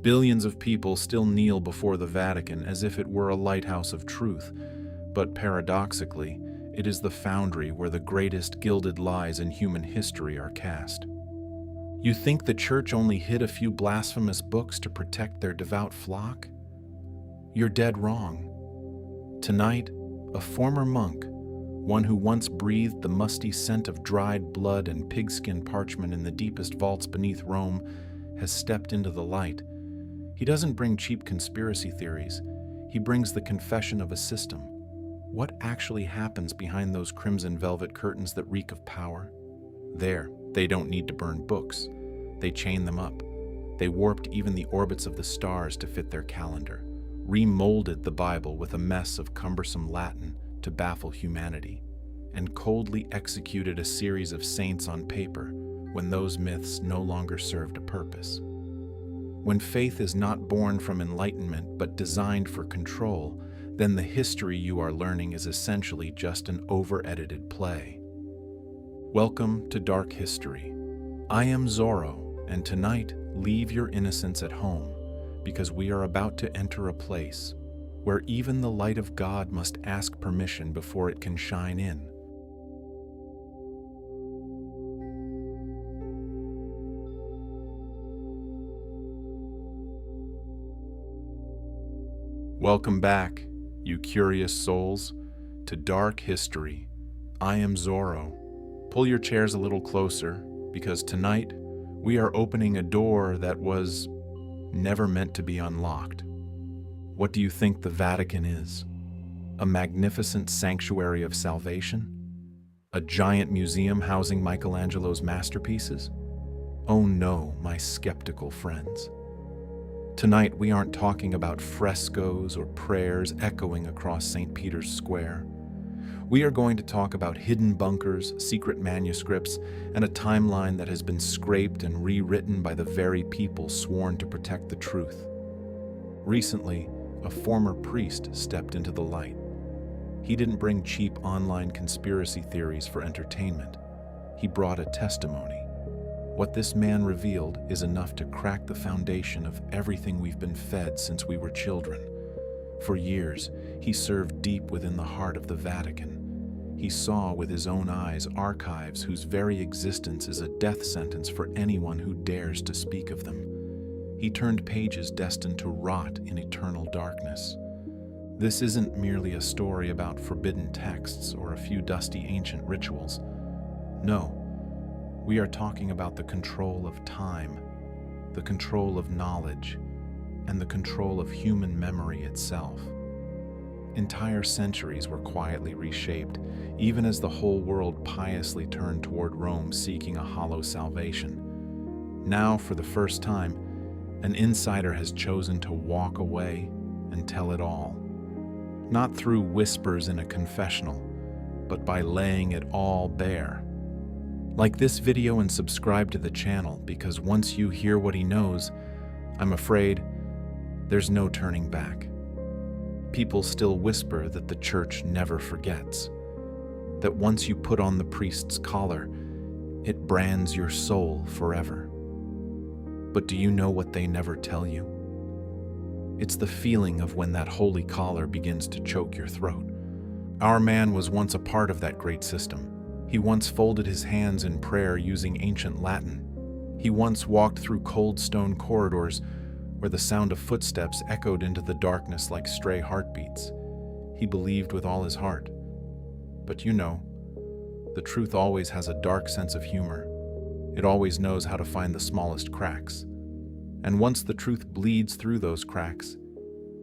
Billions of people still kneel before the Vatican as if it were a lighthouse of truth, but paradoxically, it is the Foundry where the greatest gilded lies in human history are cast. You think the church only hid a few blasphemous books to protect their devout flock? You're dead wrong. Tonight, a former monk, one who once breathed the musty scent of dried blood and pigskin parchment in the deepest vaults beneath Rome, has stepped into the light. He doesn't bring cheap conspiracy theories. He brings the confession of a system. What actually happens behind those crimson velvet curtains that reek of power? There, they don't need to burn books. They chain them up. They warped even the orbits of the stars to fit their calendar, remolded the Bible with a mess of cumbersome Latin to baffle humanity, and coldly executed a series of saints on paper when those myths no longer served a purpose. When faith is not born from enlightenment but designed for control, then the history you are learning is essentially just an over-edited play. Welcome to Dark History. I am Zorro, and tonight, leave your innocence at home, because we are about to enter a place where even the light of God must ask permission before it can shine in. Welcome back, you curious souls, to Dark History. I am Zorro. Pull your chairs a little closer, because tonight we are opening a door that was never meant to be unlocked. What do you think the Vatican is? A magnificent sanctuary of salvation? A giant museum housing Michelangelo's masterpieces? Oh no, my skeptical friends. Tonight, we aren't talking about frescoes or prayers echoing across St. Peter's Square. We are going to talk about hidden bunkers, secret manuscripts, and a timeline that has been scraped and rewritten by the very people sworn to protect the truth. Recently, a former priest stepped into the light. He didn't bring cheap online conspiracy theories for entertainment. He brought a testimony. What this man revealed is enough to crack the foundation of everything we've been fed since we were children. For years, he served deep within the heart of the Vatican. He saw with his own eyes archives whose very existence is a death sentence for anyone who dares to speak of them. He turned pages destined to rot in eternal darkness. This isn't merely a story about forbidden texts or a few dusty ancient rituals. No. We are talking about the control of time, the control of knowledge, and the control of human memory itself. Entire centuries were quietly reshaped, even as the whole world piously turned toward Rome seeking a hollow salvation. Now, for the first time, an insider has chosen to walk away and tell it all. Not through whispers in a confessional, but by laying it all bare. Like this video and subscribe to the channel, because once you hear what he knows, I'm afraid there's no turning back. People still whisper that the church never forgets, that once you put on the priest's collar, it brands your soul forever. But do you know what they never tell you? It's the feeling of when that holy collar begins to choke your throat. Our man was once a part of that great system. He once folded his hands in prayer using ancient Latin. He once walked through cold stone corridors where the sound of footsteps echoed into the darkness like stray heartbeats. He believed with all his heart. But you know, the truth always has a dark sense of humor. It always knows how to find the smallest cracks. And once the truth bleeds through those cracks,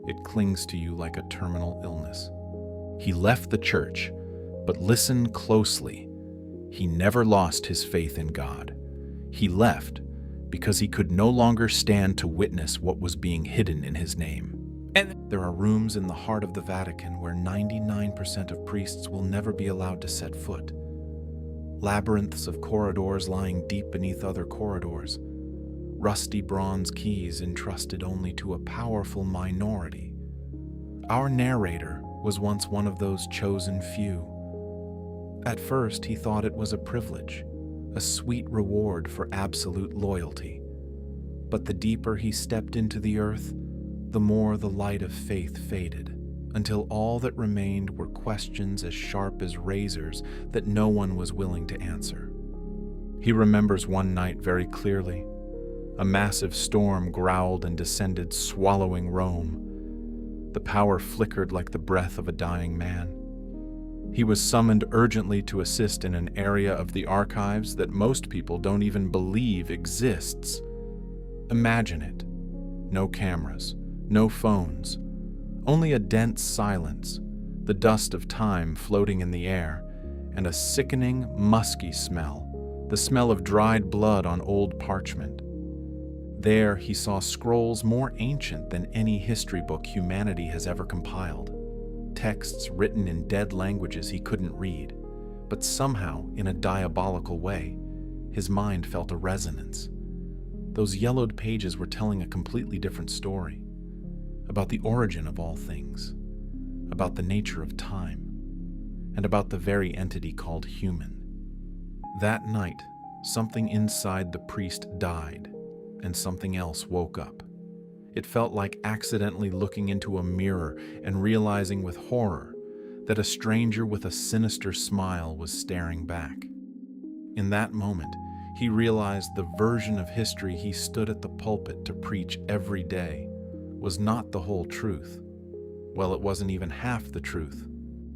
it clings to you like a terminal illness. He left the church, but listen closely. He never lost his faith in God. He left because he could no longer stand to witness what was being hidden in his name. And there are rooms in the heart of the Vatican where 99% of priests will never be allowed to set foot. Labyrinths of corridors lying deep beneath other corridors. Rusty bronze keys entrusted only to a powerful minority. Our narrator was once one of those chosen few. At first, he thought it was a privilege, a sweet reward for absolute loyalty. But the deeper he stepped into the earth, the more the light of faith faded, until all that remained were questions as sharp as razors that no one was willing to answer. He remembers one night very clearly. A massive storm growled and descended, swallowing Rome. The power flickered like the breath of a dying man. He was summoned urgently to assist in an area of the archives that most people don't even believe exists. Imagine it. No cameras, no phones, only a dense silence, the dust of time floating in the air, and a sickening, musky smell, the smell of dried blood on old parchment. There he saw scrolls more ancient than any history book humanity has ever compiled. Texts written in dead languages he couldn't read, but somehow, in a diabolical way, his mind felt a resonance. Those yellowed pages were telling a completely different story, about the origin of all things, about the nature of time, and about the very entity called human. That night, something inside the priest died, and something else woke up. It felt like accidentally looking into a mirror and realizing with horror that a stranger with a sinister smile was staring back. In that moment, he realized the version of history he stood at the pulpit to preach every day was not the whole truth. Well, it wasn't even half the truth.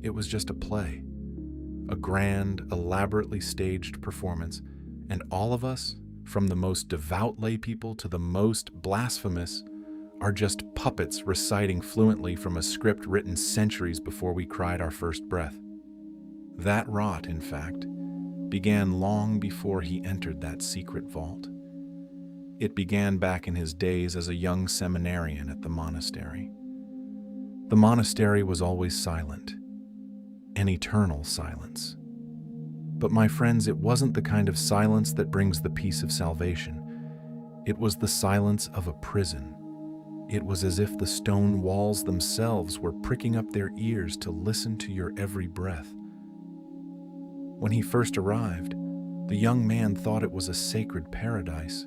It was just a play, a grand, elaborately staged performance, and all of us, from the most devout laypeople to the most blasphemous, are just puppets reciting fluently from a script written centuries before we cried our first breath. That rot, in fact, began long before he entered that secret vault. It began back in his days as a young seminarian at the monastery. The monastery was always silent, an eternal silence. But my friends, it wasn't the kind of silence that brings the peace of salvation. It was the silence of a prison. It was as if the stone walls themselves were pricking up their ears to listen to your every breath. When he first arrived, the young man thought it was a sacred paradise,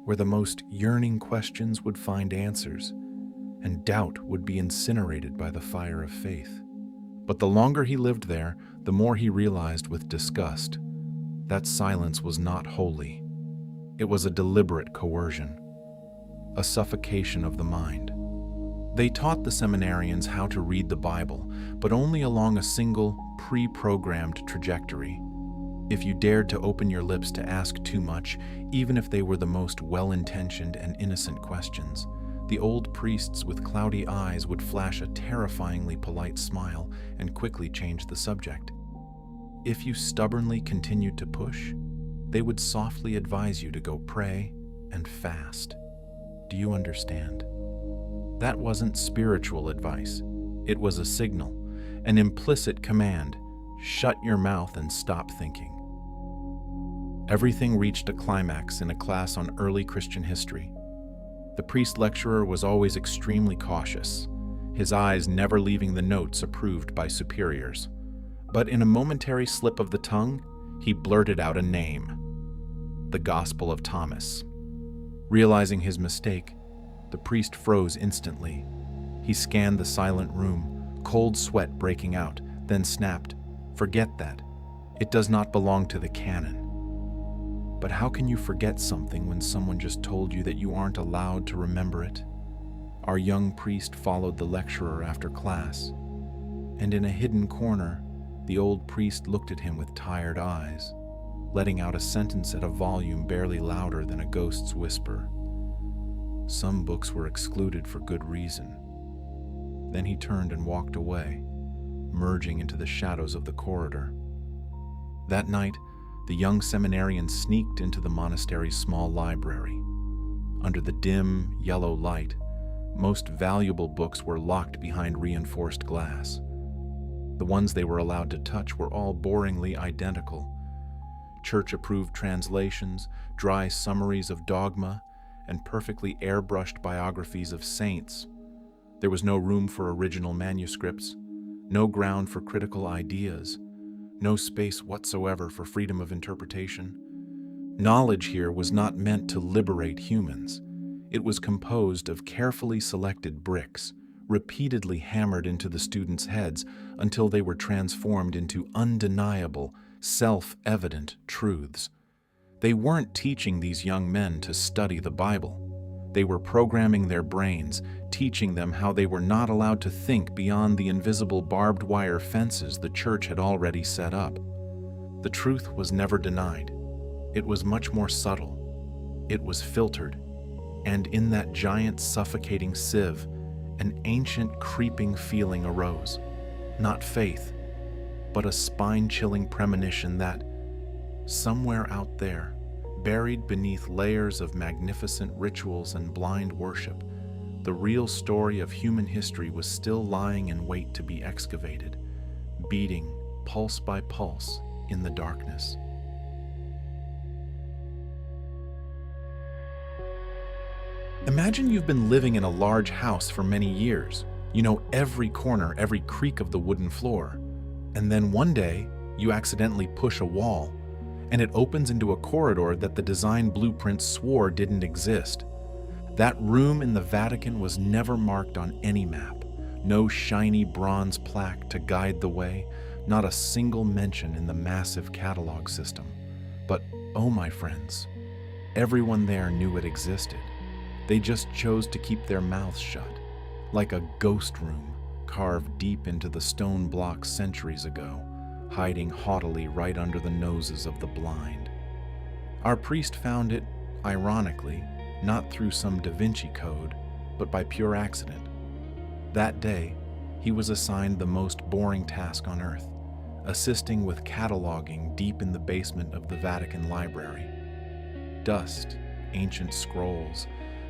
where the most yearning questions would find answers, and doubt would be incinerated by the fire of faith. But the longer he lived there, the more he realized with disgust that silence was not holy. It was a deliberate coercion, a suffocation of the mind. They taught the seminarians how to read the Bible, but only along a single, pre-programmed trajectory. If you dared to open your lips to ask too much, even if they were the most well-intentioned and innocent questions, the old priests with cloudy eyes would flash a terrifyingly polite smile and quickly change the subject. If you stubbornly continued to push, they would softly advise you to go pray and fast. Do you understand? That wasn't spiritual advice. It was a signal, an implicit command. Shut your mouth and stop thinking. Everything reached a climax in a class on early Christian history. The priest lecturer was always extremely cautious, his eyes never leaving the notes approved by superiors. But in a momentary slip of the tongue, he blurted out a name: the Gospel of Thomas. Realizing his mistake, the priest froze instantly. He scanned the silent room, cold sweat breaking out, then snapped, "Forget that. It does not belong to the canon." But how can you forget something when someone just told you that you aren't allowed to remember it? Our young priest followed the lecturer after class, and in a hidden corner, the old priest looked at him with tired eyes, letting out a sentence at a volume barely louder than a ghost's whisper. Some books were excluded for good reason. Then he turned and walked away, merging into the shadows of the corridor. That night, the young seminarian sneaked into the monastery's small library. Under the dim, yellow light, most valuable books were locked behind reinforced glass. The ones they were allowed to touch were all boringly identical. Church-approved translations, dry summaries of dogma, and perfectly airbrushed biographies of saints. There was no room for original manuscripts, no ground for critical ideas, no space whatsoever for freedom of interpretation. Knowledge here was not meant to liberate humans. It was composed of carefully selected bricks, repeatedly hammered into the students' heads until they were transformed into undeniable, self-evident truths. They weren't teaching these young men to study the Bible. They were programming their brains, teaching them how they were not allowed to think beyond the invisible barbed wire fences the church had already set up. The truth was never denied. It was much more subtle. It was filtered. And in that giant suffocating sieve, an ancient creeping feeling arose. Not faith, but a spine-chilling premonition that, somewhere out there, buried beneath layers of magnificent rituals and blind worship, the real story of human history was still lying in wait to be excavated, beating pulse by pulse in the darkness. Imagine you've been living in a large house for many years. You know every corner, every creak of the wooden floor. And then one day, you accidentally push a wall, and it opens into a corridor that the design blueprints swore didn't exist. That room in the Vatican was never marked on any map. No shiny bronze plaque to guide the way, not a single mention in the massive catalog system. But, oh my friends, everyone there knew it existed. They just chose to keep their mouths shut, like a ghost room carved deep into the stone blocks centuries ago, hiding haughtily right under the noses of the blind. Our priest found it, ironically, not through some Da Vinci code, but by pure accident. That day, he was assigned the most boring task on earth, assisting with cataloging deep in the basement of the Vatican library. Dust, ancient scrolls,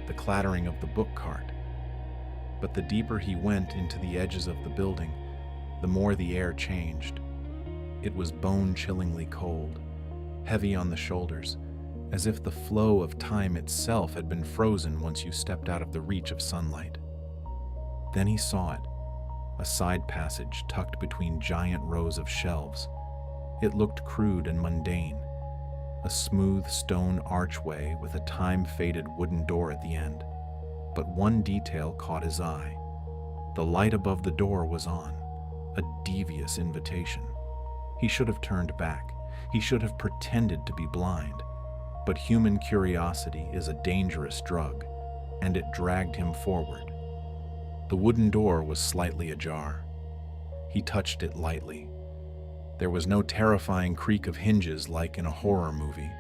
the clattering of the book cart. But the deeper he went into the edges of the building, the more the air changed. It was bone-chillingly cold, heavy on the shoulders, as if the flow of time itself had been frozen once you stepped out of the reach of sunlight. Then he saw it, a side passage tucked between giant rows of shelves. It looked crude and mundane, a smooth stone archway with a time-faded wooden door at the end. But one detail caught his eye. The light above the door was on, a devious invitation. He should have turned back. He should have pretended to be blind. But human curiosity is a dangerous drug, and it dragged him forward. The wooden door was slightly ajar. He touched it lightly. There was no terrifying creak of hinges like in a horror movie.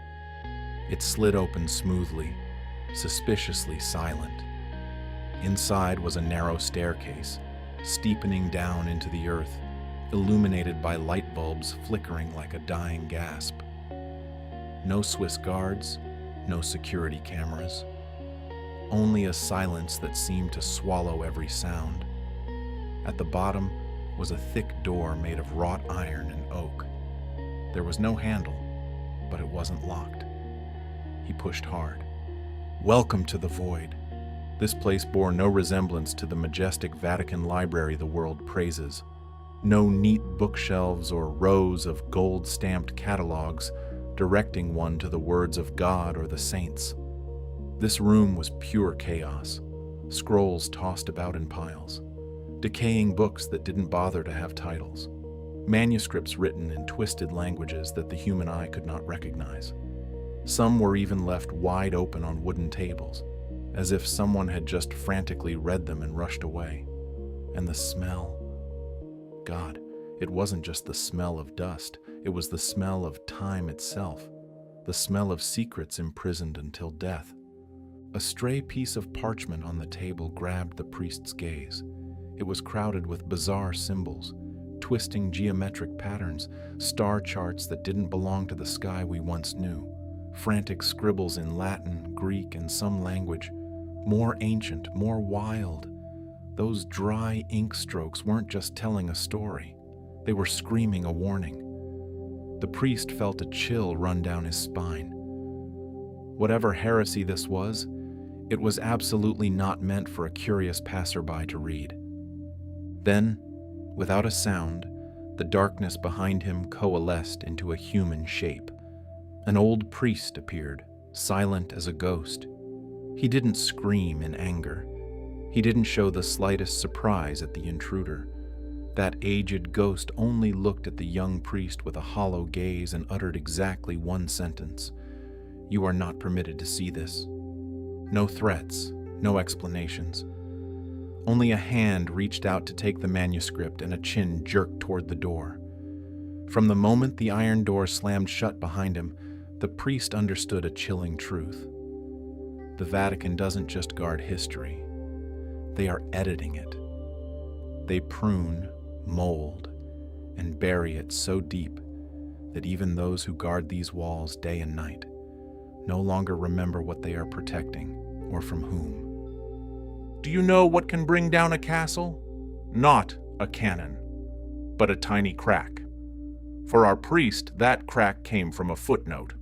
It slid open smoothly, suspiciously silent. Inside was a narrow staircase, steepening down into the earth, illuminated by light bulbs flickering like a dying gasp. No Swiss guards, no security cameras. Only a silence that seemed to swallow every sound. At the bottom was a thick door made of wrought iron and oak. There was no handle, but it wasn't locked. He pushed hard. Welcome to the void. This place bore no resemblance to the majestic Vatican library the world praises. No neat bookshelves or rows of gold-stamped catalogs directing one to the words of God or the saints. This room was pure chaos, scrolls tossed about in piles, decaying books that didn't bother to have titles, manuscripts written in twisted languages that the human eye could not recognize. Some were even left wide open on wooden tables, as if someone had just frantically read them and rushed away. And the smell. God, it wasn't just the smell of dust, it was the smell of time itself, the smell of secrets imprisoned until death. A stray piece of parchment on the table grabbed the priest's gaze. It was crowded with bizarre symbols, twisting geometric patterns, star charts that didn't belong to the sky we once knew, frantic scribbles in Latin, Greek, and some language, more ancient, more wild. Those dry ink strokes weren't just telling a story. They were screaming a warning. The priest felt a chill run down his spine. Whatever heresy this was, it was absolutely not meant for a curious passerby to read. Then, without a sound, the darkness behind him coalesced into a human shape. An old priest appeared, silent as a ghost. He didn't scream in anger. He didn't show the slightest surprise at the intruder. That aged ghost only looked at the young priest with a hollow gaze and uttered exactly one sentence. "You are not permitted to see this." No threats, no explanations. Only a hand reached out to take the manuscript and a chin jerked toward the door. From the moment the iron door slammed shut behind him, the priest understood a chilling truth. The Vatican doesn't just guard history. They are editing it. They prune, mold, and bury it so deep that even those who guard these walls day and night no longer remember what they are protecting or from whom. Do you know what can bring down a castle? Not a cannon, but a tiny crack. For our priest, that crack came from a footnote.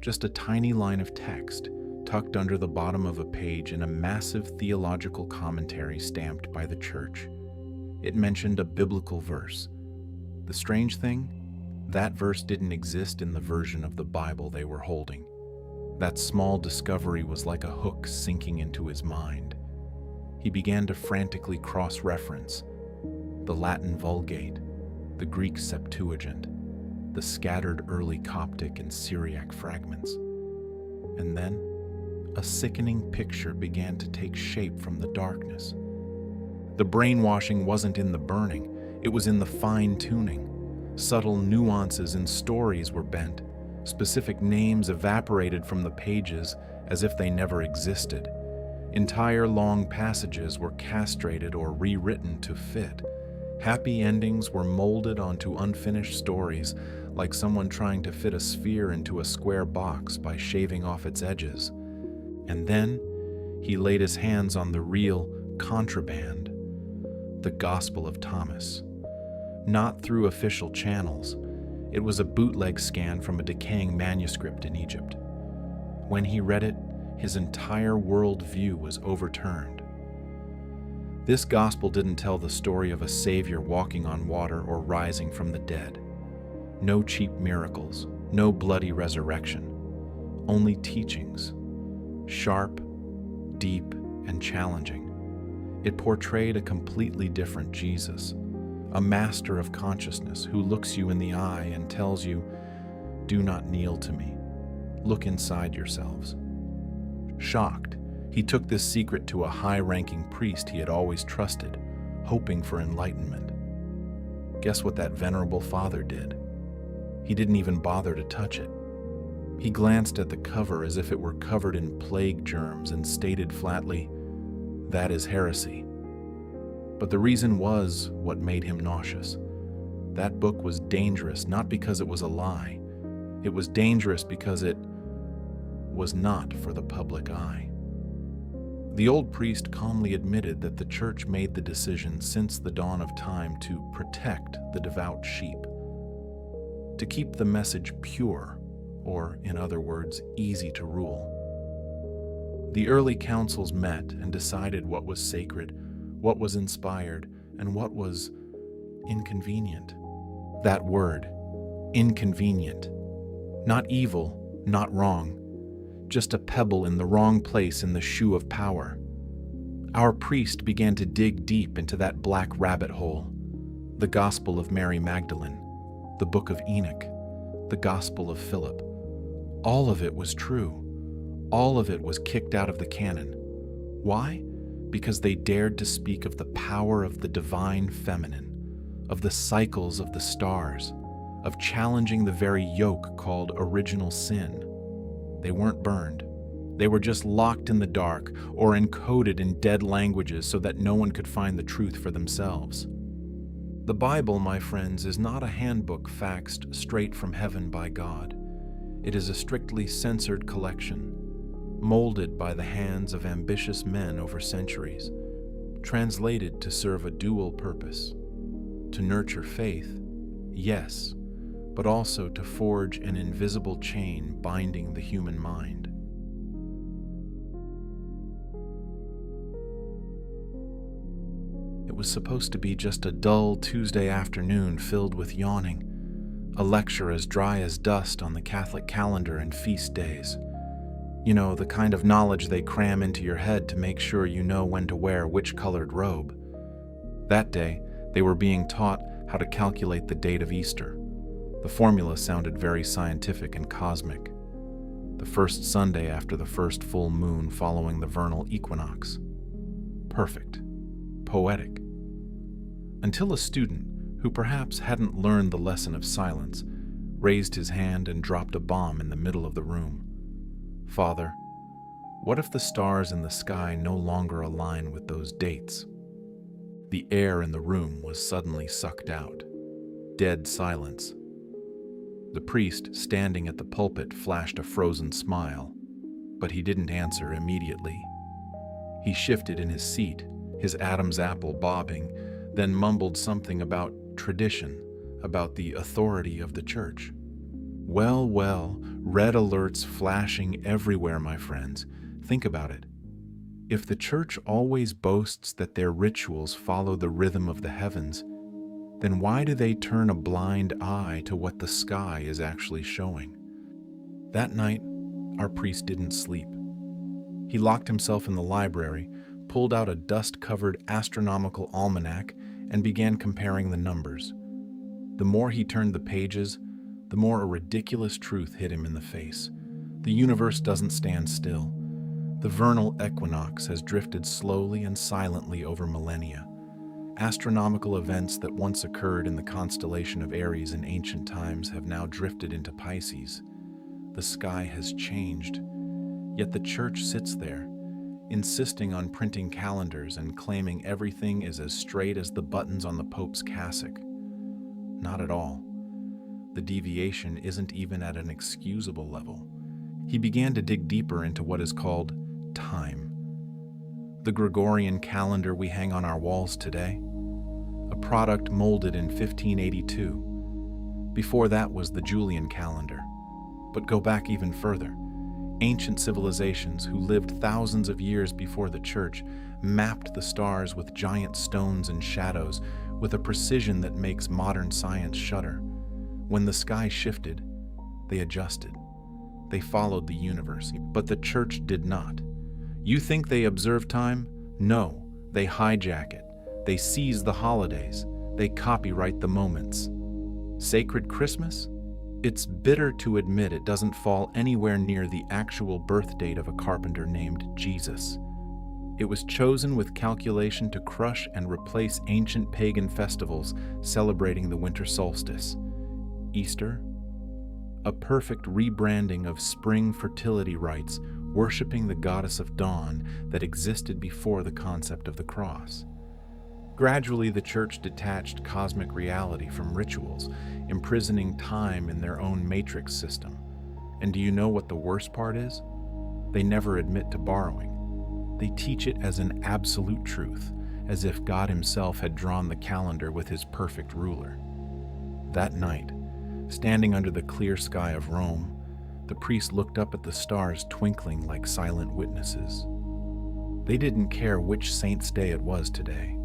Just a tiny line of text tucked under the bottom of a page in a massive theological commentary stamped by the church. It mentioned a biblical verse. The strange thing, that verse didn't exist in the version of the Bible they were holding. That small discovery was like a hook sinking into his mind. He began to frantically cross-reference the Latin Vulgate, the Greek Septuagint, the scattered early Coptic and Syriac fragments. And then, a sickening picture began to take shape from the darkness. The brainwashing wasn't in the burning, it was in the fine-tuning. Subtle nuances and stories were bent. Specific names evaporated from the pages as if they never existed. Entire long passages were castrated or rewritten to fit. Happy endings were molded onto unfinished stories, like someone trying to fit a sphere into a square box by shaving off its edges. And then he laid his hands on the real contraband, the Gospel of Thomas. Not through official channels. It was a bootleg scan from a decaying manuscript in Egypt. When he read it, his entire worldview was overturned. This gospel didn't tell the story of a savior walking on water or rising from the dead. No cheap miracles, no bloody resurrection. Only teachings. Sharp, deep, and challenging. It portrayed a completely different Jesus. A master of consciousness who looks you in the eye and tells you, "Do not kneel to me. Look inside yourselves." Shocked, he took this secret to a high-ranking priest he had always trusted, hoping for enlightenment. Guess what that venerable father did? He didn't even bother to touch it. He glanced at the cover as if it were covered in plague germs and stated flatly, "That is heresy." But the reason was what made him nauseous. That book was dangerous not because it was a lie. It was dangerous because it was not for the public eye. The old priest calmly admitted that the church made the decision since the dawn of time to protect the devout sheep, to keep the message pure, or, in other words, easy to rule. The early councils met and decided what was sacred, what was inspired, and what was inconvenient. That word, inconvenient. Not evil, not wrong, just a pebble in the wrong place in the shoe of power. Our priest began to dig deep into that black rabbit hole. The Gospel of Mary Magdalene, the Book of Enoch, the Gospel of Philip. All of it was true. All of it was kicked out of the canon. Why? Because they dared to speak of the power of the divine feminine, of the cycles of the stars, of challenging the very yoke called original sin. They weren't burned. They were just locked in the dark or encoded in dead languages so that no one could find the truth for themselves. The Bible, my friends, is not a handbook faxed straight from heaven by God. It is a strictly censored collection, molded by the hands of ambitious men over centuries, translated to serve a dual purpose: to nurture faith, yes, but also to forge an invisible chain binding the human mind. It was supposed to be just a dull Tuesday afternoon filled with yawning, A lecture as dry as dust on the Catholic calendar and feast days. You know, the kind of knowledge they cram into your head to make sure you know when to wear which colored robe. That day, they were being taught how to calculate the date of Easter. The formula sounded very scientific and cosmic. The first Sunday after the first full moon following the vernal equinox. Perfect. Poetic. Until a student, who perhaps hadn't learned the lesson of silence, raised his hand and dropped a bomb in the middle of the room. Father, what if the stars in the sky no longer align with those dates? The air in the room was suddenly sucked out. Dead silence. The priest standing at the pulpit flashed a frozen smile, but he didn't answer immediately. He shifted in his seat, his Adam's apple bobbing, then mumbled something about tradition, about the authority of the church. Well, red alerts flashing everywhere, my friends. Think about it. If the church always boasts that their rituals follow the rhythm of the heavens, then why do they turn a blind eye to what the sky is actually showing? That night, our priest didn't sleep. He locked himself in the library, pulled out a dust-covered astronomical almanac, and began comparing the numbers. The more he turned the pages, the more a ridiculous truth hit him in the face. The universe doesn't stand still. The vernal equinox has drifted slowly and silently over millennia. Astronomical events that once occurred in the constellation of Aries in ancient times have now drifted into Pisces. The sky has changed, yet the church sits there, insisting on printing calendars and claiming everything is as straight as the buttons on the Pope's cassock. Not at all. The deviation isn't even at an excusable level. He began to dig deeper into what is called time. The Gregorian calendar we hang on our walls today, a product molded in 1582. Before that was the Julian calendar. But go back even further. Ancient civilizations who lived thousands of years before the church mapped the stars with giant stones and shadows with a precision that makes modern science shudder. When the sky shifted, they adjusted. They followed the universe, but the church did not. You think they observe time? No, they hijack it. They seize the holidays. They copyright the moments. Sacred Christmas? It's bitter to admit it doesn't fall anywhere near the actual birth date of a carpenter named Jesus. It was chosen with calculation to crush and replace ancient pagan festivals celebrating the winter solstice. Easter? A perfect rebranding of spring fertility rites, worshiping the goddess of dawn that existed before the concept of the cross. Gradually, the church detached cosmic reality from rituals, imprisoning time in their own matrix system. And do you know what the worst part is? They never admit to borrowing. They teach it as an absolute truth, as if God himself had drawn the calendar with his perfect ruler. That night, standing under the clear sky of Rome, the priest looked up at the stars twinkling like silent witnesses. They didn't care which saint's day it was today.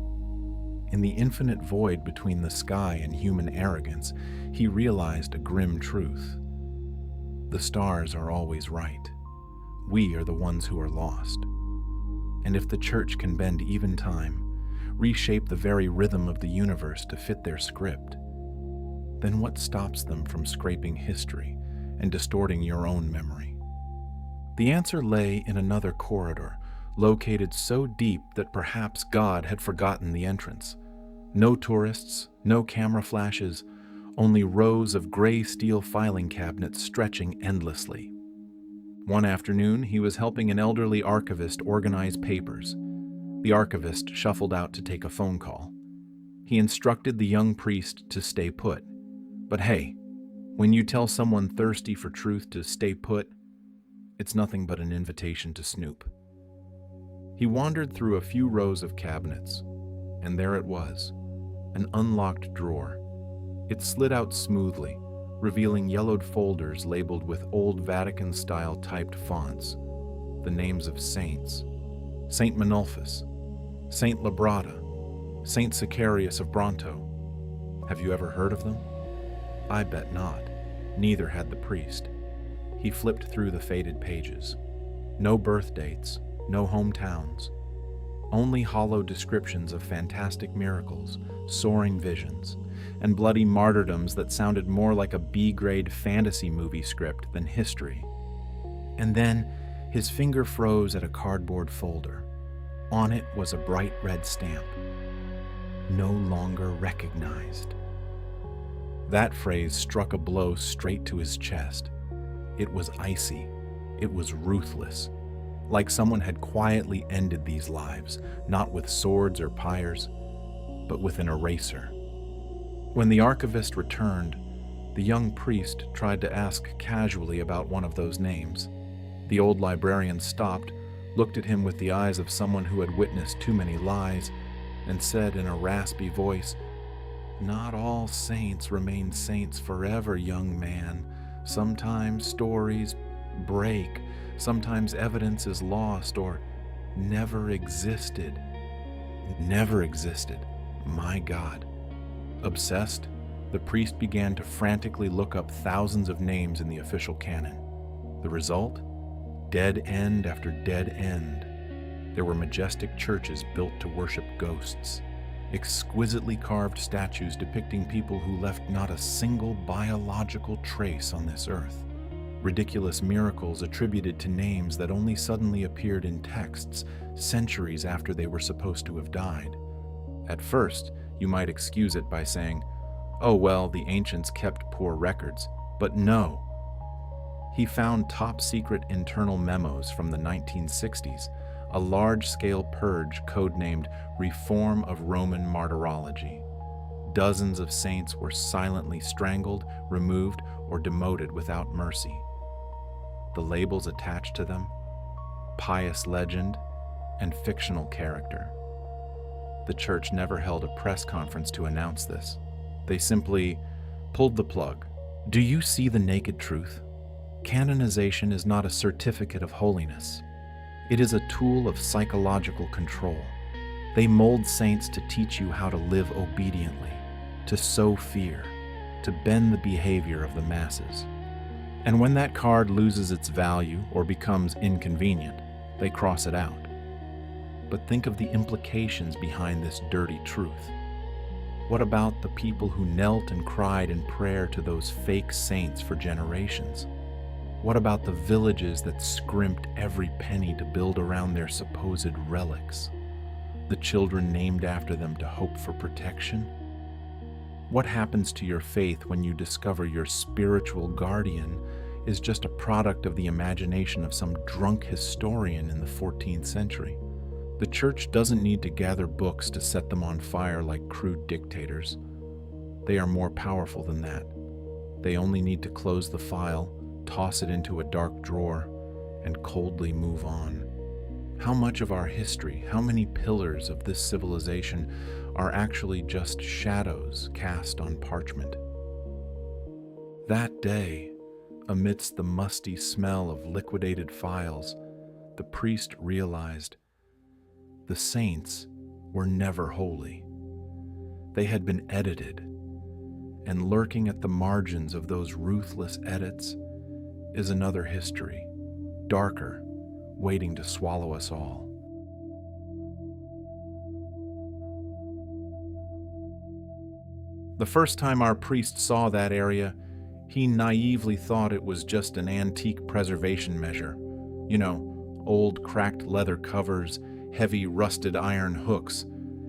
In the infinite void between the sky and human arrogance, he realized a grim truth. The stars are always right. We are the ones who are lost. And if the church can bend even time, reshape the very rhythm of the universe to fit their script, then what stops them from scraping history and distorting your own memory? The answer lay in another corridor, located so deep that perhaps God had forgotten the entrance. No tourists, no camera flashes, only rows of gray steel filing cabinets stretching endlessly. One afternoon, he was helping an elderly archivist organize papers. The archivist shuffled out to take a phone call. He instructed the young priest to stay put. But hey, when you tell someone thirsty for truth to stay put, it's nothing but an invitation to snoop. He wandered through a few rows of cabinets, and there it was, an unlocked drawer. It slid out smoothly, revealing yellowed folders labeled with old Vatican-style typed fonts, the names of saints: Saint Manulfus, Saint Labrada, Saint Sicarius of Bronto. Have you ever heard of them? I bet not. Neither had the priest. He flipped through the faded pages. No birth dates, no hometowns. Only hollow descriptions of fantastic miracles, soaring visions, and bloody martyrdoms that sounded more like a B-grade fantasy movie script than history. And then his finger froze at a cardboard folder. On it was a bright red stamp. No longer recognized. That phrase struck a blow straight to his chest. It was icy. It was ruthless. Like someone had quietly ended these lives, not with swords or pyres, but with an eraser. When the archivist returned, the young priest tried to ask casually about one of those names. The old librarian stopped, looked at him with the eyes of someone who had witnessed too many lies, and said in a raspy voice, "Not all saints remain saints forever, young man. Sometimes stories break. Sometimes evidence is lost or never existed." Never existed. My God. Obsessed, the priest began to frantically look up thousands of names in the official canon. The result? Dead end after dead end. There were majestic churches built to worship ghosts, exquisitely carved statues depicting people who left not a single biological trace on this earth. Ridiculous miracles attributed to names that only suddenly appeared in texts centuries after they were supposed to have died. At first, you might excuse it by saying, "Oh well, the ancients kept poor records." But no. He found top-secret internal memos from the 1960s, a large-scale purge codenamed Reform of Roman Martyrology. Dozens of saints were silently strangled, removed, or demoted without mercy. The labels attached to them: pious legend and fictional character. The church never held a press conference to announce this. They simply pulled the plug. Do you see the naked truth? Canonization is not a certificate of holiness. It is a tool of psychological control. They mold saints to teach you how to live obediently, to sow fear, to bend the behavior of the masses. And when that card loses its value or becomes inconvenient, they cross it out. But think of the implications behind this dirty truth. What about the people who knelt and cried in prayer to those fake saints for generations? What about the villages that scrimped every penny to build around their supposed relics? The children named after them to hope for protection? What happens to your faith when you discover your spiritual guardian is just a product of the imagination of some drunk historian in the 14th century? The church doesn't need to gather books to set them on fire like crude dictators. They are more powerful than that. They only need to close the file, toss it into a dark drawer, and coldly move on. How much of our history, how many pillars of this civilization are actually just shadows cast on parchment? That day, amidst the musty smell of liquidated files, the priest realized the saints were never holy. They had been edited, and lurking at the margins of those ruthless edits is another history, darker, waiting to swallow us all. The first time our priest saw that area, he naively thought it was just an antique preservation measure. You know, old cracked leather covers, heavy rusted iron hooks,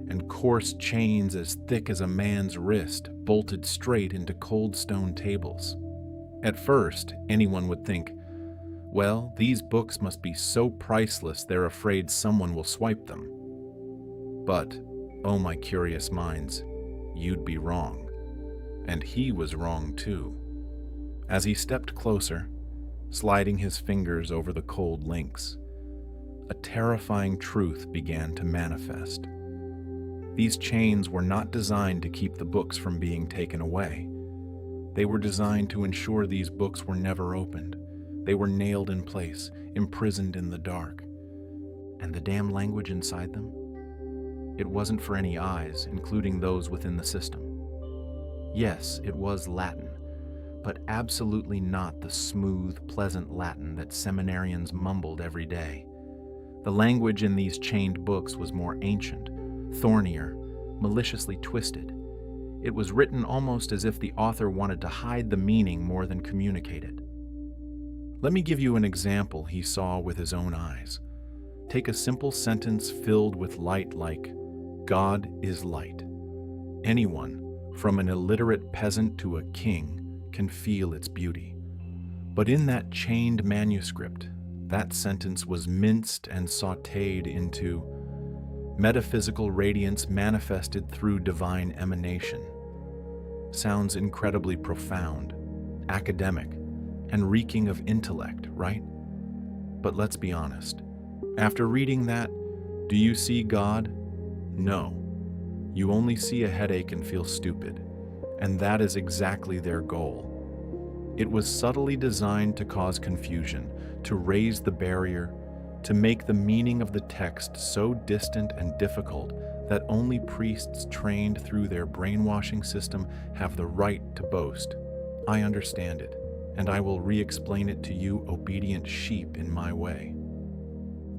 and coarse chains as thick as a man's wrist bolted straight into cold stone tables. At first, anyone would think, well, these books must be so priceless they're afraid someone will swipe them. But, oh my curious minds, you'd be wrong. And he was wrong too. As he stepped closer, sliding his fingers over the cold links, a terrifying truth began to manifest. These chains were not designed to keep the books from being taken away. They were designed to ensure these books were never opened. They were nailed in place, imprisoned in the dark. And the damn language inside them? It wasn't for any eyes, including those within the system. Yes, it was Latin, but absolutely not the smooth, pleasant Latin that seminarians mumbled every day. The language in these chained books was more ancient, thornier, maliciously twisted. It was written almost as if the author wanted to hide the meaning more than communicate it. Let me give you an example he saw with his own eyes. Take a simple sentence filled with light like, "God is light." Anyone, from an illiterate peasant to a king, can feel its beauty. But in that chained manuscript, that sentence was minced and sautéed into metaphysical radiance manifested through divine emanation. Sounds incredibly profound, academic, and reeking of intellect, right? But let's be honest. After reading that, do you see God? No. You only see a headache and feel stupid. And that is exactly their goal. It was subtly designed to cause confusion, to raise the barrier, to make the meaning of the text so distant and difficult that only priests trained through their brainwashing system have the right to boast. I understand it, and I will re-explain it to you obedient sheep in my way.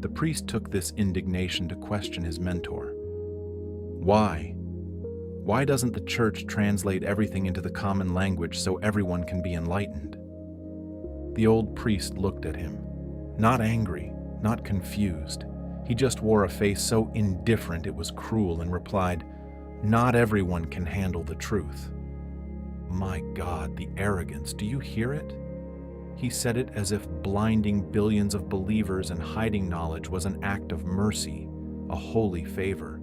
The priest took this indignation to question his mentor. Why? Why doesn't the church translate everything into the common language so everyone can be enlightened? The old priest looked at him, not angry, not confused. He just wore a face so indifferent it was cruel and replied, "Not everyone can handle the truth." My God, the arrogance, do you hear it? He said it as if blinding billions of believers and hiding knowledge was an act of mercy, a holy favor,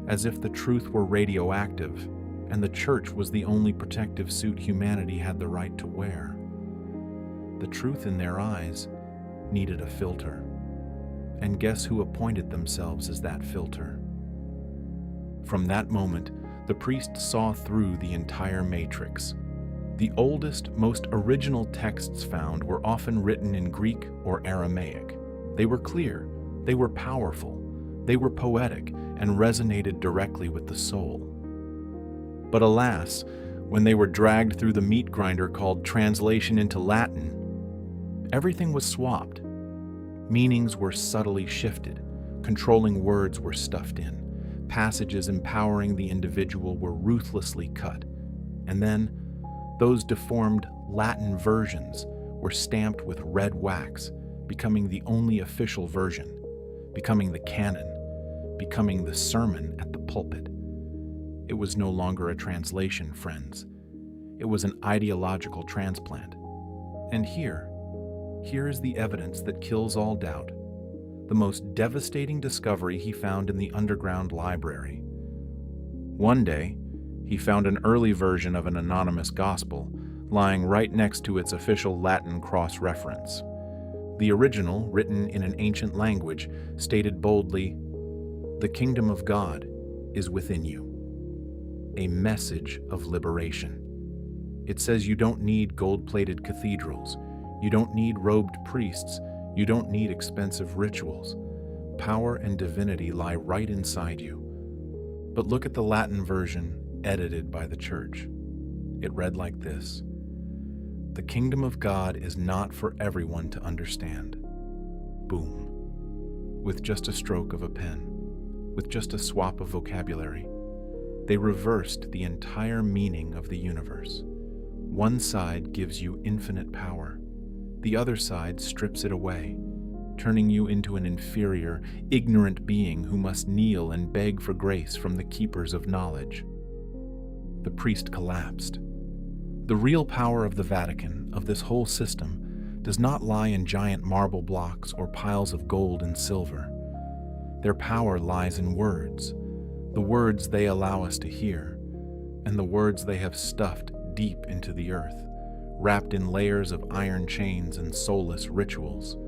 as if the truth were radioactive and the church was the only protective suit humanity had the right to wear. The truth in their eyes needed a filter. And guess who appointed themselves as that filter? From that moment, the priest saw through the entire matrix. The oldest, most original texts found were often written in Greek or Aramaic. They were clear, they were powerful, they were poetic, and resonated directly with the soul. But alas, when they were dragged through the meat grinder called translation into Latin, everything was swapped. Meanings were subtly shifted, controlling words were stuffed in, passages empowering the individual were ruthlessly cut, and then those deformed Latin versions were stamped with red wax, becoming the only official version, becoming the canon, becoming the sermon at the pulpit. It was no longer a translation, friends. It was an ideological transplant. And here is the evidence that kills all doubt. The most devastating discovery he found in the underground library. One day, he found an early version of an anonymous gospel lying right next to its official Latin cross-reference. The original, written in an ancient language, stated boldly, "The kingdom of God is within you." A message of liberation. It says you don't need gold-plated cathedrals, you don't need robed priests, you don't need expensive rituals. Power and divinity lie right inside you. But look at the Latin version, edited by the church. It read like this: "The kingdom of God is not for everyone to understand." Boom. With just a stroke of a pen, with just a swap of vocabulary, they reversed the entire meaning of the universe. One side gives you infinite power. The other side strips it away, turning you into an inferior, ignorant being who must kneel and beg for grace from the keepers of knowledge. The priest collapsed. The real power of the Vatican, of this whole system, does not lie in giant marble blocks or piles of gold and silver. Their power lies in words, the words they allow us to hear, and the words they have stuffed deep into the earth, wrapped in layers of iron chains and soulless rituals.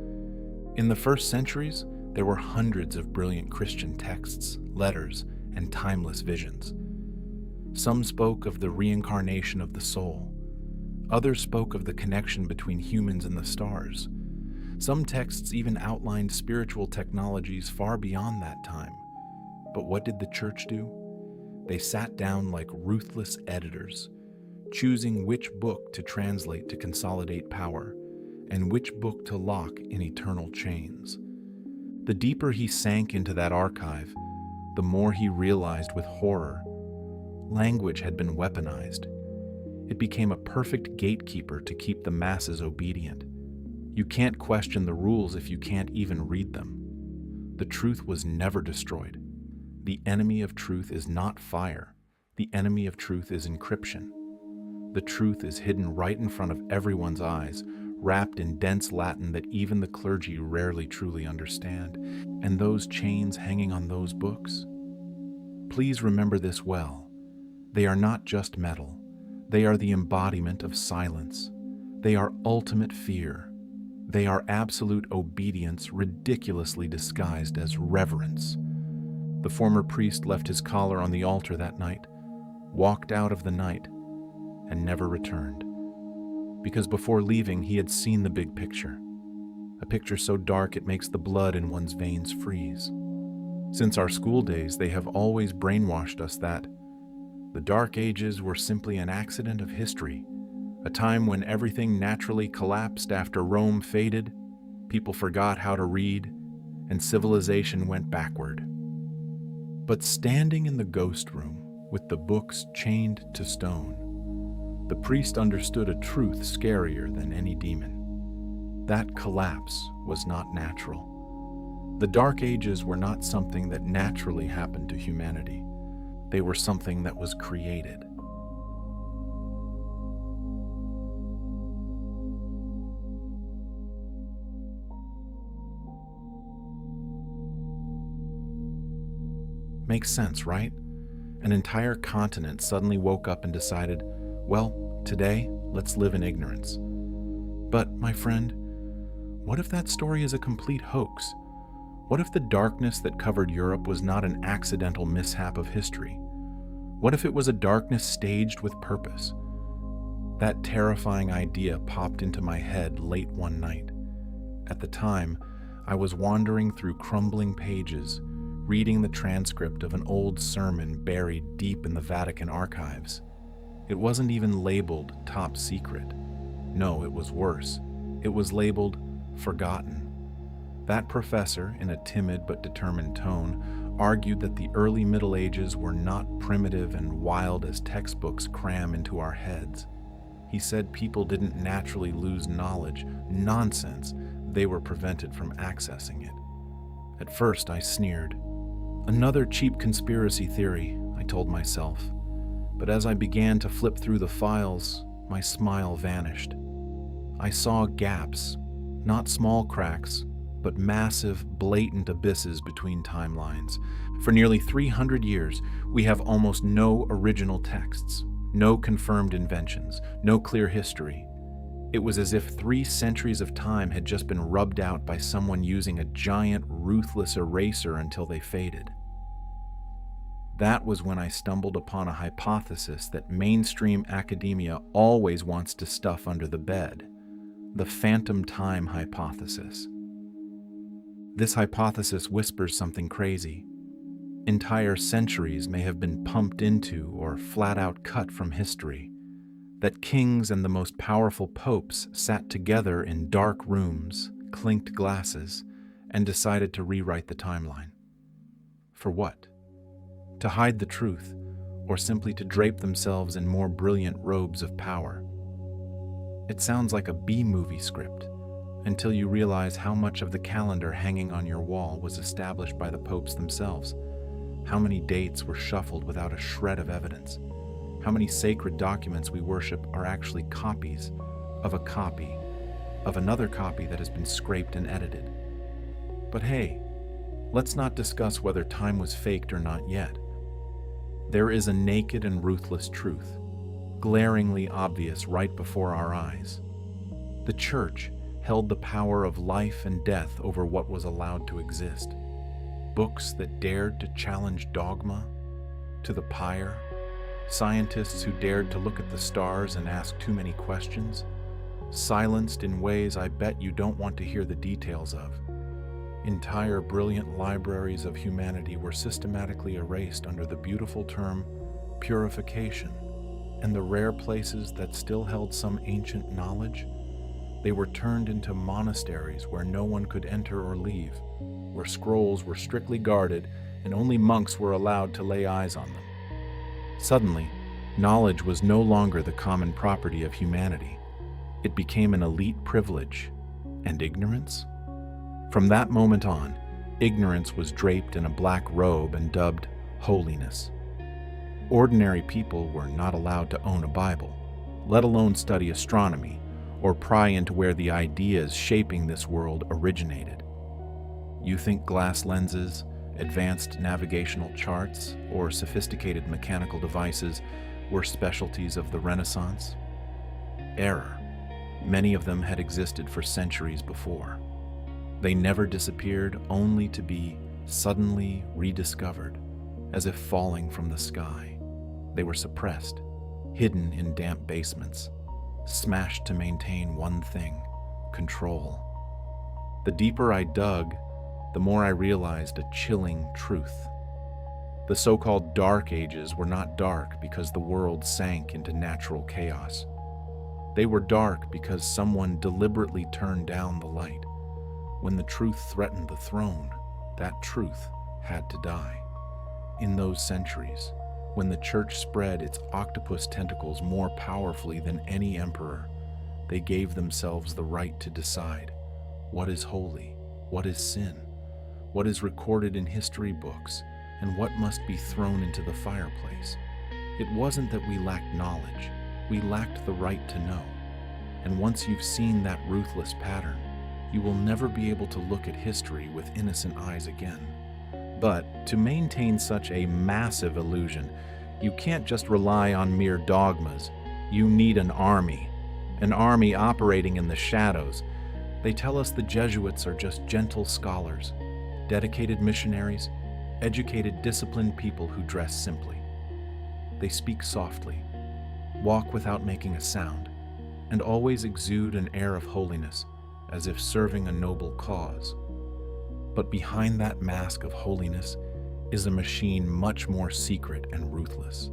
In the first centuries, there were hundreds of brilliant Christian texts, letters, and timeless visions. Some spoke of the reincarnation of the soul. Others spoke of the connection between humans and the stars. Some texts even outlined spiritual technologies far beyond that time. But what did the church do? They sat down like ruthless editors, choosing which book to translate to consolidate power, and which book to lock in eternal chains. The deeper he sank into that archive, the more he realized with horror. Language had been weaponized. It became a perfect gatekeeper to keep the masses obedient. You can't question the rules if you can't even read them. The truth was never destroyed. The enemy of truth is not fire. The enemy of truth is encryption. The truth is hidden right in front of everyone's eyes, wrapped in dense Latin that even the clergy rarely truly understand. And those chains hanging on those books? Please remember this well. They are not just metal. They are the embodiment of silence. They are ultimate fear. They are absolute obedience ridiculously disguised as reverence. The former priest left his collar on the altar that night, walked out of the night, and never returned. Because before leaving, he had seen the big picture. A picture so dark it makes the blood in one's veins freeze. Since our school days, they have always brainwashed us that the Dark Ages were simply an accident of history, a time when everything naturally collapsed after Rome faded, people forgot how to read, and civilization went backward. But standing in the ghost room, with the books chained to stone, the priest understood a truth scarier than any demon. That collapse was not natural. The Dark Ages were not something that naturally happened to humanity. They were something that was created. Makes sense, right? An entire continent suddenly woke up and decided, well, today, let's live in ignorance. But, my friend, what if that story is a complete hoax? What if the darkness that covered Europe was not an accidental mishap of history? What if it was a darkness staged with purpose? That terrifying idea popped into my head late one night. At the time, I was wandering through crumbling pages, reading the transcript of an old sermon buried deep in the Vatican archives. It wasn't even labeled top secret. No, it was worse. It was labeled forgotten. That professor, in a timid but determined tone, argued that the early Middle Ages were not primitive and wild as textbooks cram into our heads. He said people didn't naturally lose knowledge. Nonsense. They were prevented from accessing it. At first, I sneered. Another cheap conspiracy theory, I told myself. But as I began to flip through the files, my smile vanished. I saw gaps, not small cracks, but massive, blatant abysses between timelines. For nearly 300 years, we have almost no original texts, no confirmed inventions, no clear history. It was as if 3 centuries of time had just been rubbed out by someone using a giant, ruthless eraser until they faded. That was when I stumbled upon a hypothesis that mainstream academia always wants to stuff under the bed: the phantom time hypothesis. This hypothesis whispers something crazy. Entire centuries may have been pumped into or flat out cut from history. That kings and the most powerful popes sat together in dark rooms, clinked glasses, and decided to rewrite the timeline. For what? To hide the truth, or simply to drape themselves in more brilliant robes of power? It sounds like a B-movie script, until you realize how much of the calendar hanging on your wall was established by the popes themselves. How many dates were shuffled without a shred of evidence? How many sacred documents we worship are actually copies of a copy of another copy that has been scraped and edited? But hey, let's not discuss whether time was faked or not yet. There is a naked and ruthless truth, glaringly obvious right before our eyes. The Church held the power of life and death over what was allowed to exist. Books that dared to challenge dogma, to the pyre, scientists who dared to look at the stars and ask too many questions, silenced in ways I bet you don't want to hear the details of. Entire brilliant libraries of humanity were systematically erased under the beautiful term purification. And the rare places that still held some ancient knowledge, they were turned into monasteries where no one could enter or leave, where scrolls were strictly guarded and only monks were allowed to lay eyes on them. Suddenly, knowledge was no longer the common property of humanity. It became an elite privilege. And ignorance? From that moment on, ignorance was draped in a black robe and dubbed holiness. Ordinary people were not allowed to own a Bible, let alone study astronomy or pry into where the ideas shaping this world originated. You think glass lenses, advanced navigational charts, or sophisticated mechanical devices were specialties of the Renaissance? Error. Many of them had existed for centuries before. They never disappeared, only to be suddenly rediscovered, as if falling from the sky. They were suppressed, hidden in damp basements, smashed to maintain one thing: control. The deeper I dug, the more I realized a chilling truth. The so-called Dark Ages were not dark because the world sank into natural chaos. They were dark because someone deliberately turned down the light. When the truth threatened the throne, that truth had to die. In those centuries, when the church spread its octopus tentacles more powerfully than any emperor, they gave themselves the right to decide what is holy, what is sin, what is recorded in history books, and what must be thrown into the fireplace. It wasn't that we lacked knowledge, we lacked the right to know. And once you've seen that ruthless pattern, you will never be able to look at history with innocent eyes again. But to maintain such a massive illusion, you can't just rely on mere dogmas. You need an army operating in the shadows. They tell us the Jesuits are just gentle scholars, dedicated missionaries, educated, disciplined people who dress simply. They speak softly, walk without making a sound, and always exude an air of holiness, as if serving a noble cause. But behind that mask of holiness is a machine much more secret and ruthless,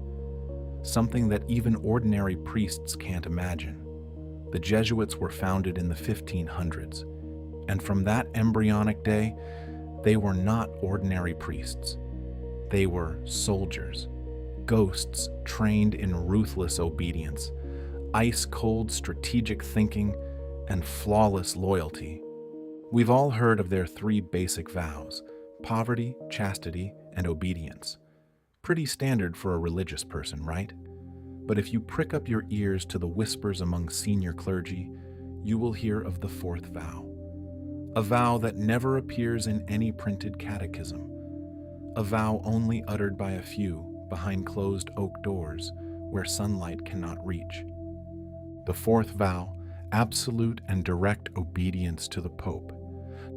something that even ordinary priests can't imagine. The Jesuits were founded in the 1500s, and from that embryonic day, they were not ordinary priests. They were soldiers, ghosts trained in ruthless obedience, ice-cold strategic thinking, and flawless loyalty. We've all heard of their three basic vows: poverty, chastity, and obedience. Pretty standard for a religious person, right? But if you prick up your ears to the whispers among senior clergy, you will hear of the fourth vow. A vow that never appears in any printed catechism. A vow only uttered by a few behind closed oak doors where sunlight cannot reach. The fourth vow: absolute and direct obedience to the Pope,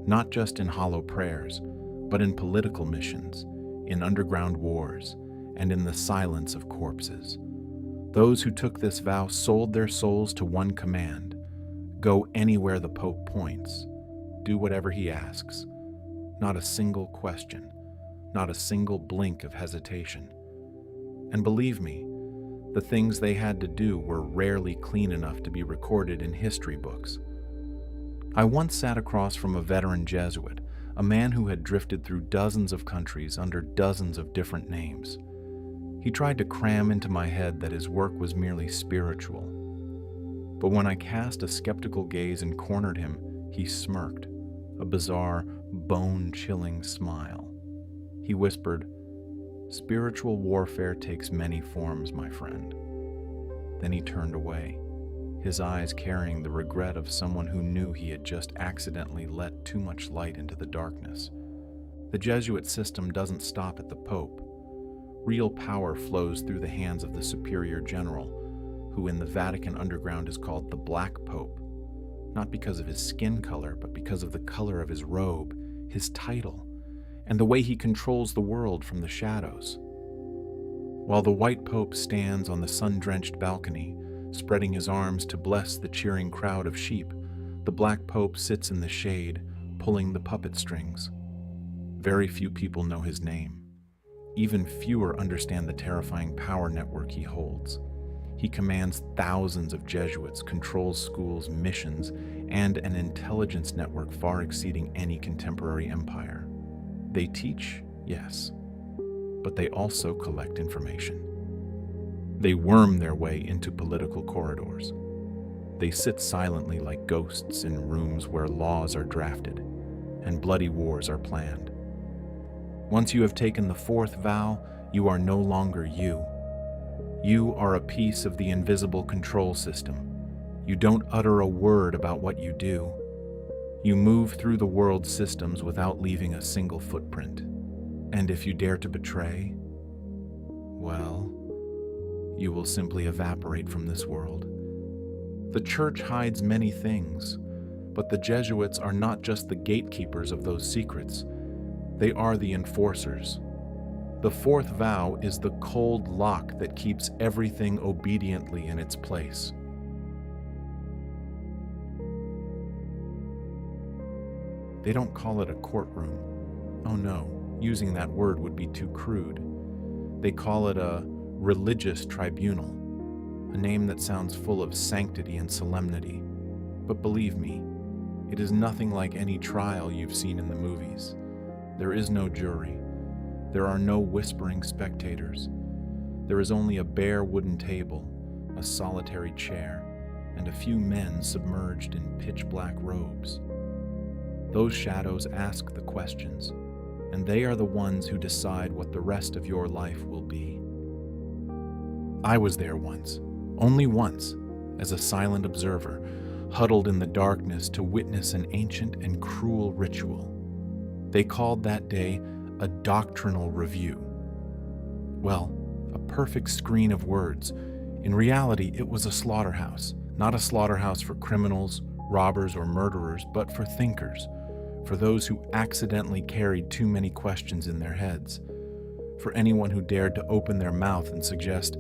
not just in hollow prayers, but in political missions, in underground wars, and in the silence of corpses. Those who took this vow sold their souls to one command: go anywhere the Pope points, do whatever he asks. Not a single question, not a single blink of hesitation. And believe me, the things they had to do were rarely clean enough to be recorded in history books. I once sat across from a veteran Jesuit, a man who had drifted through dozens of countries under dozens of different names. He tried to cram into my head that his work was merely spiritual. But when I cast a skeptical gaze and cornered him, he smirked, a bizarre, bone-chilling smile. He whispered, "Spiritual warfare takes many forms, my friend." Then he turned away, his eyes carrying the regret of someone who knew he had just accidentally let too much light into the darkness. The Jesuit system doesn't stop at the Pope. Real power flows through the hands of the Superior General, who in the Vatican underground is called the Black Pope, not because of his skin color, but because of the color of his robe, his title, and the way he controls the world from the shadows. While the White Pope stands on the sun-drenched balcony, spreading his arms to bless the cheering crowd of sheep, the Black Pope sits in the shade, pulling the puppet strings. Very few people know his name. Even fewer understand the terrifying power network he holds. He commands thousands of Jesuits, controls schools, missions, and an intelligence network far exceeding any contemporary empire. They teach, yes, but they also collect information. They worm their way into political corridors. They sit silently like ghosts in rooms where laws are drafted and bloody wars are planned. Once you have taken the fourth vow, you are no longer you. You are a piece of the invisible control system. You don't utter a word about what you do. You move through the world's systems without leaving a single footprint. And if you dare to betray, well, you will simply evaporate from this world. The church hides many things, but the Jesuits are not just the gatekeepers of those secrets. They are the enforcers. The fourth vow is the cold lock that keeps everything obediently in its place. They don't call it a courtroom. Oh no, using that word would be too crude. They call it a religious tribunal, a name that sounds full of sanctity and solemnity. But believe me, it is nothing like any trial you've seen in the movies. There is no jury. There are no whispering spectators. There is only a bare wooden table, a solitary chair, and a few men submerged in pitch-black robes. Those shadows ask the questions, and they are the ones who decide what the rest of your life will be. I was there once, only once, as a silent observer, huddled in the darkness to witness an ancient and cruel ritual. They called that day a doctrinal review. Well, a perfect screen of words. In reality, it was a slaughterhouse, not a slaughterhouse for criminals, robbers, or murderers, but for thinkers, for those who accidentally carried too many questions in their heads, for anyone who dared to open their mouth and suggest,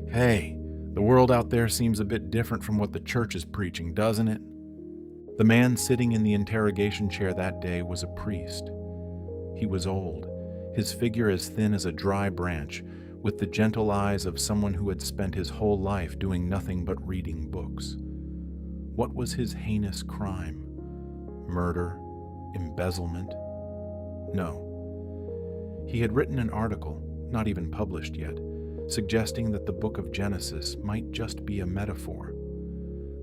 "Hey, the world out there seems a bit different from what the church is preaching, doesn't it?" The man sitting in the interrogation chair that day was a priest. He was old, his figure as thin as a dry branch, with the gentle eyes of someone who had spent his whole life doing nothing but reading books. What was his heinous crime? Murder? Embezzlement? No. He had written an article, not even published yet, suggesting that the book of Genesis might just be a metaphor,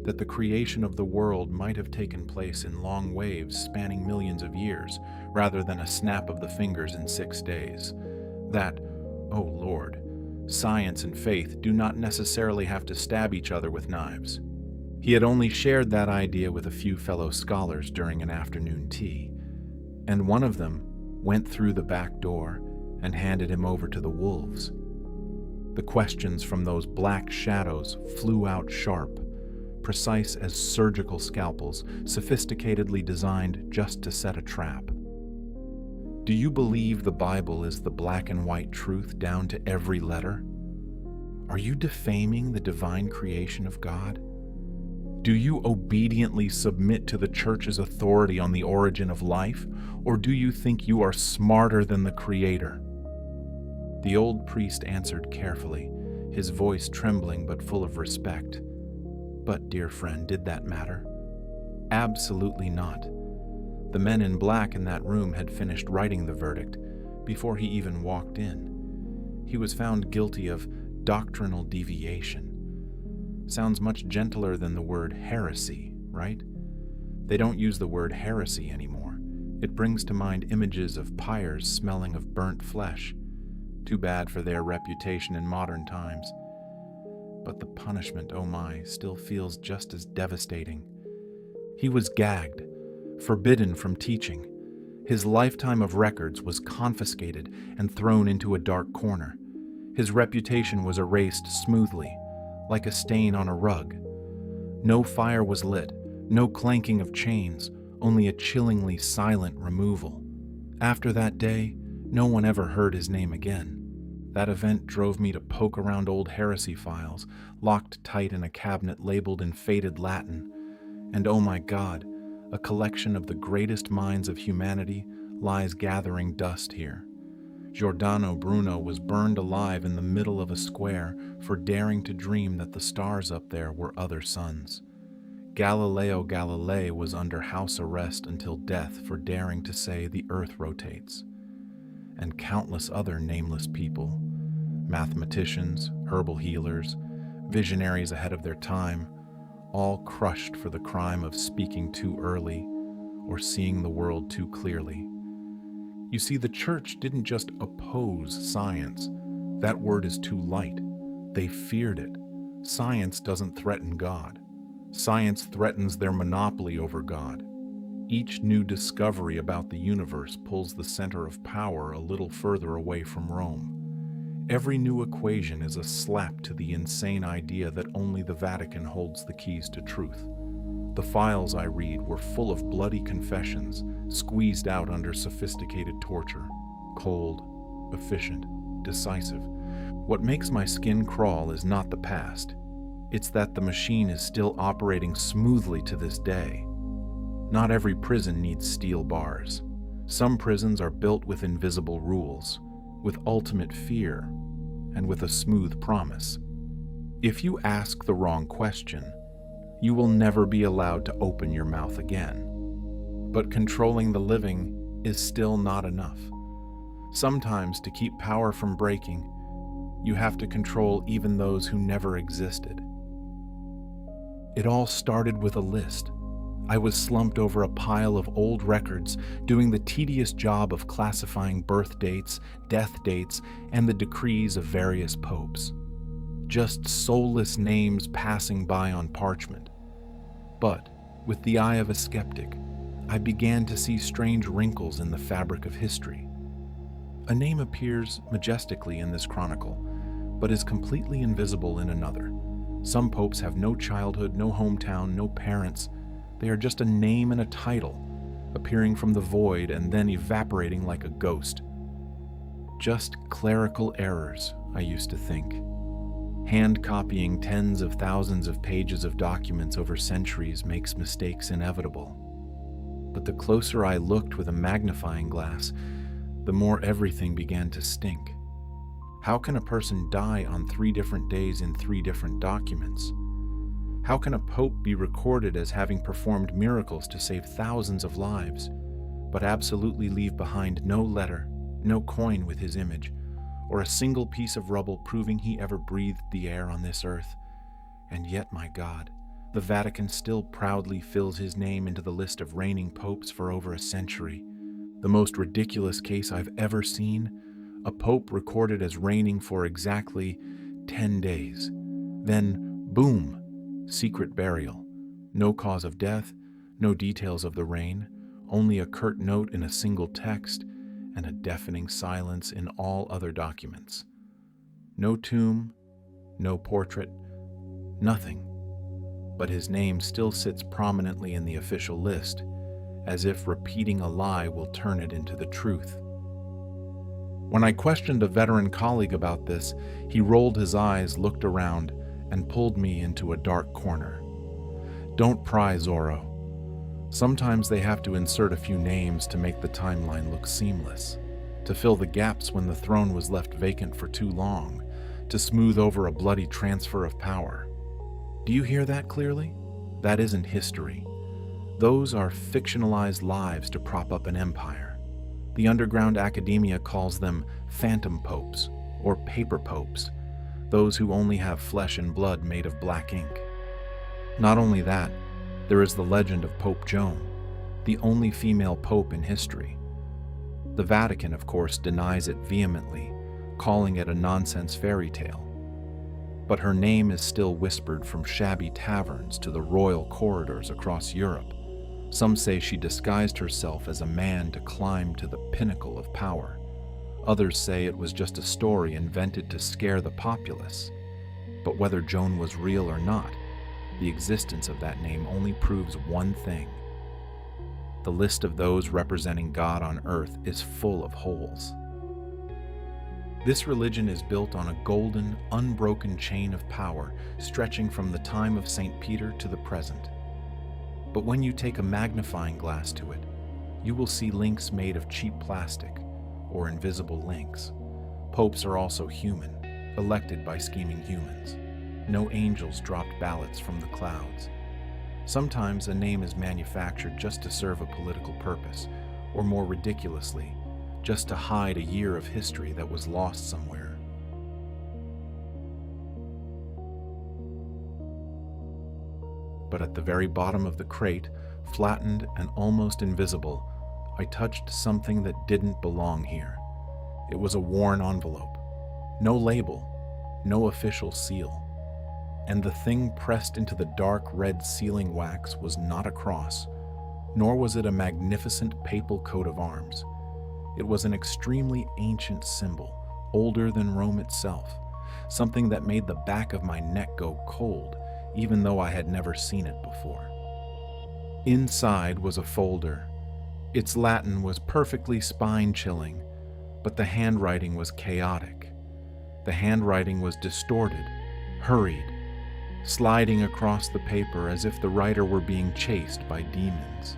that the creation of the world might have taken place in long waves spanning millions of years, rather than a snap of the fingers in 6 days. That, oh Lord, science and faith do not necessarily have to stab each other with knives. He had only shared that idea with a few fellow scholars during an afternoon tea, and one of them went through the back door and handed him over to the wolves. The questions from those black shadows flew out sharp, precise as surgical scalpels, sophisticatedly designed just to set a trap. Do you believe the Bible is the black and white truth down to every letter? Are you defaming the divine creation of God? Do you obediently submit to the church's authority on the origin of life, or do you think you are smarter than the Creator? The old priest answered carefully, his voice trembling but full of respect. But, dear friend, did that matter? Absolutely not. The men in black in that room had finished writing the verdict before he even walked in. He was found guilty of doctrinal deviation. Sounds much gentler than the word heresy, right? They don't use the word heresy anymore. It brings to mind images of pyres smelling of burnt flesh. Too bad for their reputation in modern times. But the punishment, oh my, still feels just as devastating. He was gagged, forbidden from teaching. His lifetime of records was confiscated and thrown into a dark corner. His reputation was erased smoothly, like a stain on a rug. No fire was lit, no clanking of chains, only a chillingly silent removal. After that day, no one ever heard his name again. That event drove me to poke around old heresy files, locked tight in a cabinet labeled in faded Latin. And oh my God, a collection of the greatest minds of humanity lies gathering dust here. Giordano Bruno was burned alive in the middle of a square for daring to dream that the stars up there were other suns. Galileo Galilei was under house arrest until death for daring to say the earth rotates. And countless other nameless people, mathematicians, herbal healers, visionaries ahead of their time, all crushed for the crime of speaking too early or seeing the world too clearly. You see, the church didn't just oppose science. That word is too light. They feared it. Science doesn't threaten God. Science threatens their monopoly over God. Each new discovery about the universe pulls the center of power a little further away from Rome. Every new equation is a slap to the insane idea that only the Vatican holds the keys to truth. The files I read were full of bloody confessions, squeezed out under sophisticated torture. Cold, efficient, decisive. What makes my skin crawl is not the past. It's that the machine is still operating smoothly to this day. Not every prison needs steel bars. Some prisons are built with invisible rules, with ultimate fear, and with a smooth promise. If you ask the wrong question, you will never be allowed to open your mouth again. But controlling the living is still not enough. Sometimes, to keep power from breaking, you have to control even those who never existed. It all started with a list. I was slumped over a pile of old records, doing the tedious job of classifying birth dates, death dates, and the decrees of various popes. Just soulless names passing by on parchment. But, with the eye of a skeptic, I began to see strange wrinkles in the fabric of history. A name appears majestically in this chronicle, but is completely invisible in another. Some popes have no childhood, no hometown, no parents. They are just a name and a title, appearing from the void and then evaporating like a ghost. Just clerical errors, I used to think. Hand-copying tens of thousands of pages of documents over centuries makes mistakes inevitable. But the closer I looked with a magnifying glass, the more everything began to stink. How can a person die on 3 different days in 3 different documents? How can a pope be recorded as having performed miracles to save thousands of lives, but absolutely leave behind no letter, no coin with his image, or a single piece of rubble proving he ever breathed the air on this earth? And yet, my God, the Vatican still proudly fills his name into the list of reigning popes for over a century. The most ridiculous case I've ever seen: a pope recorded as reigning for exactly 10 days. Then, boom, secret burial. No cause of death, no details of the reign, only a curt note in a single text, and a deafening silence in all other documents. No tomb, no portrait, nothing. But his name still sits prominently in the official list, as if repeating a lie will turn it into the truth. When I questioned a veteran colleague about this, he rolled his eyes, looked around, and pulled me into a dark corner. Don't pry, Zorro. Sometimes they have to insert a few names to make the timeline look seamless, to fill the gaps when the throne was left vacant for too long, to smooth over a bloody transfer of power. Do you hear that clearly? That isn't history. Those are fictionalized lives to prop up an empire. The underground academia calls them phantom popes or paper popes, those who only have flesh and blood made of black ink. Not only that, there is the legend of Pope Joan, the only female pope in history. The Vatican, of course, denies it vehemently, calling it a nonsense fairy tale. But her name is still whispered from shabby taverns to the royal corridors across Europe. Some say she disguised herself as a man to climb to the pinnacle of power. Others say it was just a story invented to scare the populace. But whether Joan was real or not, the existence of that name only proves one thing. The list of those representing God on earth is full of holes. This religion is built on a golden, unbroken chain of power stretching from the time of St. Peter to the present. But when you take a magnifying glass to it, you will see links made of cheap plastic, or invisible links. Popes are also human, elected by scheming humans. No angels dropped ballots from the clouds. Sometimes a name is manufactured just to serve a political purpose, or more ridiculously, just to hide a year of history that was lost somewhere. But at the very bottom of the crate, flattened and almost invisible, I touched something that didn't belong here. It was a worn envelope. No label, no official seal. And the thing pressed into the dark red sealing wax was not a cross, nor was it a magnificent papal coat of arms. It was an extremely ancient symbol, older than Rome itself, something that made the back of my neck go cold, even though I had never seen it before. Inside was a folder. Its Latin was perfectly spine-chilling, but the handwriting was chaotic. The handwriting was distorted, hurried, sliding across the paper as if the writer were being chased by demons.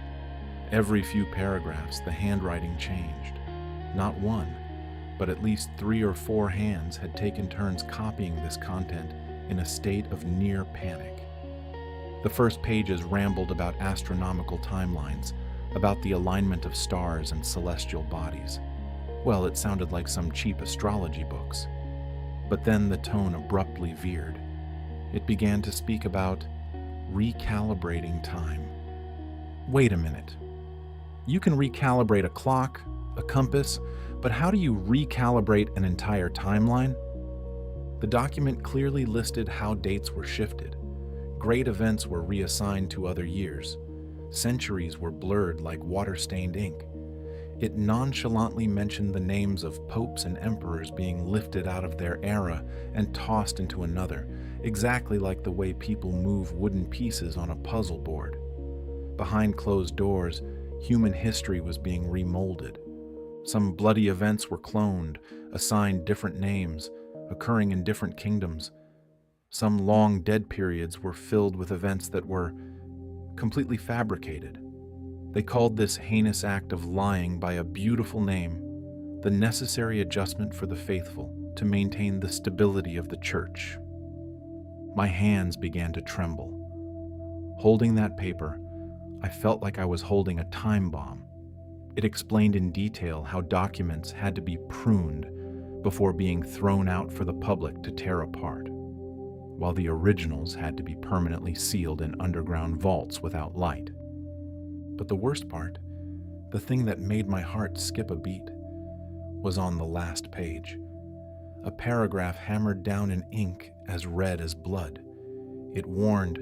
Every few paragraphs, the handwriting changed. Not one, but at least 3 or 4 hands had taken turns copying this content in a state of near panic. The first pages rambled about astronomical timelines, about the alignment of stars and celestial bodies. Well, it sounded like some cheap astrology books. But then the tone abruptly veered. It began to speak about recalibrating time. Wait a minute. You can recalibrate a clock, a compass, but how do you recalibrate an entire timeline? The document clearly listed how dates were shifted. Great events were reassigned to other years. Centuries were blurred like water-stained ink. It nonchalantly mentioned the names of popes and emperors being lifted out of their era and tossed into another, exactly like the way people move wooden pieces on a puzzle board. Behind closed doors, human history was being remolded. Some bloody events were cloned, assigned different names, occurring in different kingdoms. Some long dead periods were filled with events that were completely fabricated. They called this heinous act of lying by a beautiful name, the necessary adjustment for the faithful to maintain the stability of the church. My hands began to tremble. Holding that paper, I felt like I was holding a time bomb. It explained in detail how documents had to be pruned before being thrown out for the public to tear apart, while the originals had to be permanently sealed in underground vaults without light. But the worst part, the thing that made my heart skip a beat, was on the last page. A paragraph hammered down in ink as red as blood. It warned,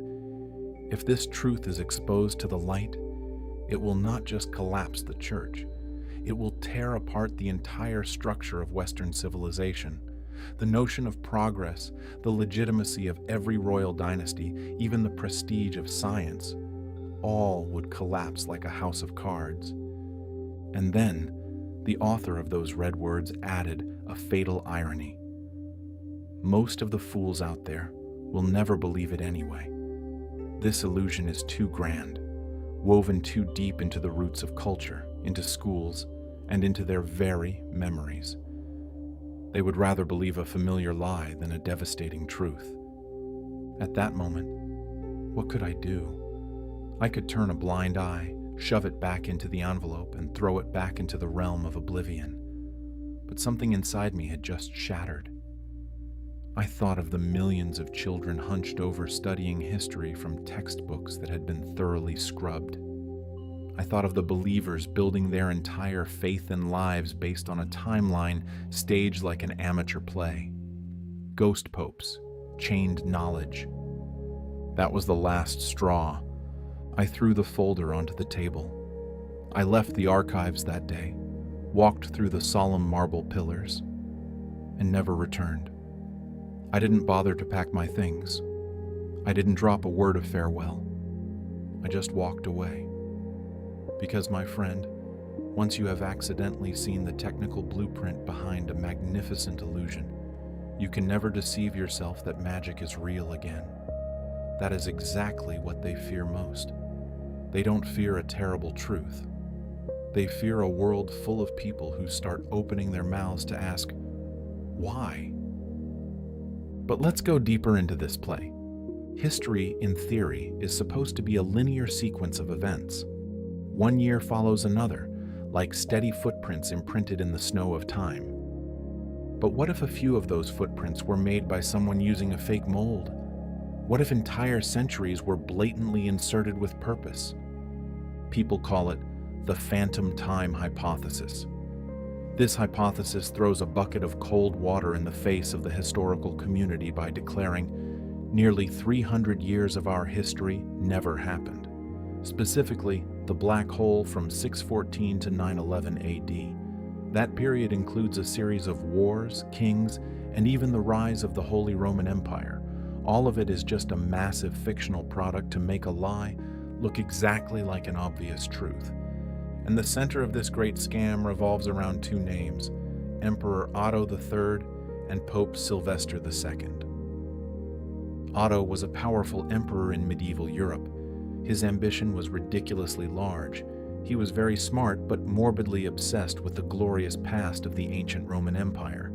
if this truth is exposed to the light, it will not just collapse the church. It will tear apart the entire structure of Western civilization. The notion of progress, the legitimacy of every royal dynasty, even the prestige of science, all would collapse like a house of cards. And then, the author of those red words added a fatal irony. Most of the fools out there will never believe it anyway. This illusion is too grand, woven too deep into the roots of culture, into schools, and into their very memories. They would rather believe a familiar lie than a devastating truth. At that moment, what could I do? I could turn a blind eye, shove it back into the envelope, and throw it back into the realm of oblivion. But something inside me had just shattered. I thought of the millions of children hunched over studying history from textbooks that had been thoroughly scrubbed. I thought of the believers building their entire faith and lives based on a timeline staged like an amateur play. Ghost popes, chained knowledge. That was the last straw. I threw the folder onto the table. I left the archives that day, walked through the solemn marble pillars, and never returned. I didn't bother to pack my things. I didn't drop a word of farewell. I just walked away. Because, my friend, once you have accidentally seen the technical blueprint behind a magnificent illusion, you can never deceive yourself that magic is real again. That is exactly what they fear most. They don't fear a terrible truth. They fear a world full of people who start opening their mouths to ask, why? But let's go deeper into this play. History, in theory, is supposed to be a linear sequence of events. One year follows another, like steady footprints imprinted in the snow of time. But what if a few of those footprints were made by someone using a fake mold? What if entire centuries were blatantly inserted with purpose? People call it the phantom time hypothesis. This hypothesis throws a bucket of cold water in the face of the historical community by declaring nearly 300 years of our history never happened. Specifically, the black hole from 614 to 911 AD. That period includes a series of wars, kings, and even the rise of the Holy Roman Empire. All of it is just a massive fictional product to make a lie look exactly like an obvious truth. And the center of this great scam revolves around two names, Emperor Otto III and Pope Sylvester II. Otto was a powerful emperor in medieval Europe. His ambition was ridiculously large. He was very smart, but morbidly obsessed with the glorious past of the ancient Roman Empire.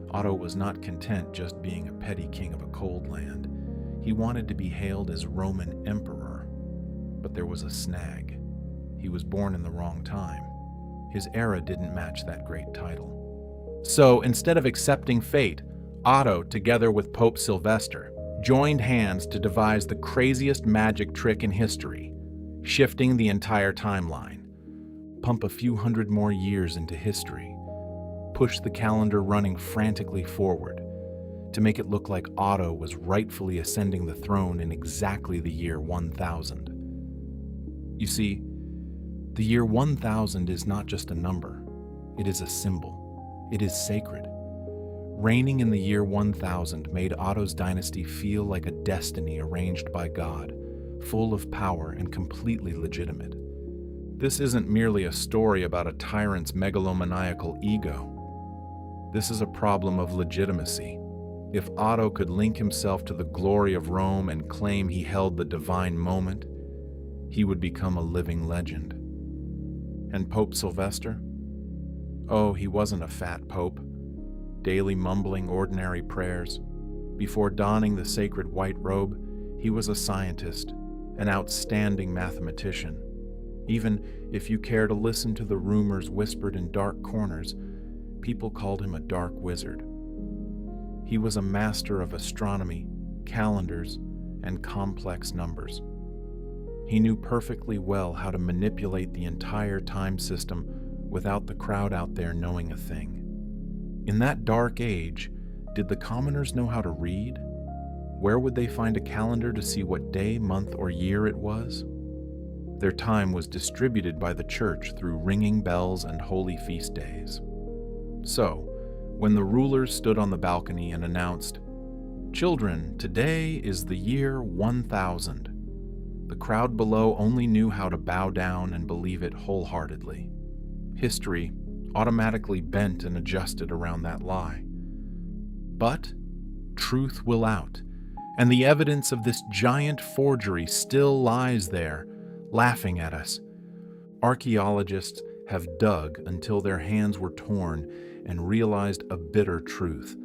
Otto was not content just being a petty king of a cold land. He wanted to be hailed as Roman Emperor. But there was a snag. He was born in the wrong time. His era didn't match that great title. So instead of accepting fate, Otto, together with Pope Sylvester, joined hands to devise the craziest magic trick in history, shifting the entire timeline. Pump a few hundred more years into history. Push the calendar running frantically forward to make it look like Otto was rightfully ascending the throne in exactly the year 1000. You see, the year 1000 is not just a number, it is a symbol. It is sacred. Reigning in the year 1000 made Otto's dynasty feel like a destiny arranged by God, full of power and completely legitimate. This isn't merely a story about a tyrant's megalomaniacal ego. This is a problem of legitimacy. If Otto could link himself to the glory of Rome and claim he held the divine moment, he would become a living legend. And Pope Sylvester? Oh, he wasn't a fat pope, daily mumbling ordinary prayers. Before donning the sacred white robe, he was a scientist, an outstanding mathematician. Even if you care to listen to the rumors whispered in dark corners, people called him a dark wizard. He was a master of astronomy, calendars, and complex numbers. He knew perfectly well how to manipulate the entire time system without the crowd out there knowing a thing. In that dark age, did the commoners know how to read? Where would they find a calendar to see what day, month, or year it was? Their time was distributed by the church through ringing bells and holy feast days. So, when the rulers stood on the balcony and announced, "Children, today is the year 1000," the crowd below only knew how to bow down and believe it wholeheartedly. History automatically bent and adjusted around that lie. But truth will out, and the evidence of this giant forgery still lies there, laughing at us. Archaeologists have dug until their hands were torn and realized a bitter truth.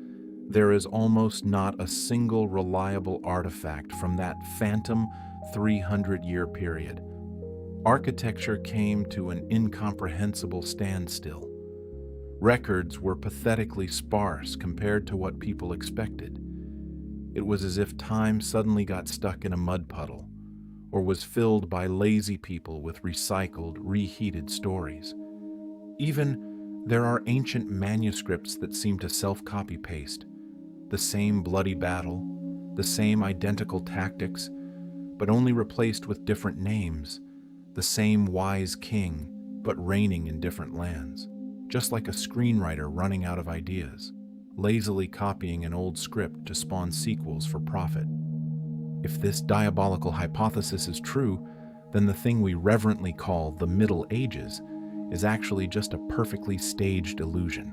There is almost not a single reliable artifact from that phantom 300-year period. Architecture came to an incomprehensible standstill. Records were pathetically sparse compared to what people expected. It was as if time suddenly got stuck in a mud puddle, or was filled by lazy people with recycled, reheated stories. Even there are ancient manuscripts that seem to self-copy-paste. The same bloody battle, the same identical tactics, but only replaced with different names. The same wise king, but reigning in different lands. Just like a screenwriter running out of ideas, lazily copying an old script to spawn sequels for profit. If this diabolical hypothesis is true, then the thing we reverently call the Middle Ages is actually just a perfectly staged illusion,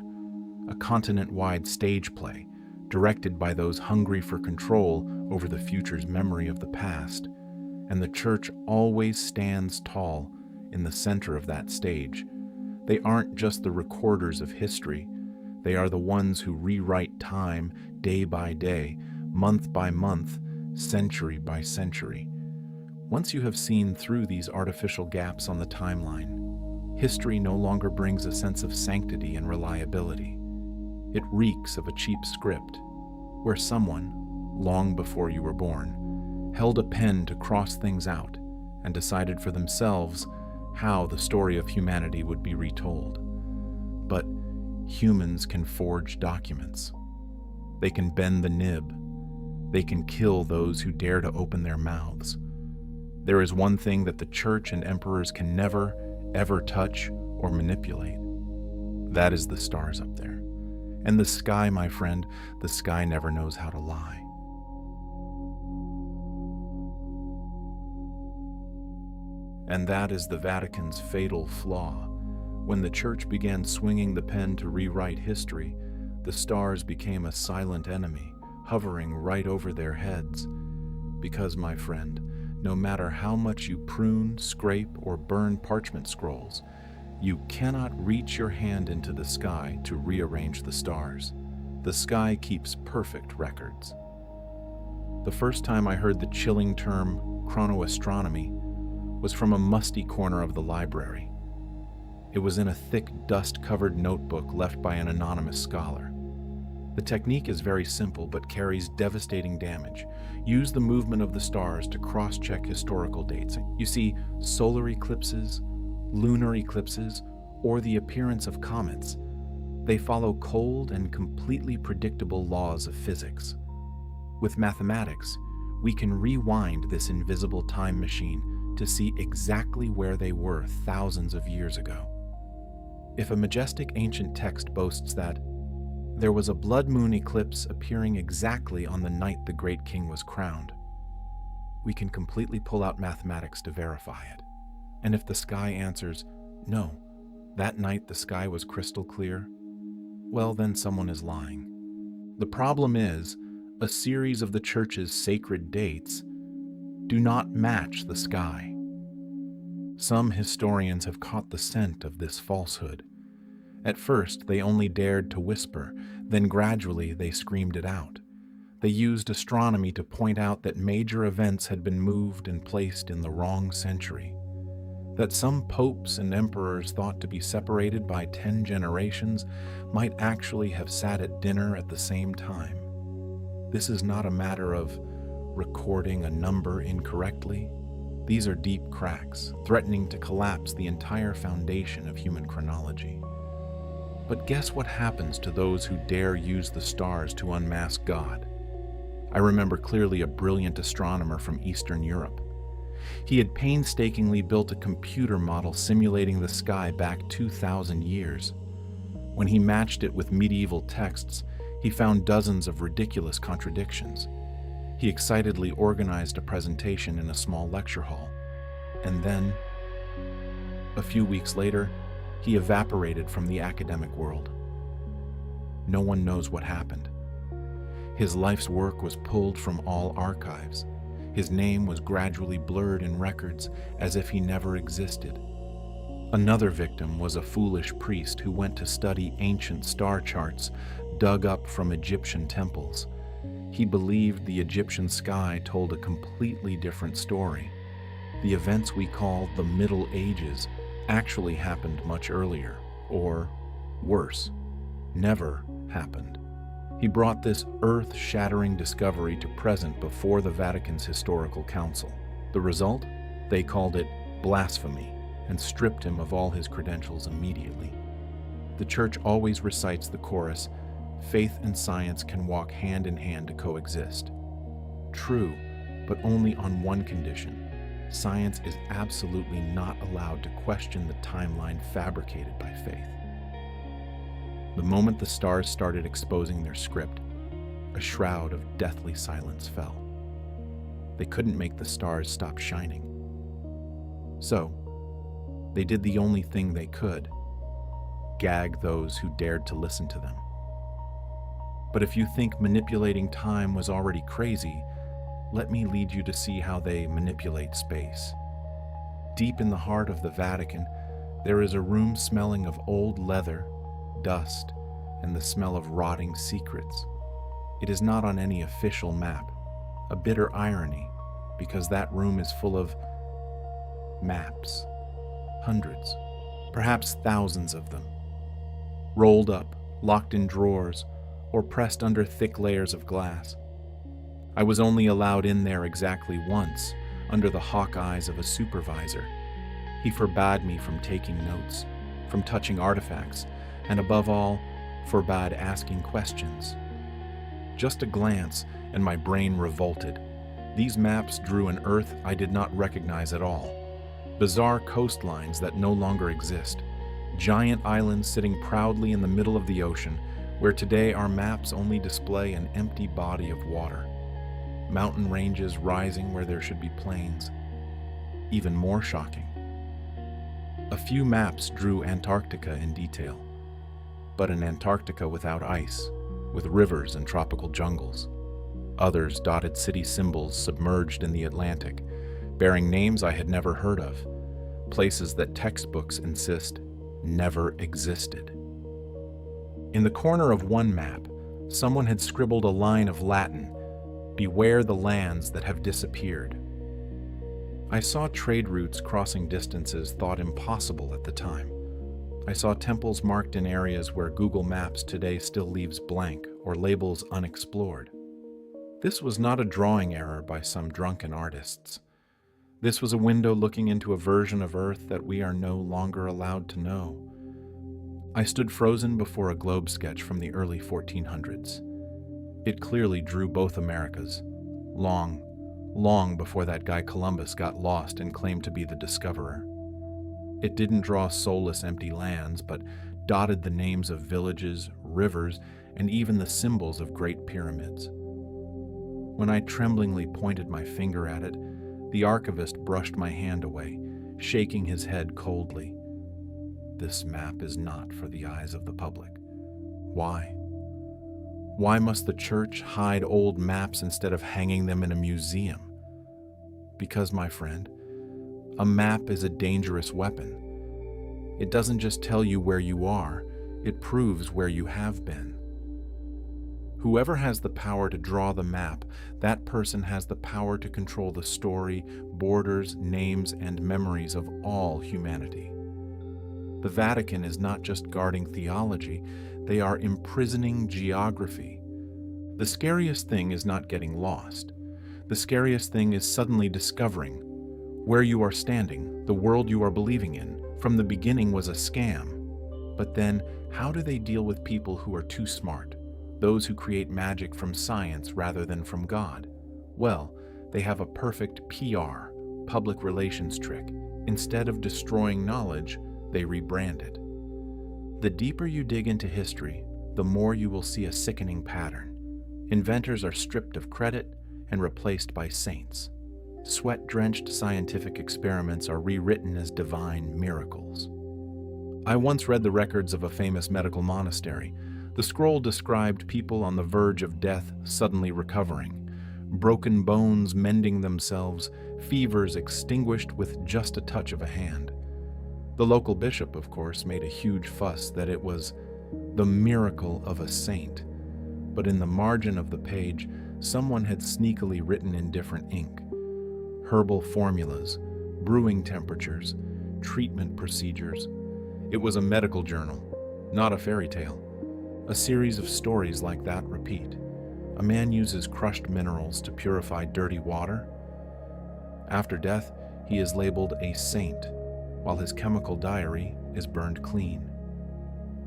a continent-wide stage play directed by those hungry for control over the future's memory of the past. And the church always stands tall in the center of that stage, They aren't just the recorders of history. They are the ones who rewrite time day by day, month by month, century by century. Once you have seen through these artificial gaps on the timeline, history no longer brings a sense of sanctity and reliability. It reeks of a cheap script, where someone, long before you were born, held a pen to cross things out and decided for themselves how the story of humanity would be retold. But humans can forge documents. They can bend the nib. They can kill those who dare to open their mouths. There is one thing that the church and emperors can never, ever touch or manipulate. That is the stars up there. And the sky, my friend, the sky never knows how to lie. And that is the Vatican's fatal flaw. When the church began swinging the pen to rewrite history, the stars became a silent enemy, hovering right over their heads. Because, my friend, no matter how much you prune, scrape, or burn parchment scrolls, you cannot reach your hand into the sky to rearrange the stars. The sky keeps perfect records. The first time I heard the chilling term chronoastronomy was from a musty corner of the library. It was in a thick, dust-covered notebook left by an anonymous scholar. The technique is very simple but carries devastating damage. Use the movement of the stars to cross-check historical dates. You see, solar eclipses, lunar eclipses, or the appearance of comets. They follow cold and completely predictable laws of physics. With mathematics, we can rewind this invisible time machine to see exactly where they were thousands of years ago. If a majestic ancient text boasts that there was a blood moon eclipse appearing exactly on the night the great king was crowned, we can completely pull out mathematics to verify it. And if the sky answers, no, that night the sky was crystal clear, well, then someone is lying. The problem is, a series of the church's sacred dates do not match the sky. Some historians have caught the scent of this falsehood. At first, they only dared to whisper, then gradually they screamed it out. They used astronomy to point out that major events had been moved and placed in the wrong century, that some popes and emperors thought to be separated by 10 generations might actually have sat at dinner at the same time. This is not a matter of recording a number incorrectly. These are deep cracks, threatening to collapse the entire foundation of human chronology. But guess what happens to those who dare use the stars to unmask God? I remember clearly a brilliant astronomer from Eastern Europe. He had painstakingly built a computer model simulating the sky back 2,000 years. When he matched it with medieval texts, he found dozens of ridiculous contradictions. He excitedly organized a presentation in a small lecture hall. And then, a few weeks later, he evaporated from the academic world. No one knows what happened. His life's work was pulled from all archives. His name was gradually blurred in records as if he never existed. Another victim was a foolish priest who went to study ancient star charts dug up from Egyptian temples. He believed the Egyptian sky told a completely different story. The events we call the Middle Ages actually happened much earlier, or worse, never happened. He brought this earth-shattering discovery to present before the Vatican's historical council. The result? They called it blasphemy and stripped him of all his credentials immediately. The Church always recites the chorus, "Faith and science can walk hand in hand to coexist." True, but only on one condition. Science is absolutely not allowed to question the timeline fabricated by faith. The moment the stars started exposing their script, a shroud of deathly silence fell. They couldn't make the stars stop shining. So, they did the only thing they could: gag those who dared to listen to them. But if you think manipulating time was already crazy, let me lead you to see how they manipulate space. Deep in the heart of the Vatican, There is a room smelling of old leather, dust, and the smell of rotting secrets. It is not on any official map, a bitter irony, because that room is full of maps, hundreds, perhaps thousands of them, rolled up, locked in drawers, or pressed under thick layers of glass. I was only allowed in there exactly once, under the hawk eyes of a supervisor. He forbade me from taking notes, from touching artifacts, and above all, forbade asking questions. Just a glance, and my brain revolted. These maps drew an earth I did not recognize at all. Bizarre coastlines that no longer exist. Giant islands sitting proudly in the middle of the ocean, where today our maps only display an empty body of water. Mountain ranges rising where there should be plains. Even more shocking. A few maps drew Antarctica in detail, but an Antarctica without ice, with rivers and tropical jungles. Others dotted city symbols submerged in the Atlantic, bearing names I had never heard of, places that textbooks insist never existed. In the corner of one map, someone had scribbled a line of Latin, "Beware the lands that have disappeared." I saw trade routes crossing distances thought impossible at the time. I saw temples marked in areas where Google Maps today still leaves blank or labels unexplored. This was not a drawing error by some drunken artists. This was a window looking into a version of Earth that we are no longer allowed to know. I stood frozen before a globe sketch from the early 1400s. It clearly drew both Americas, long before that guy Columbus got lost and claimed to be the discoverer. It didn't draw soulless empty lands, but dotted the names of villages, rivers, and even the symbols of great pyramids. When I tremblingly pointed my finger at it, the archivist brushed my hand away, shaking his head coldly. This map is not for the eyes of the public. Why? Why must the church hide old maps instead of hanging them in a museum? Because, my friend, a map is a dangerous weapon. It doesn't just tell you where you are, it proves where you have been. Whoever has the power to draw the map, that person has the power to control the story, borders, names, and memories of all humanity. The Vatican is not just guarding theology, they are imprisoning geography. The scariest thing is not getting lost. The scariest thing is suddenly discovering where you are standing, the world you are believing in, from the beginning was a scam. But then, how do they deal with people who are too smart? Those who create magic from science rather than from God? Well, they have a perfect PR, public relations trick. Instead of destroying knowledge, they rebrand it. The deeper you dig into history, the more you will see a sickening pattern. Inventors are stripped of credit and replaced by saints. Sweat-drenched scientific experiments are rewritten as divine miracles. I once read the records of a famous medical monastery. The scroll described people on the verge of death suddenly recovering, broken bones mending themselves, fevers extinguished with just a touch of a hand. The local bishop, of course, made a huge fuss that it was the miracle of a saint. But in the margin of the page, someone had sneakily written in different ink. Herbal formulas, brewing temperatures, treatment procedures. It was a medical journal, not a fairy tale. A series of stories like that repeat. A man uses crushed minerals to purify dirty water. After death, he is labeled a saint, while his chemical diary is burned clean.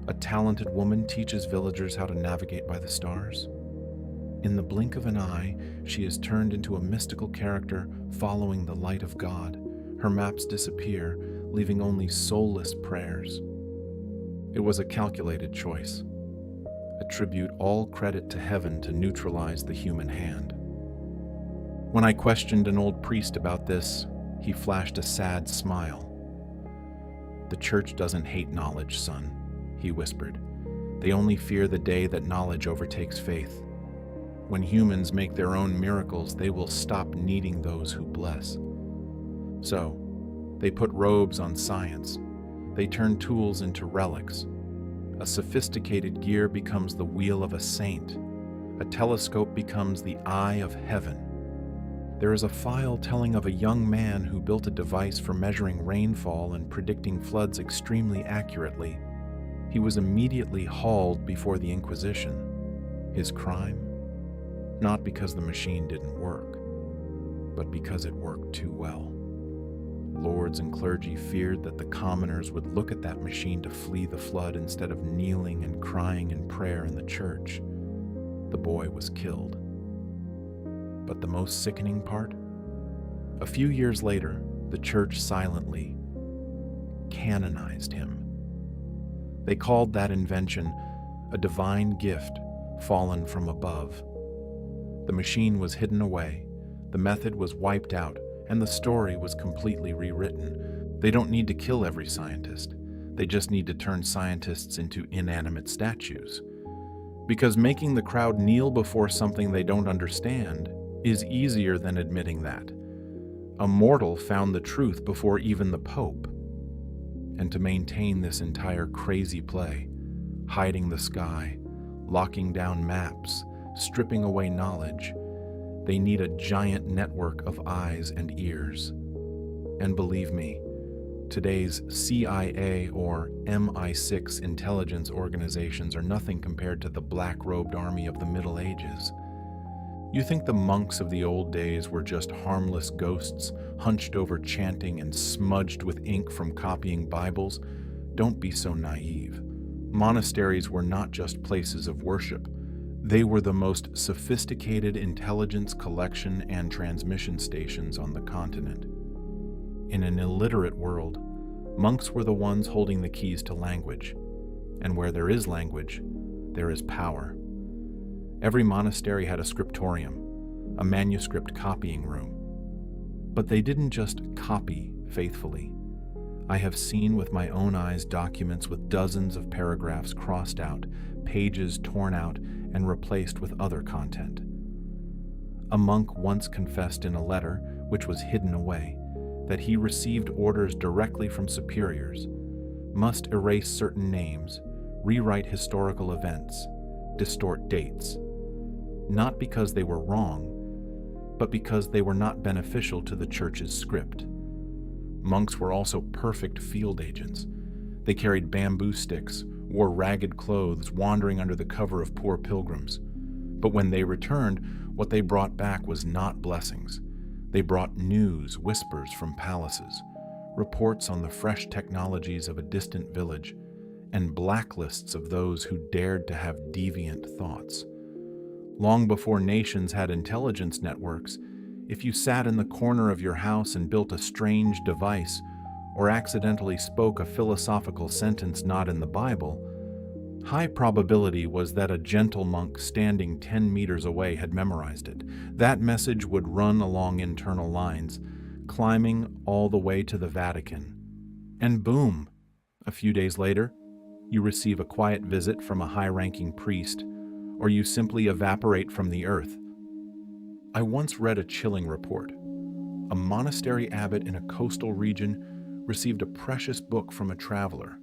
A talented woman teaches villagers how to navigate by the stars. In the blink of an eye, she is turned into a mystical character following the light of God. Her maps disappear, leaving only soulless prayers. It was a calculated choice. Attribute all credit to heaven to neutralize the human hand. When I questioned an old priest about this, he flashed a sad smile. "The church doesn't hate knowledge, son," he whispered. "They only fear the day that knowledge overtakes faith. When humans make their own miracles, they will stop needing those who bless. So, they put robes on science. They turn tools into relics. A sophisticated gear becomes the wheel of a saint. A telescope becomes the eye of heaven. There is a file telling of a young man who built a device for measuring rainfall and predicting floods extremely accurately. He was immediately hauled before the Inquisition. His crime? Not because the machine didn't work, but because it worked too well. Lords and clergy feared that the commoners would look at that machine to flee the flood instead of kneeling and crying in prayer in the church. The boy was killed. But the most sickening part? A few years later, the church silently canonized him. They called that invention a divine gift fallen from above. The machine was hidden away, the method was wiped out, and the story was completely rewritten. They don't need to kill every scientist. They just need to turn scientists into inanimate statues. Because making the crowd kneel before something they don't understand is easier than admitting that. A mortal found the truth before even the Pope. And to maintain this entire crazy play, hiding the sky, locking down maps, stripping away knowledge, they need a giant network of eyes and ears. And believe me, today's CIA or MI6 intelligence organizations are nothing compared to the black-robed army of the Middle Ages. You think the monks of the old days were just harmless ghosts, hunched over chanting and smudged with ink from copying Bibles? Don't be so naive. Monasteries were not just places of worship. They were the most sophisticated intelligence collection and transmission stations on the continent. In an illiterate world, monks were the ones holding the keys to language. And where there is language, there is power. Every monastery had a scriptorium, a manuscript copying room. But they didn't just copy faithfully. I have seen with my own eyes documents with dozens of paragraphs crossed out, pages torn out, and replaced with other content. A monk once confessed in a letter, which was hidden away, that he received orders directly from superiors, must erase certain names, rewrite historical events, distort dates. Not because they were wrong, but because they were not beneficial to the church's script. Monks were also perfect field agents. They carried bamboo sticks, wore ragged clothes, wandering under the cover of poor pilgrims. But when they returned, what they brought back was not blessings. They brought news, whispers from palaces, reports on the fresh technologies of a distant village, and blacklists of those who dared to have deviant thoughts. Long before nations had intelligence networks, if you sat in the corner of your house and built a strange device, or accidentally spoke a philosophical sentence not in the Bible, high probability was that a gentle monk standing 10 meters away had memorized it. That message would run along internal lines, climbing all the way to the Vatican. And boom, a few days later, you receive a quiet visit from a high-ranking priest, or you simply evaporate from the earth. I once read a chilling report. A monastery abbot in a coastal region received a precious book from a traveler.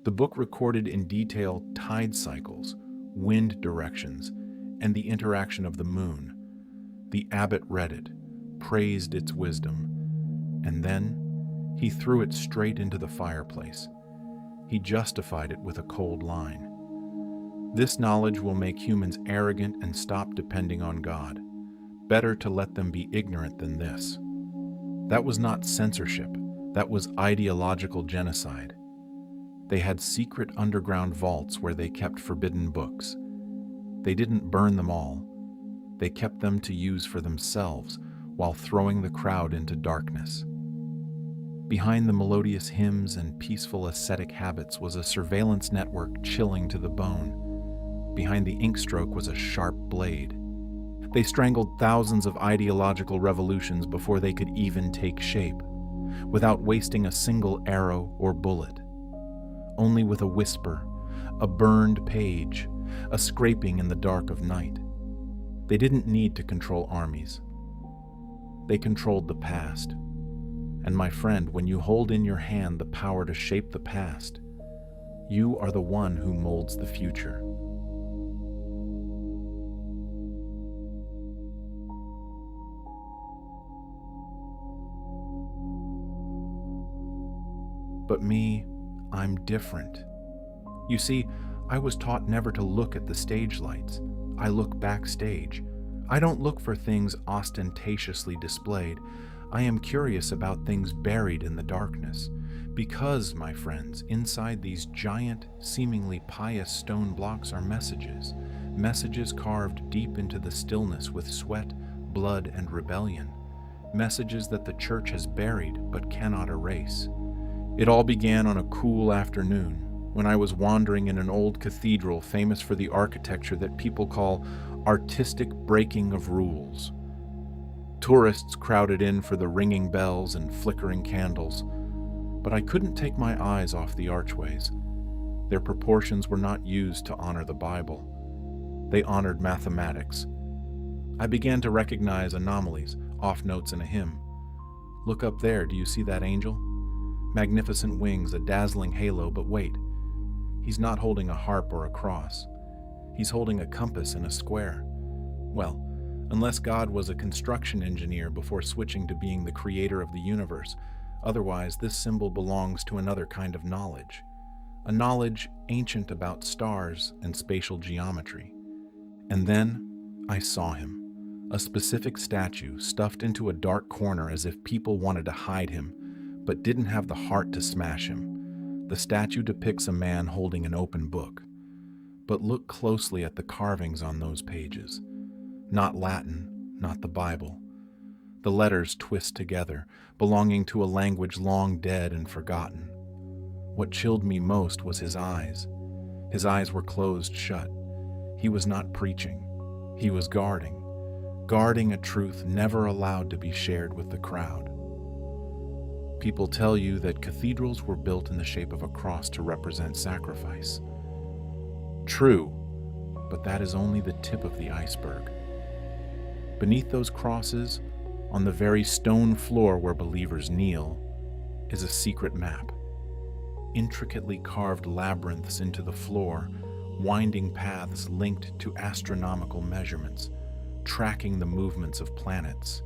The book recorded in detail tide cycles, wind directions, and the interaction of the moon. The abbot read it, praised its wisdom, and then he threw it straight into the fireplace. He justified it with a cold line. This knowledge will make humans arrogant and stop depending on God. Better to let them be ignorant than this. That was not censorship. That was ideological genocide. They had secret underground vaults where they kept forbidden books. They didn't burn them all. They kept them to use for themselves while throwing the crowd into darkness. Behind the melodious hymns and peaceful ascetic habits was a surveillance network chilling to the bone. Behind the ink stroke was a sharp blade. They strangled thousands of ideological revolutions before they could even take shape, without wasting a single arrow or bullet. Only with a whisper, a burned page, a scraping in the dark of night. They didn't need to control armies. They controlled the past, And my friend, when you hold in your hand the power to shape the past, you are the one who molds the future. But me, I'm different. You see, I was taught never to look at the stage lights. I look backstage. I don't look for things ostentatiously displayed. I am curious about things buried in the darkness. Because, my friends, inside these giant, seemingly pious stone blocks are messages. Messages carved deep into the stillness with sweat, blood, and rebellion. Messages that the church has buried but cannot erase. It all began on a cool afternoon when I was wandering in an old cathedral famous for the architecture that people call artistic breaking of rules. Tourists crowded in for the ringing bells and flickering candles, but I couldn't take my eyes off the archways. Their proportions were not used to honor the Bible. They honored mathematics. I began to recognize anomalies, off notes in a hymn. Look up there, do you see that angel? Magnificent wings, a dazzling halo, but wait. He's not holding a harp or a cross. He's holding a compass and a square. Well, unless God was a construction engineer before switching to being the creator of the universe, otherwise this symbol belongs to another kind of knowledge. A knowledge ancient about stars and spatial geometry. And then I saw him. A specific statue stuffed into a dark corner as if people wanted to hide him, but didn't have the heart to smash him. The statue depicts a man holding an open book. But look closely at the carvings on those pages. Not Latin, not the Bible. The letters twist together, belonging to a language long dead and forgotten. What chilled me most was his eyes. His eyes were closed shut. He was not preaching. He was guarding a truth never allowed to be shared with the crowd. People tell you that cathedrals were built in the shape of a cross to represent sacrifice. True, but that is only the tip of the iceberg. Beneath those crosses, on the very stone floor where believers kneel, is a secret map. Intricately carved labyrinths into the floor, winding paths linked to astronomical measurements, tracking the movements of planets.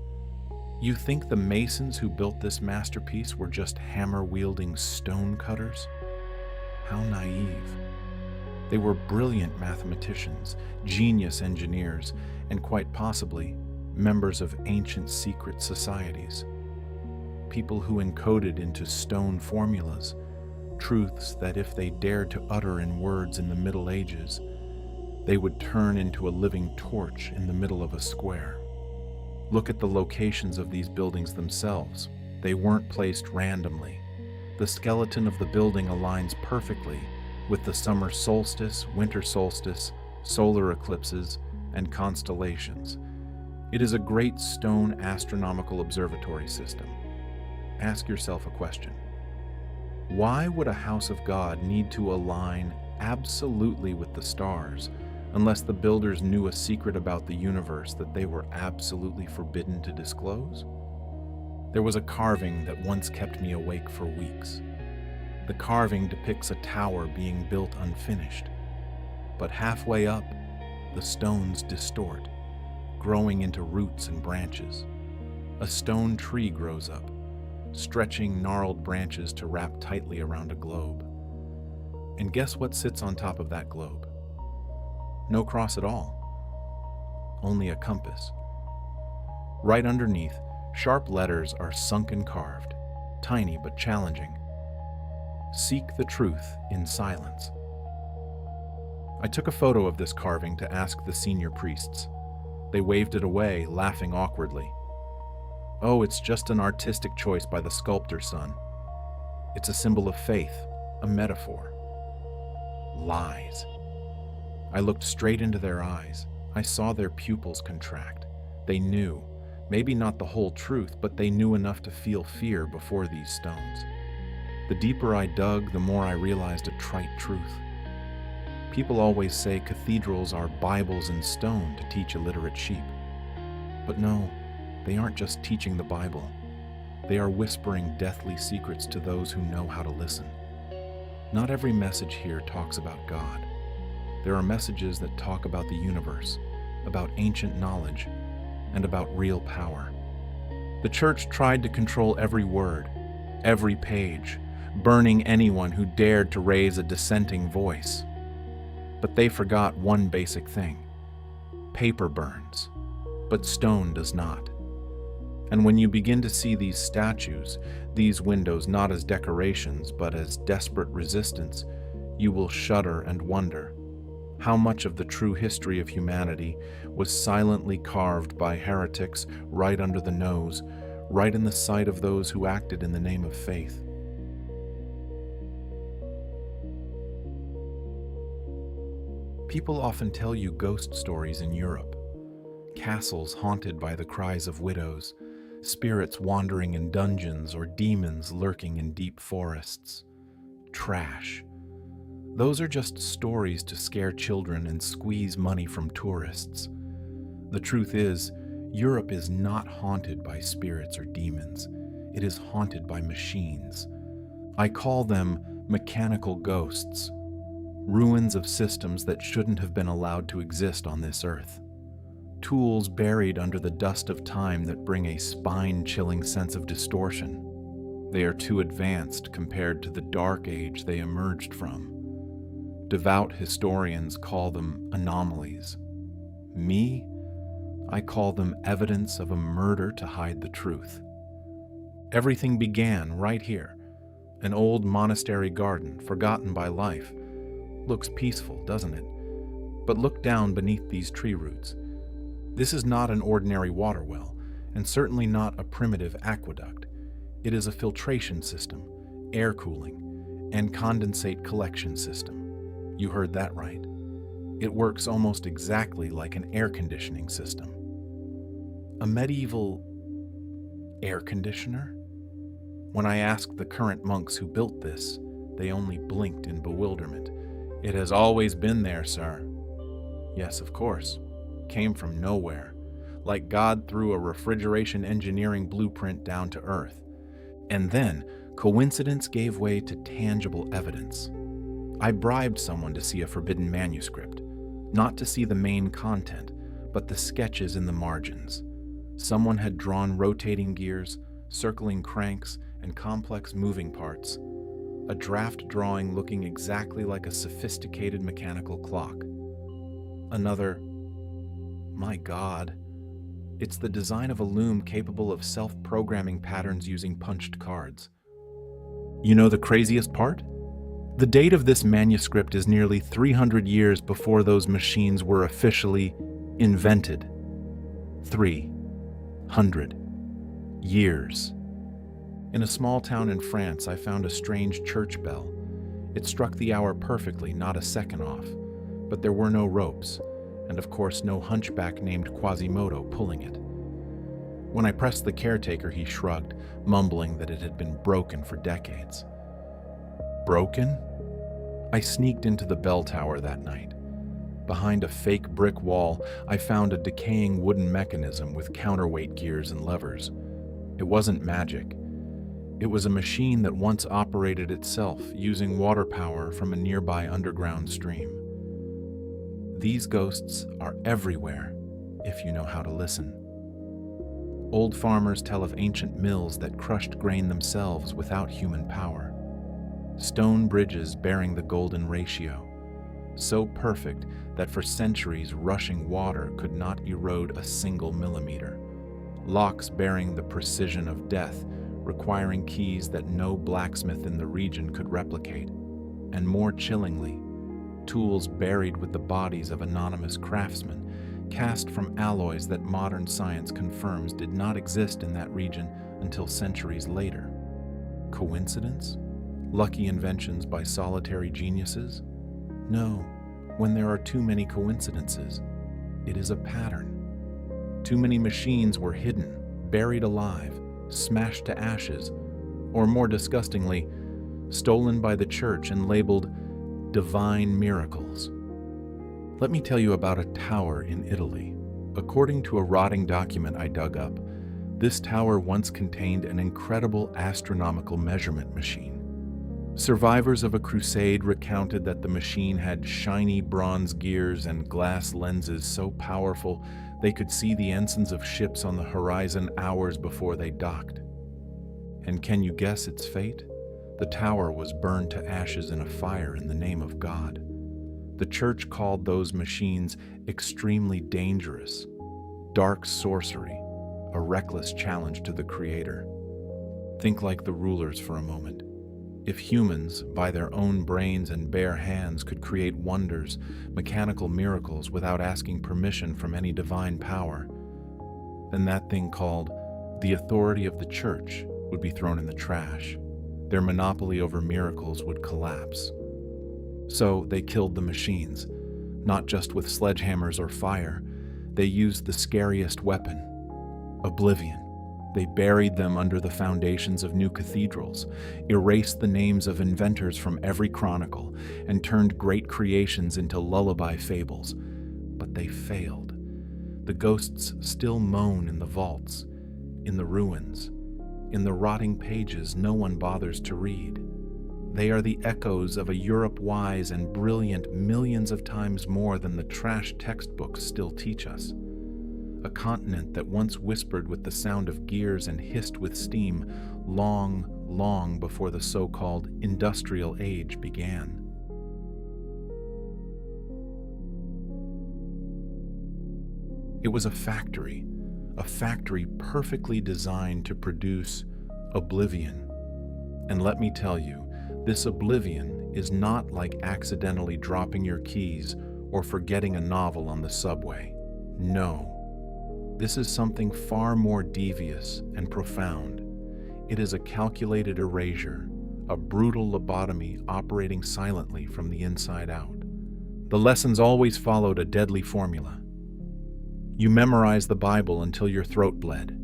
You think the masons who built this masterpiece were just hammer-wielding stone cutters? How naive. They were brilliant mathematicians, genius engineers, and quite possibly members of ancient secret societies. People who encoded into stone formulas truths that if they dared to utter in words in the Middle Ages, they would turn into a living torch in the middle of a square. Look at the locations of these buildings themselves. They weren't placed randomly. The skeleton of the building aligns perfectly with the summer solstice, winter solstice, solar eclipses, and constellations. It is a great stone astronomical observatory system. Ask yourself a question. Why would a house of God need to align absolutely with the stars unless the builders knew a secret about the universe that they were absolutely forbidden to disclose? There was a carving that once kept me awake for weeks. The carving depicts a tower being built unfinished, but halfway up, the stones distort, growing into roots and branches. A stone tree grows up, stretching gnarled branches to wrap tightly around a globe. And guess what sits on top of that globe? No cross at all, only a compass. Right underneath, sharp letters are sunken carved, tiny but challenging. Seek the truth in silence. I took a photo of this carving to ask the senior priests. They waved it away, laughing awkwardly. Oh, it's just an artistic choice by the sculptor, son. It's a symbol of faith, a metaphor. Lies. I looked straight into their eyes. I saw their pupils contract. They knew, maybe not the whole truth, but they knew enough to feel fear before these stones. The deeper I dug, the more I realized a trite truth. People always say cathedrals are Bibles in stone to teach illiterate sheep. But no, they aren't just teaching the Bible. They are whispering deathly secrets to those who know how to listen. Not every message here talks about God. There are messages that talk about the universe, about ancient knowledge, and about real power. The church tried to control every word, every page, burning anyone who dared to raise a dissenting voice. But they forgot one basic thing. Paper burns, but stone does not. And when you begin to see these statues, these windows not as decorations but as desperate resistance, you will shudder and wonder how much of the true history of humanity was silently carved by heretics right under the nose, right in the sight of those who acted in the name of faith. People often tell you ghost stories in Europe. Castles haunted by the cries of widows, spirits wandering in dungeons, or demons lurking in deep forests. Trash. Those are just stories to scare children and squeeze money from tourists. The truth is, Europe is not haunted by spirits or demons. It is haunted by machines. I call them mechanical ghosts, ruins of systems that shouldn't have been allowed to exist on this earth. Tools buried under the dust of time that bring a spine-chilling sense of distortion. They are too advanced compared to the dark age they emerged from. Devout historians call them anomalies. Me? I call them evidence of a murder to hide the truth. Everything began right here. An old monastery garden, forgotten by life. Looks peaceful, doesn't it? But look down beneath these tree roots. This is not an ordinary water well, and certainly not a primitive aqueduct. It is a filtration system, air cooling, and condensate collection system. You heard that right. It works almost exactly like an air conditioning system. A medieval air conditioner? When I asked the current monks who built this, they only blinked in bewilderment. It has always been there, sir. Yes, of course. Came from nowhere, like God threw a refrigeration engineering blueprint down to earth. And then, coincidence gave way to tangible evidence. I bribed someone to see a forbidden manuscript, not to see the main content, but the sketches in the margins. Someone had drawn rotating gears, circling cranks, and complex moving parts. A draft drawing looking exactly like a sophisticated mechanical clock. Another, my God, it's the design of a loom capable of self-programming patterns using punched cards. You know the craziest part? The date of this manuscript is nearly 300 years before those machines were officially invented. 300 years. In a small town in France, I found a strange church bell. It struck the hour perfectly, not a second off, but there were no ropes, and of course no hunchback named Quasimodo pulling it. When I pressed the caretaker, he shrugged, mumbling that it had been broken for decades. Broken? I sneaked into the bell tower that night. Behind a fake brick wall, I found a decaying wooden mechanism with counterweight gears and levers. It wasn't magic. It was a machine that once operated itself using water power from a nearby underground stream. These ghosts are everywhere, if you know how to listen. Old farmers tell of ancient mills that crushed grain themselves without human power. Stone bridges bearing the golden ratio, so perfect that for centuries rushing water could not erode a single millimeter. Locks bearing the precision of death, requiring keys that no blacksmith in the region could replicate. And more chillingly, tools buried with the bodies of anonymous craftsmen, cast from alloys that modern science confirms did not exist in that region until centuries later. Coincidence? Lucky inventions by solitary geniuses? No, when there are too many coincidences, it is a pattern. Too many machines were hidden, buried alive, smashed to ashes, or more disgustingly, stolen by the church and labeled divine miracles. Let me tell you about a tower in Italy. According to a rotting document I dug up, This tower once contained an incredible astronomical measurement machine. Survivors of a crusade recounted that the machine had shiny bronze gears and glass lenses so powerful they could see the ensigns of ships on the horizon hours before they docked. And can you guess its fate? The tower was burned to ashes in a fire in the name of God. The church called those machines extremely dangerous, dark sorcery, a reckless challenge to the Creator. Think like the rulers for a moment. If humans, by their own brains and bare hands, could create wonders, mechanical miracles without asking permission from any divine power, then that thing called the authority of the church would be thrown in the trash. Their monopoly over miracles would collapse. So they killed the machines, not just with sledgehammers or fire. They used the scariest weapon, oblivion. They buried them under the foundations of new cathedrals, erased the names of inventors from every chronicle, and turned great creations into lullaby fables. But they failed. The ghosts still moan in the vaults, in the ruins, in the rotting pages no one bothers to read. They are the echoes of a Europe wise and brilliant millions of times more than the trash textbooks still teach us. A continent that once whispered with the sound of gears and hissed with steam long, long before the so-called industrial age began. It was a factory perfectly designed to produce oblivion. And let me tell you, this oblivion is not like accidentally dropping your keys or forgetting a novel on the subway. No. This is something far more devious and profound. It is a calculated erasure, a brutal lobotomy operating silently from the inside out. The lessons always followed a deadly formula. You memorized the Bible until your throat bled.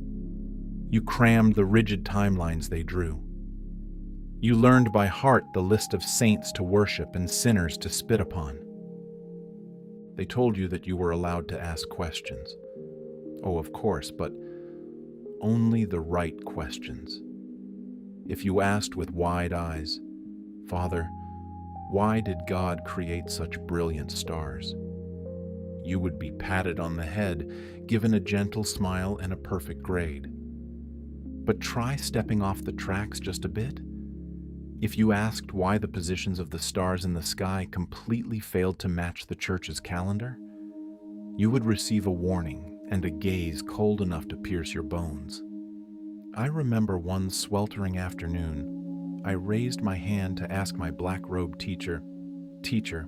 You crammed the rigid timelines they drew. You learned by heart the list of saints to worship and sinners to spit upon. They told you that you were allowed to ask questions. Oh, of course, but only the right questions. If you asked with wide eyes, "Father, why did God create such brilliant stars?" you would be patted on the head, given a gentle smile and a perfect grade. But try stepping off the tracks just a bit. If you asked why the positions of the stars in the sky completely failed to match the church's calendar, you would receive a warning and a gaze cold enough to pierce your bones. I remember one sweltering afternoon, I raised my hand to ask my black-robed teacher, "Teacher,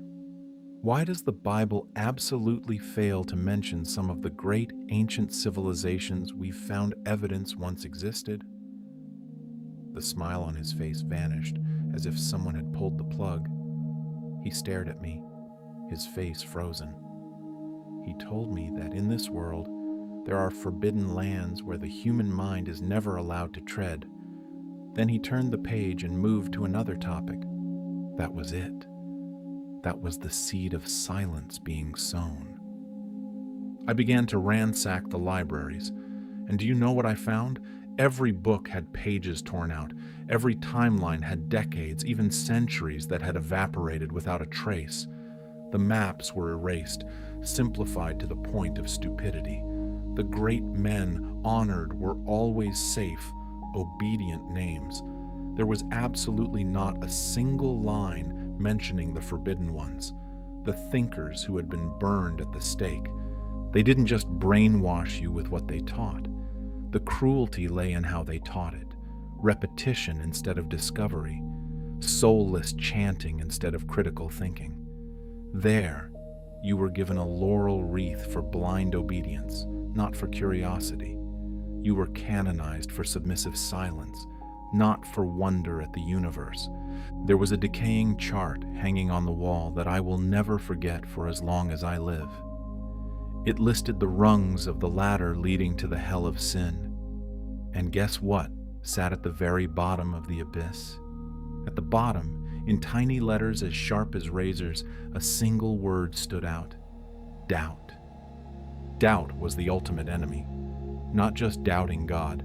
why does the Bible absolutely fail to mention some of the great ancient civilizations we've found evidence once existed?" The smile on his face vanished, as if someone had pulled the plug. He stared at me, his face frozen. He told me that in this world, there are forbidden lands where the human mind is never allowed to tread. Then he turned the page and moved to another topic. That was it. That was the seed of silence being sown. I began to ransack the libraries, and do you know what I found? Every book had pages torn out. Every timeline had decades, even centuries that had evaporated without a trace. The maps were erased, simplified to the point of stupidity. The great men honored were always safe, obedient names. There was absolutely not a single line mentioning the forbidden ones, the thinkers who had been burned at the stake. They didn't just brainwash you with what they taught. The cruelty lay in how they taught it. Repetition instead of discovery. Soulless chanting instead of critical thinking. There, you were given a laurel wreath for blind obedience, not for curiosity. You were canonized for submissive silence, not for wonder at the universe. There was a decaying chart hanging on the wall that I will never forget for as long as I live. It listed the rungs of the ladder leading to the hell of sin. And guess what sat at the very bottom of the abyss? At the bottom, in tiny letters as sharp as razors, a single word stood out: doubt. Doubt was the ultimate enemy. Not just doubting God,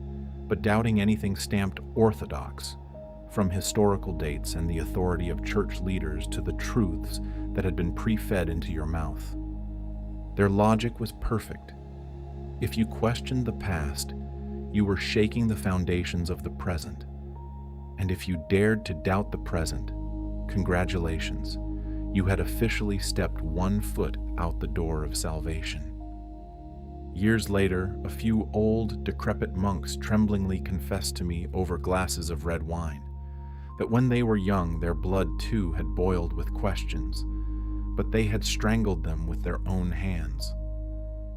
but doubting anything stamped orthodox, from historical dates and the authority of church leaders to the truths that had been pre-fed into your mouth. Their logic was perfect. If you questioned the past, you were shaking the foundations of the present. And if you dared to doubt the present, congratulations, you had officially stepped 1 foot out the door of salvation. Years later, a few old, decrepit monks tremblingly confessed to me over glasses of red wine that when they were young, their blood too had boiled with questions, but they had strangled them with their own hands.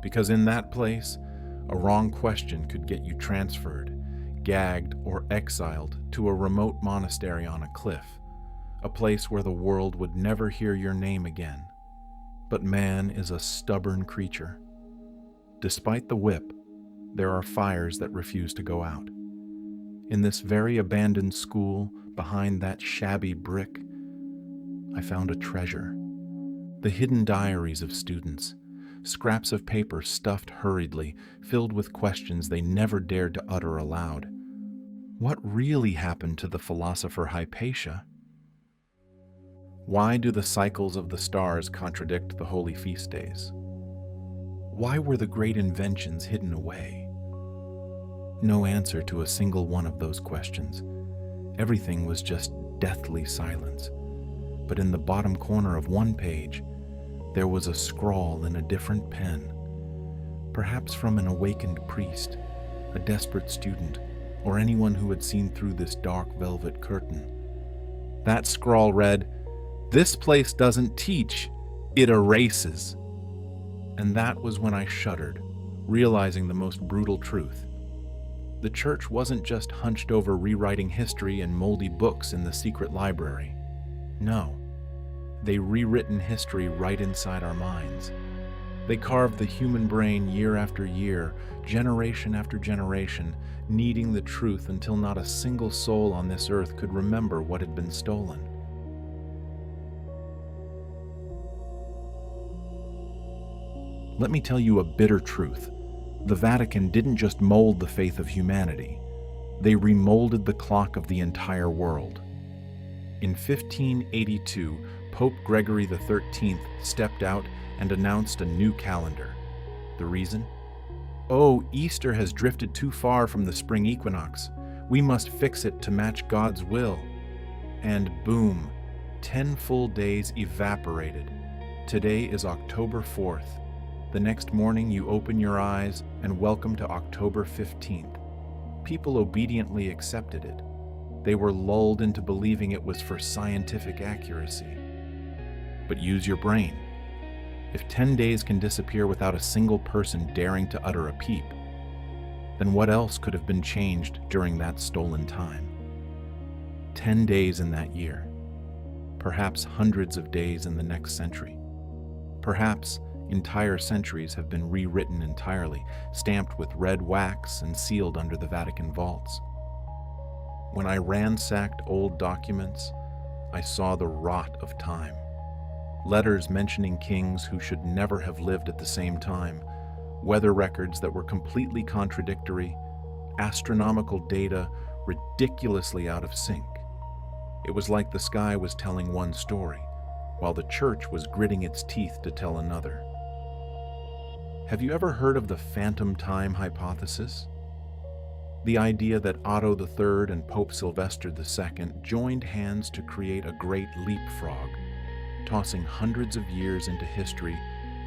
Because in that place, a wrong question could get you transferred, gagged, or exiled to a remote monastery on a cliff, a place where the world would never hear your name again. But man is a stubborn creature. Despite the whip, there are fires that refuse to go out. In this very abandoned school, behind that shabby brick, I found a treasure. The hidden diaries of students, scraps of paper stuffed hurriedly, filled with questions they never dared to utter aloud. What really happened to the philosopher Hypatia? Why do the cycles of the stars contradict the holy feast days? Why were the great inventions hidden away? No answer to a single one of those questions. Everything was just deathly silence. But in the bottom corner of one page, there was a scrawl in a different pen, perhaps from an awakened priest, a desperate student, or anyone who had seen through this dark velvet curtain. That scrawl read, "This place doesn't teach, it erases." And that was when I shuddered, realizing the most brutal truth. The church wasn't just hunched over rewriting history in moldy books in the secret library. No, they rewritten history right inside our minds. They carved the human brain year after year, generation after generation, kneading the truth until not a single soul on this earth could remember what had been stolen. Let me tell you a bitter truth. The Vatican didn't just mold the faith of humanity. They remolded the clock of the entire world. In 1582, Pope Gregory XIII stepped out and announced a new calendar. The reason? Oh, Easter has drifted too far from the spring equinox. We must fix it to match God's will. And boom, 10 full days evaporated. Today is October 4th. The next morning you open your eyes and welcome to October 15th. People obediently accepted it. They were lulled into believing it was for scientific accuracy. But use your brain. If 10 days can disappear without a single person daring to utter a peep, then what else could have been changed during that stolen time? 10 days in that year. Perhaps hundreds of days in the next century. Perhaps entire centuries have been rewritten entirely, stamped with red wax and sealed under the Vatican vaults. When I ransacked old documents, I saw the rot of time. Letters mentioning kings who should never have lived at the same time, weather records that were completely contradictory, astronomical data ridiculously out of sync. It was like the sky was telling one story, while the church was gritting its teeth to tell another. Have you ever heard of the phantom time hypothesis? The idea that Otto III and Pope Sylvester II joined hands to create a great leapfrog, tossing hundreds of years into history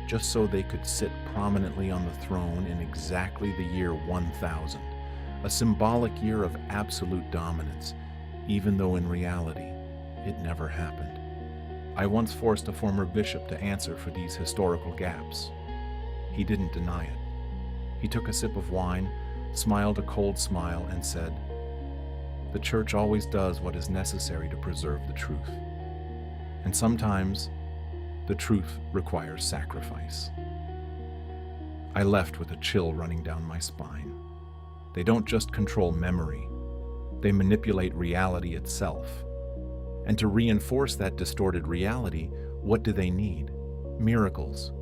just so they could sit prominently on the throne in exactly the year 1000, a symbolic year of absolute dominance, even though in reality, it never happened. I once forced a former bishop to answer for these historical gaps. He didn't deny it. He took a sip of wine, smiled a cold smile, and said, "The church always does what is necessary to preserve the truth. And sometimes, the truth requires sacrifice." I left with a chill running down my spine. They don't just control memory, they manipulate reality itself. And to reinforce that distorted reality, what do they need? Miracles.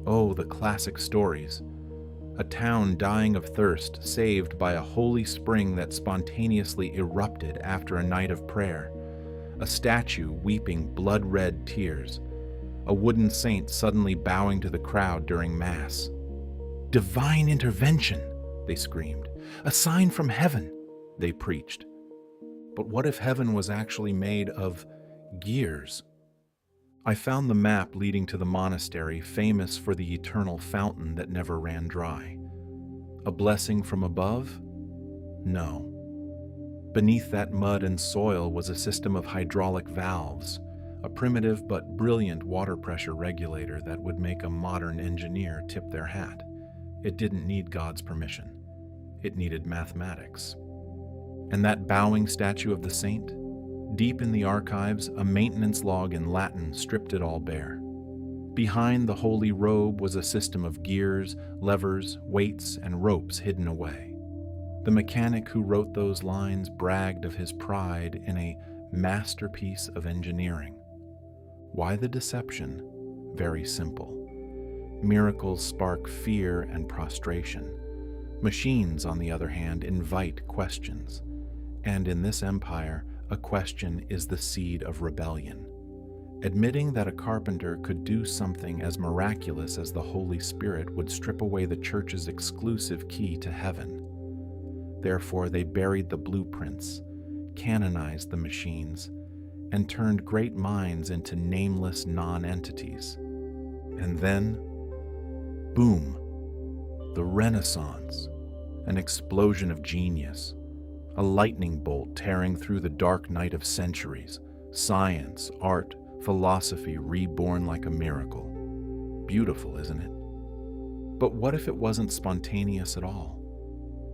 Oh, the classic stories. A town dying of thirst, saved by a holy spring that spontaneously erupted after a night of prayer. A statue weeping blood-red tears. A wooden saint suddenly bowing to the crowd during Mass. "Divine intervention!" they screamed. "A sign from heaven!" they preached. But what if heaven was actually made of gears? I found the map leading to the monastery, famous for the eternal fountain that never ran dry. A blessing from above? No. Beneath that mud and soil was a system of hydraulic valves, a primitive but brilliant water pressure regulator that would make a modern engineer tip their hat. It didn't need God's permission. It needed mathematics. And that bowing statue of the saint? Deep in the archives, a maintenance log in Latin stripped it all bare. Behind the holy robe was a system of gears, levers, weights, and ropes hidden away. The mechanic who wrote those lines bragged of his pride in a masterpiece of engineering. Why the deception? Very simple. Miracles spark fear and prostration. Machines, on the other hand, invite questions. And in this empire, a question is the seed of rebellion. Admitting that a carpenter could do something as miraculous as the Holy Spirit would strip away the Church's exclusive key to heaven. Therefore, they buried the blueprints, canonized the machines, and turned great minds into nameless non-entities. And then, boom, the Renaissance, an explosion of genius. A lightning bolt tearing through the dark night of centuries. Science, art, philosophy reborn like a miracle. Beautiful, isn't it? But what if it wasn't spontaneous at all?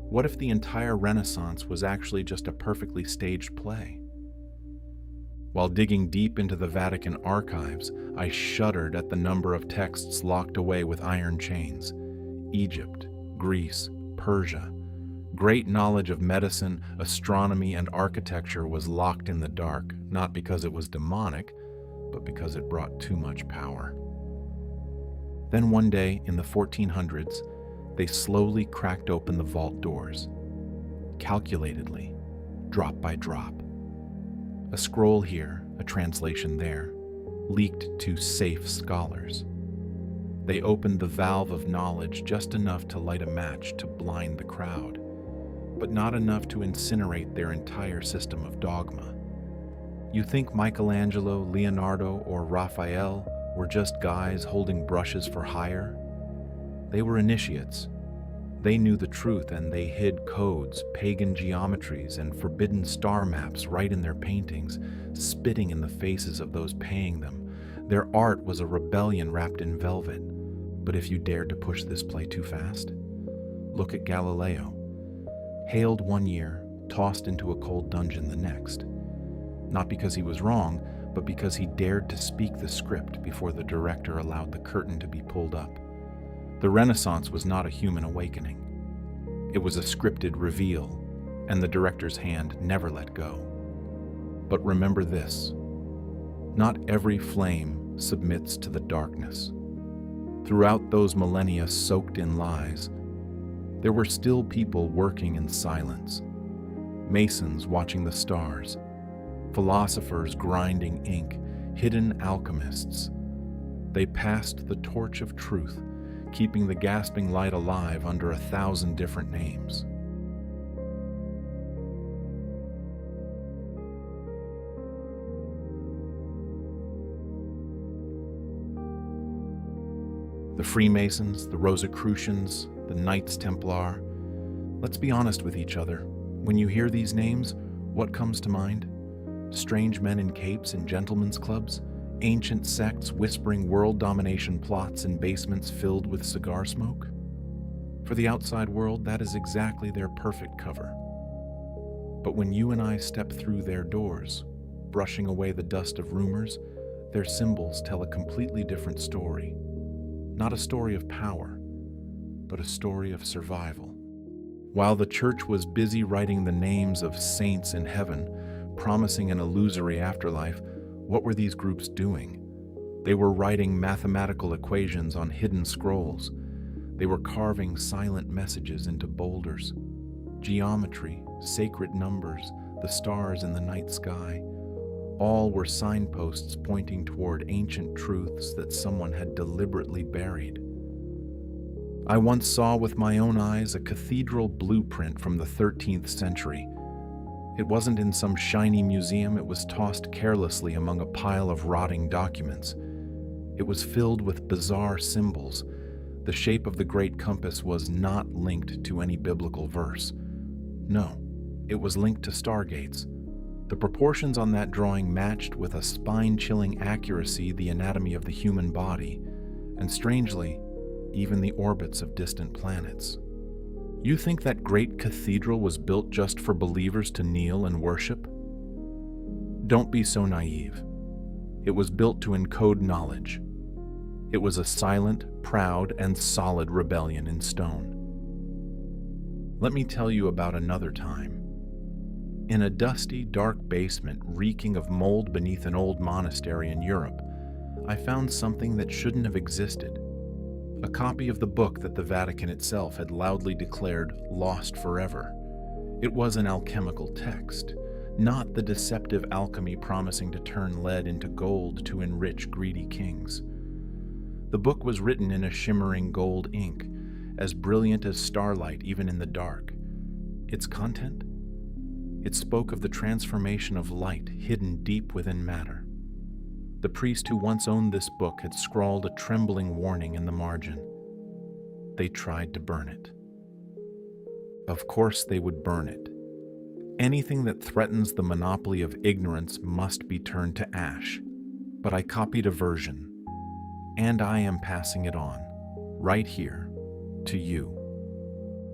What if the entire Renaissance was actually just a perfectly staged play? While digging deep into the Vatican archives, I shuddered at the number of texts locked away with iron chains. Egypt, Greece, Persia. Great knowledge of medicine, astronomy, and architecture was locked in the dark, not because it was demonic, but because it brought too much power. Then one day, in the 1400s, they slowly cracked open the vault doors, calculatedly, drop by drop. A scroll here, a translation there, leaked to safe scholars. They opened the valve of knowledge just enough to light a match to blind the crowd, but not enough to incinerate their entire system of dogma. You think Michelangelo, Leonardo, or Raphael were just guys holding brushes for hire? They were initiates. They knew the truth, and they hid codes, pagan geometries, and forbidden star maps right in their paintings, spitting in the faces of those paying them. Their art was a rebellion wrapped in velvet. But if you dared to push this play too fast, look at Galileo. Hailed one year, tossed into a cold dungeon the next. Not because he was wrong, but because he dared to speak the script before the director allowed the curtain to be pulled up. The Renaissance was not a human awakening. It was a scripted reveal, and the director's hand never let go. But remember this: not every flame submits to the darkness. Throughout those millennia soaked in lies, there were still people working in silence. Masons watching the stars, philosophers grinding ink, hidden alchemists. They passed the torch of truth, keeping the gasping light alive under 1,000 different names. The Freemasons, the Rosicrucians, the Knights Templar. Let's be honest with each other. When you hear these names, what comes to mind? Strange men in capes in gentlemen's clubs? Ancient sects whispering world domination plots in basements filled with cigar smoke? For the outside world, that is exactly their perfect cover. But when you and I step through their doors, brushing away the dust of rumors, their symbols tell a completely different story. Not a story of power, but a story of survival. While the church was busy writing the names of saints in heaven, promising an illusory afterlife, what were these groups doing? They were writing mathematical equations on hidden scrolls. They were carving silent messages into boulders. Geometry, sacred numbers, the stars in the night sky, all were signposts pointing toward ancient truths that someone had deliberately buried. I once saw with my own eyes a cathedral blueprint from the 13th century. It wasn't in some shiny museum, it was tossed carelessly among a pile of rotting documents. It was filled with bizarre symbols. The shape of the Great Compass was not linked to any biblical verse. No, it was linked to stargates. The proportions on that drawing matched with a spine-chilling accuracy the anatomy of the human body, and strangely, even the orbits of distant planets. You think that great cathedral was built just for believers to kneel and worship? Don't be so naive. It was built to encode knowledge. It was a silent, proud, and solid rebellion in stone. Let me tell you about another time. In a dusty, dark basement reeking of mold beneath an old monastery in Europe, I found something that shouldn't have existed. A copy of the book that the Vatican itself had loudly declared lost forever. It was an alchemical text, not the deceptive alchemy promising to turn lead into gold to enrich greedy kings. The book was written in a shimmering gold ink, as brilliant as starlight even in the dark. Its content? It spoke of the transformation of light hidden deep within matter. The priest who once owned this book had scrawled a trembling warning in the margin. They tried to burn it. Of course they would burn it. Anything that threatens the monopoly of ignorance must be turned to ash. But I copied a version, and I am passing it on, right here, to you.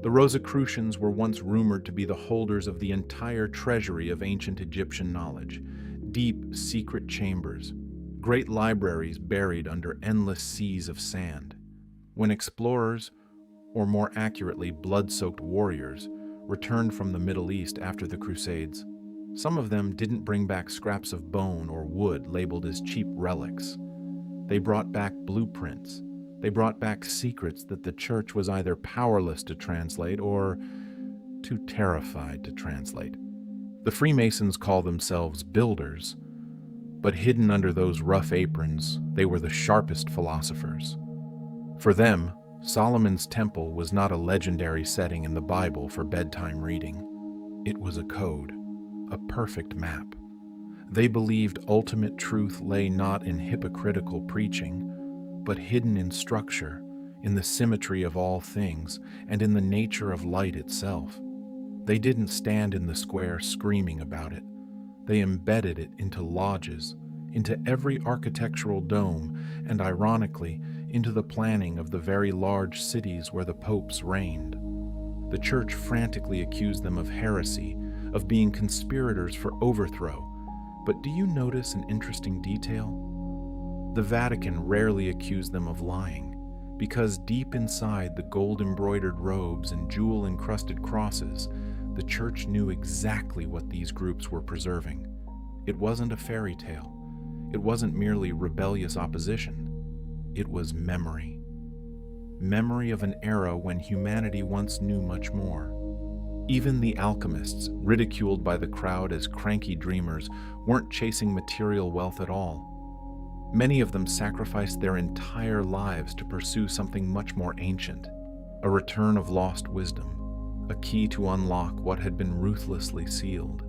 The Rosicrucians were once rumored to be the holders of the entire treasury of ancient Egyptian knowledge, deep, secret chambers, great libraries buried under endless seas of sand. When explorers, or more accurately, blood-soaked warriors, returned from the Middle East after the Crusades, some of them didn't bring back scraps of bone or wood labeled as cheap relics. They brought back blueprints. They brought back secrets that the church was either powerless to translate or too terrified to translate. The Freemasons call themselves builders, but hidden under those rough aprons, they were the sharpest philosophers. For them, Solomon's temple was not a legendary setting in the Bible for bedtime reading. It was a code, a perfect map. They believed ultimate truth lay not in hypocritical preaching, but hidden in structure, in the symmetry of all things, and in the nature of light itself. They didn't stand in the square screaming about it. They embedded it into lodges, into every architectural dome, and ironically, into the planning of the very large cities where the popes reigned. The church frantically accused them of heresy, of being conspirators for overthrow. But do you notice an interesting detail? The Vatican rarely accused them of lying, because deep inside the gold-embroidered robes and jewel-encrusted crosses, the church knew exactly what these groups were preserving. It wasn't a fairy tale. It wasn't merely rebellious opposition. It was memory. Memory of an era when humanity once knew much more. Even the alchemists, ridiculed by the crowd as cranky dreamers, weren't chasing material wealth at all. Many of them sacrificed their entire lives to pursue something much more ancient, a return of lost wisdom, a key to unlock what had been ruthlessly sealed.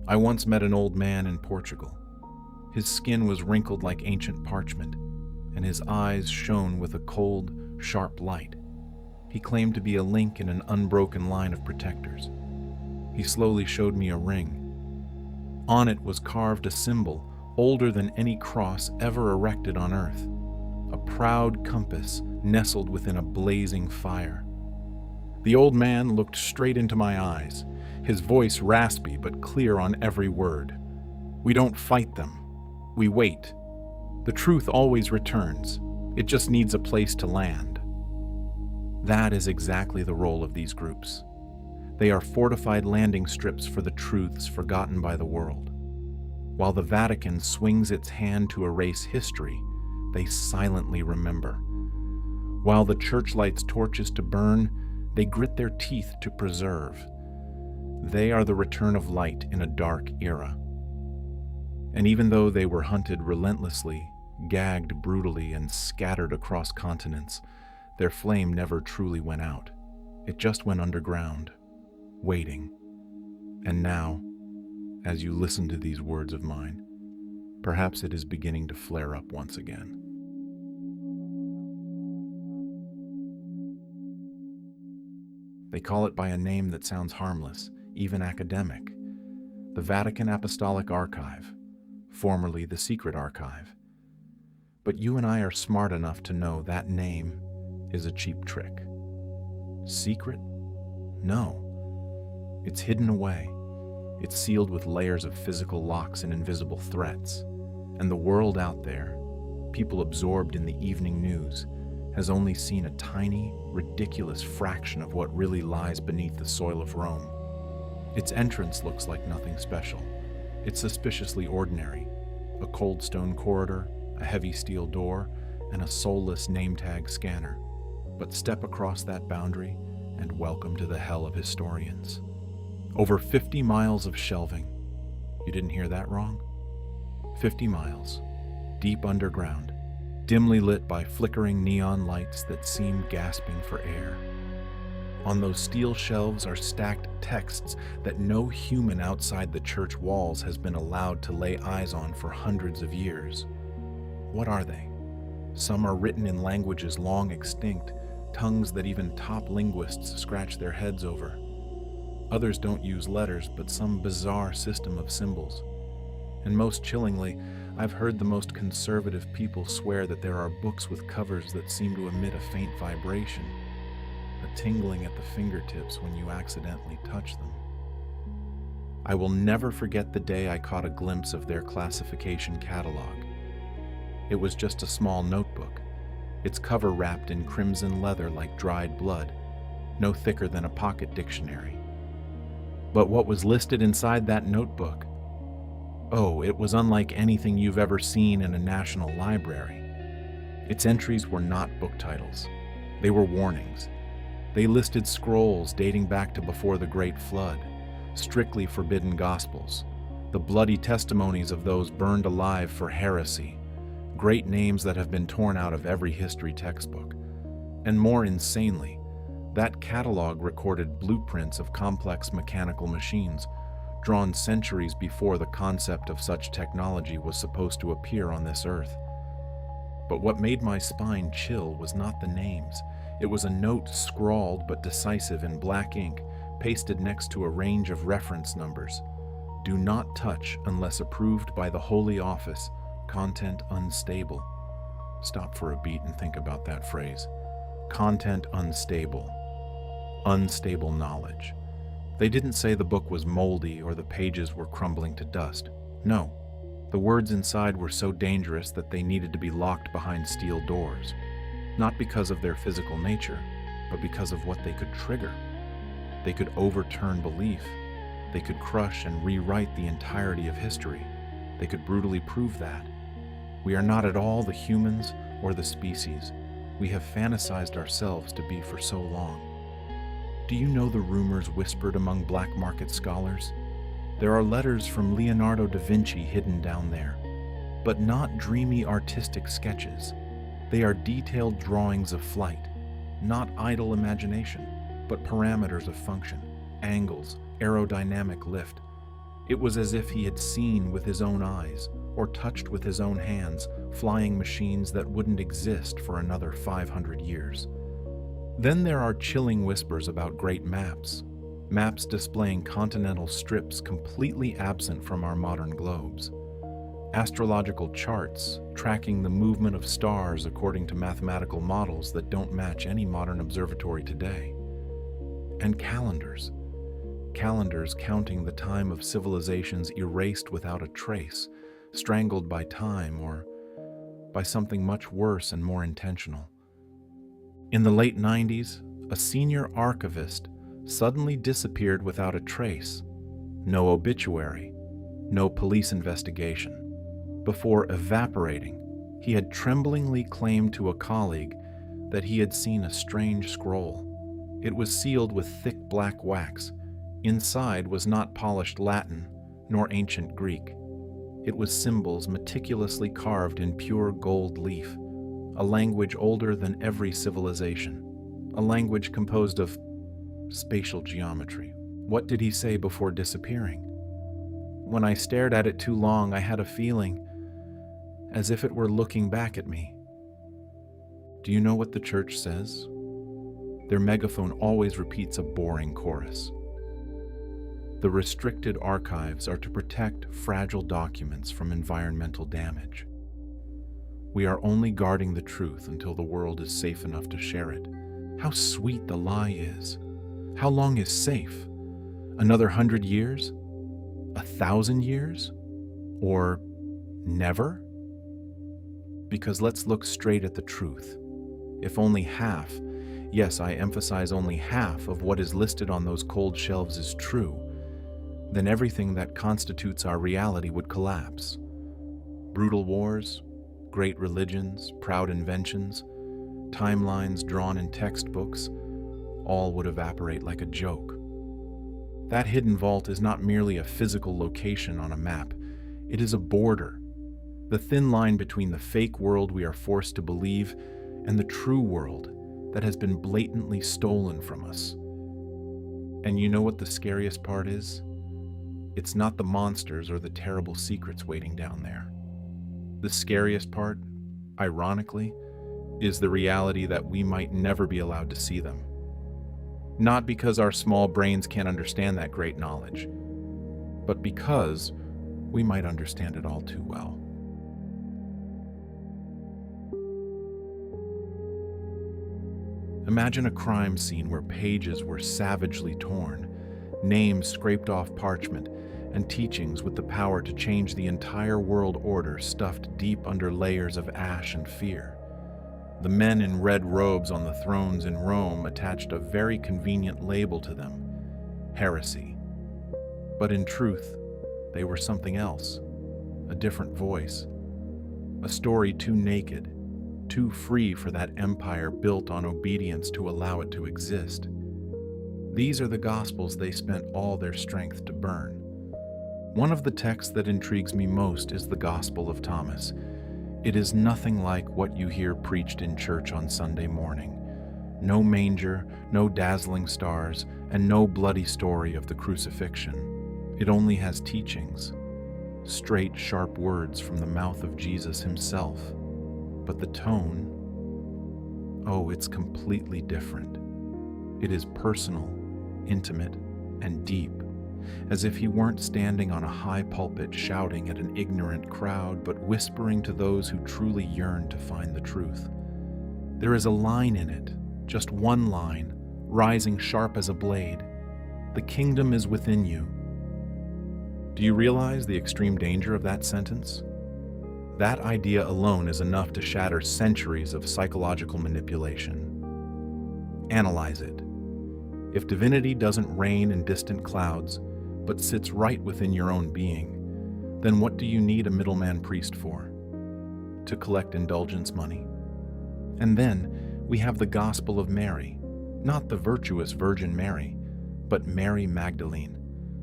I once met an old man in Portugal. His skin was wrinkled like ancient parchment, and his eyes shone with a cold, sharp light. He claimed to be a link in an unbroken line of protectors. He slowly showed me a ring. On it was carved a symbol older than any cross ever erected on earth, a proud compass nestled within a blazing fire. The old man looked straight into my eyes, his voice raspy but clear on every word. "We don't fight them. We wait. The truth always returns. It just needs a place to land." That is exactly the role of these groups. They are fortified landing strips for the truths forgotten by the world. While the Vatican swings its hand to erase history, they silently remember. While the church lights torches to burn, they grit their teeth to preserve. They are the return of light in a dark era. And even though they were hunted relentlessly, gagged brutally, and scattered across continents, their flame never truly went out. It just went underground, waiting. And now, as you listen to these words of mine, perhaps it is beginning to flare up once again. They call it by a name that sounds harmless, even academic: the Vatican Apostolic Archive, formerly the Secret Archive. But you and I are smart enough to know that name is a cheap trick. Secret? No. It's hidden away. It's sealed with layers of physical locks and invisible threats. And the world out there, people absorbed in the evening news, has only seen a tiny, ridiculous fraction of what really lies beneath the soil of Rome. Its entrance looks like nothing special. It's suspiciously ordinary: a cold stone corridor, a heavy steel door, and a soulless name tag scanner. But step across that boundary, and welcome to the hell of historians. Over 50 miles of shelving. You didn't hear that wrong? 50 miles, deep underground, dimly lit by flickering neon lights that seem gasping for air. On those steel shelves are stacked texts that no human outside the church walls has been allowed to lay eyes on for hundreds of years. What are they? Some are written in languages long extinct, tongues that even top linguists scratch their heads over. Others don't use letters, but some bizarre system of symbols. And most chillingly, I've heard the most conservative people swear that there are books with covers that seem to emit a faint vibration, a tingling at the fingertips when you accidentally touch them. I will never forget the day I caught a glimpse of their classification catalog. It was just a small notebook, its cover wrapped in crimson leather like dried blood, no thicker than a pocket dictionary. But what was listed inside that notebook? Oh, it was unlike anything you've ever seen in a national library. Its entries were not book titles. They were warnings. They listed scrolls dating back to before the Great Flood, strictly forbidden gospels, the bloody testimonies of those burned alive for heresy, great names that have been torn out of every history textbook. And more insanely, that catalog recorded blueprints of complex mechanical machines, drawn centuries before the concept of such technology was supposed to appear on this earth. But what made my spine chill was not the names. It was a note scrawled but decisive in black ink, pasted next to a range of reference numbers. Do not touch unless approved by the Holy Office. Content unstable. Stop for a beat and think about that phrase. Content unstable. Unstable knowledge. They didn't say the book was moldy or the pages were crumbling to dust. No, the words inside were so dangerous that they needed to be locked behind steel doors. Not because of their physical nature, but because of what they could trigger. They could overturn belief. They could crush and rewrite the entirety of history. They could brutally prove that. We are not at all the humans or the species we have fantasized ourselves to be for so long. Do you know the rumors whispered among black market scholars? There are letters from Leonardo da Vinci hidden down there, but not dreamy artistic sketches. They are detailed drawings of flight, not idle imagination, but parameters of function, angles, aerodynamic lift. It was as if he had seen with his own eyes, or touched with his own hands, flying machines that wouldn't exist for another 500 years. Then there are chilling whispers about great maps, maps displaying continental strips completely absent from our modern globes, astrological charts tracking the movement of stars according to mathematical models that don't match any modern observatory today, and calendars counting the time of civilizations erased without a trace, strangled by time or by something much worse and more intentional. In the late 90s, a senior archivist suddenly disappeared without a trace. No obituary, no police investigation. Before evaporating, he had tremblingly claimed to a colleague that he had seen a strange scroll. It was sealed with thick black wax. Inside was not polished Latin, nor ancient Greek. It was symbols meticulously carved in pure gold leaf, a language older than every civilization, a language composed of spatial geometry. What did he say before disappearing? When I stared at it too long, I had a feeling as if it were looking back at me. Do you know what the church says? Their megaphone always repeats a boring chorus. The restricted archives are to protect fragile documents from environmental damage. We are only guarding the truth until the world is safe enough to share it. How sweet the lie is. How long is safe? Another 100 years? 1,000 years? Or never? Because let's look straight at the truth. If only half, yes, I emphasize only half of what is listed on those cold shelves is true, then everything that constitutes our reality would collapse. Brutal wars, great religions, proud inventions, timelines drawn in textbooks, all would evaporate like a joke. That hidden vault is not merely a physical location on a map, it is a border, the thin line between the fake world we are forced to believe and the true world that has been blatantly stolen from us. And you know what the scariest part is? It's not the monsters or the terrible secrets waiting down there. The scariest part, ironically, is the reality that we might never be allowed to see them. Not because our small brains can't understand that great knowledge, but because we might understand it all too well. Imagine a crime scene where pages were savagely torn, names scraped off parchment, and teachings with the power to change the entire world order stuffed deep under layers of ash and fear. The men in red robes on the thrones in Rome attached a very convenient label to them: heresy. But in truth, they were something else, a different voice, a story too naked, too free for that empire built on obedience to allow it to exist. These are the Gospels they spent all their strength to burn. One of the texts that intrigues me most is the Gospel of Thomas. It is nothing like what you hear preached in church on Sunday morning. No manger, no dazzling stars, and no bloody story of the crucifixion. It only has teachings, straight, sharp words from the mouth of Jesus himself. But the tone, oh, it's completely different. It is personal, intimate, and deep, as if he weren't standing on a high pulpit shouting at an ignorant crowd, but whispering to those who truly yearn to find the truth. There is a line in it, just one line, rising sharp as a blade. The kingdom is within you. Do you realize the extreme danger of that sentence? That idea alone is enough to shatter centuries of psychological manipulation. Analyze it. If divinity doesn't reign in distant clouds, but sits right within your own being, then what do you need a middleman priest for? To collect indulgence money? And then we have the Gospel of Mary, not the virtuous Virgin Mary, but Mary Magdalene,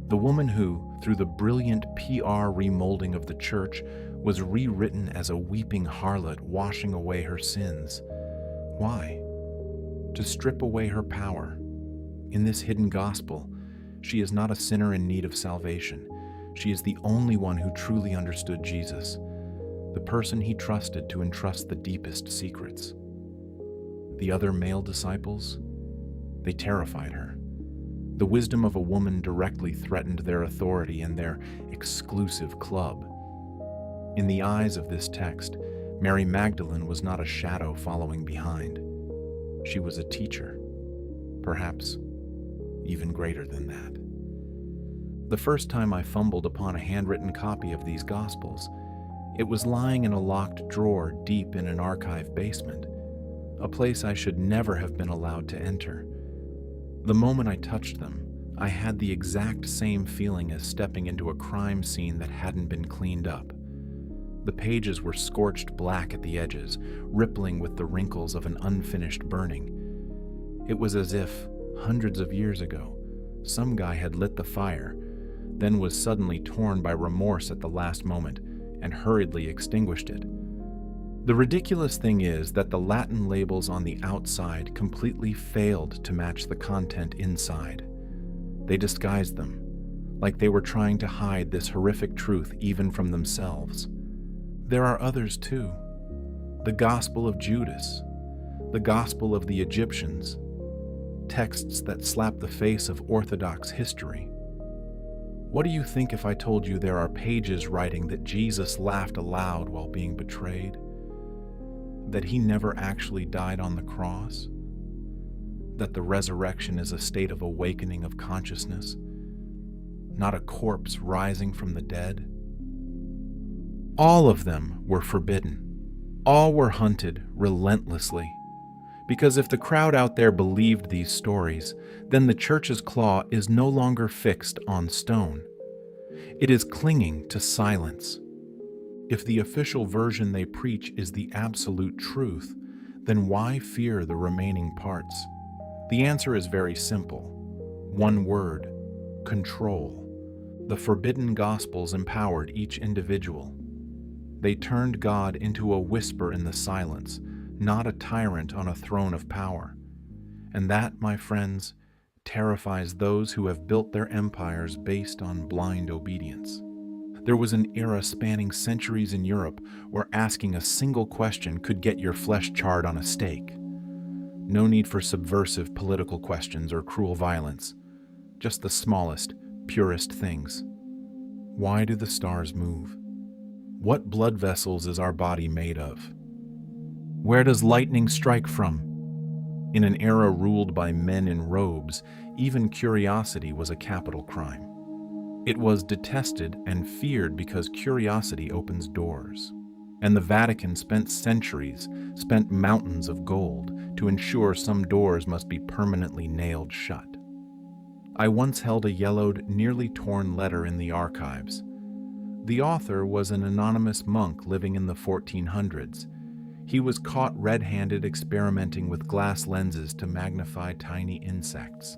the woman who, through the brilliant PR remolding of the church, was rewritten as a weeping harlot washing away her sins. Why? To strip away her power. In this hidden gospel, she is not a sinner in need of salvation. She is the only one who truly understood Jesus, the person he trusted to entrust the deepest secrets. The other male disciples, they terrified her. The wisdom of a woman directly threatened their authority and their exclusive club. In the eyes of this text, Mary Magdalene was not a shadow following behind. She was a teacher, perhaps even greater than that. The first time I fumbled upon a handwritten copy of these Gospels, it was lying in a locked drawer deep in an archive basement, a place I should never have been allowed to enter. The moment I touched them, I had the exact same feeling as stepping into a crime scene that hadn't been cleaned up. The pages were scorched black at the edges, rippling with the wrinkles of an unfinished burning. It was as if, hundreds of years ago, some guy had lit the fire, then was suddenly torn by remorse at the last moment and hurriedly extinguished it. The ridiculous thing is that the Latin labels on the outside completely failed to match the content inside. They disguised them, like they were trying to hide this horrific truth even from themselves. There are others too. The Gospel of Judas, the Gospel of the Egyptians, texts that slap the face of Orthodox history. What do you think if I told you there are pages writing that Jesus laughed aloud while being betrayed? That he never actually died on the cross? That the resurrection is a state of awakening of consciousness, not a corpse rising from the dead? All of them were forbidden. All were hunted relentlessly. Because if the crowd out there believed these stories, then the church's claw is no longer fixed on stone. It is clinging to silence. If the official version they preach is the absolute truth, then why fear the remaining parts? The answer is very simple. One word: control. The forbidden gospels empowered each individual. They turned God into a whisper in the silence, not a tyrant on a throne of power. And that, my friends, terrifies those who have built their empires based on blind obedience. There was an era spanning centuries in Europe where asking a single question could get your flesh charred on a stake. No need for subversive political questions or cruel violence, just the smallest, purest things. Why do the stars move? What blood vessels is our body made of? Where does lightning strike from? In an era ruled by men in robes, even curiosity was a capital crime. It was detested and feared because curiosity opens doors. And the Vatican spent mountains of gold to ensure some doors must be permanently nailed shut. I once held a yellowed, nearly torn letter in the archives. The author was an anonymous monk living in the 1400s. He was caught red-handed experimenting with glass lenses to magnify tiny insects.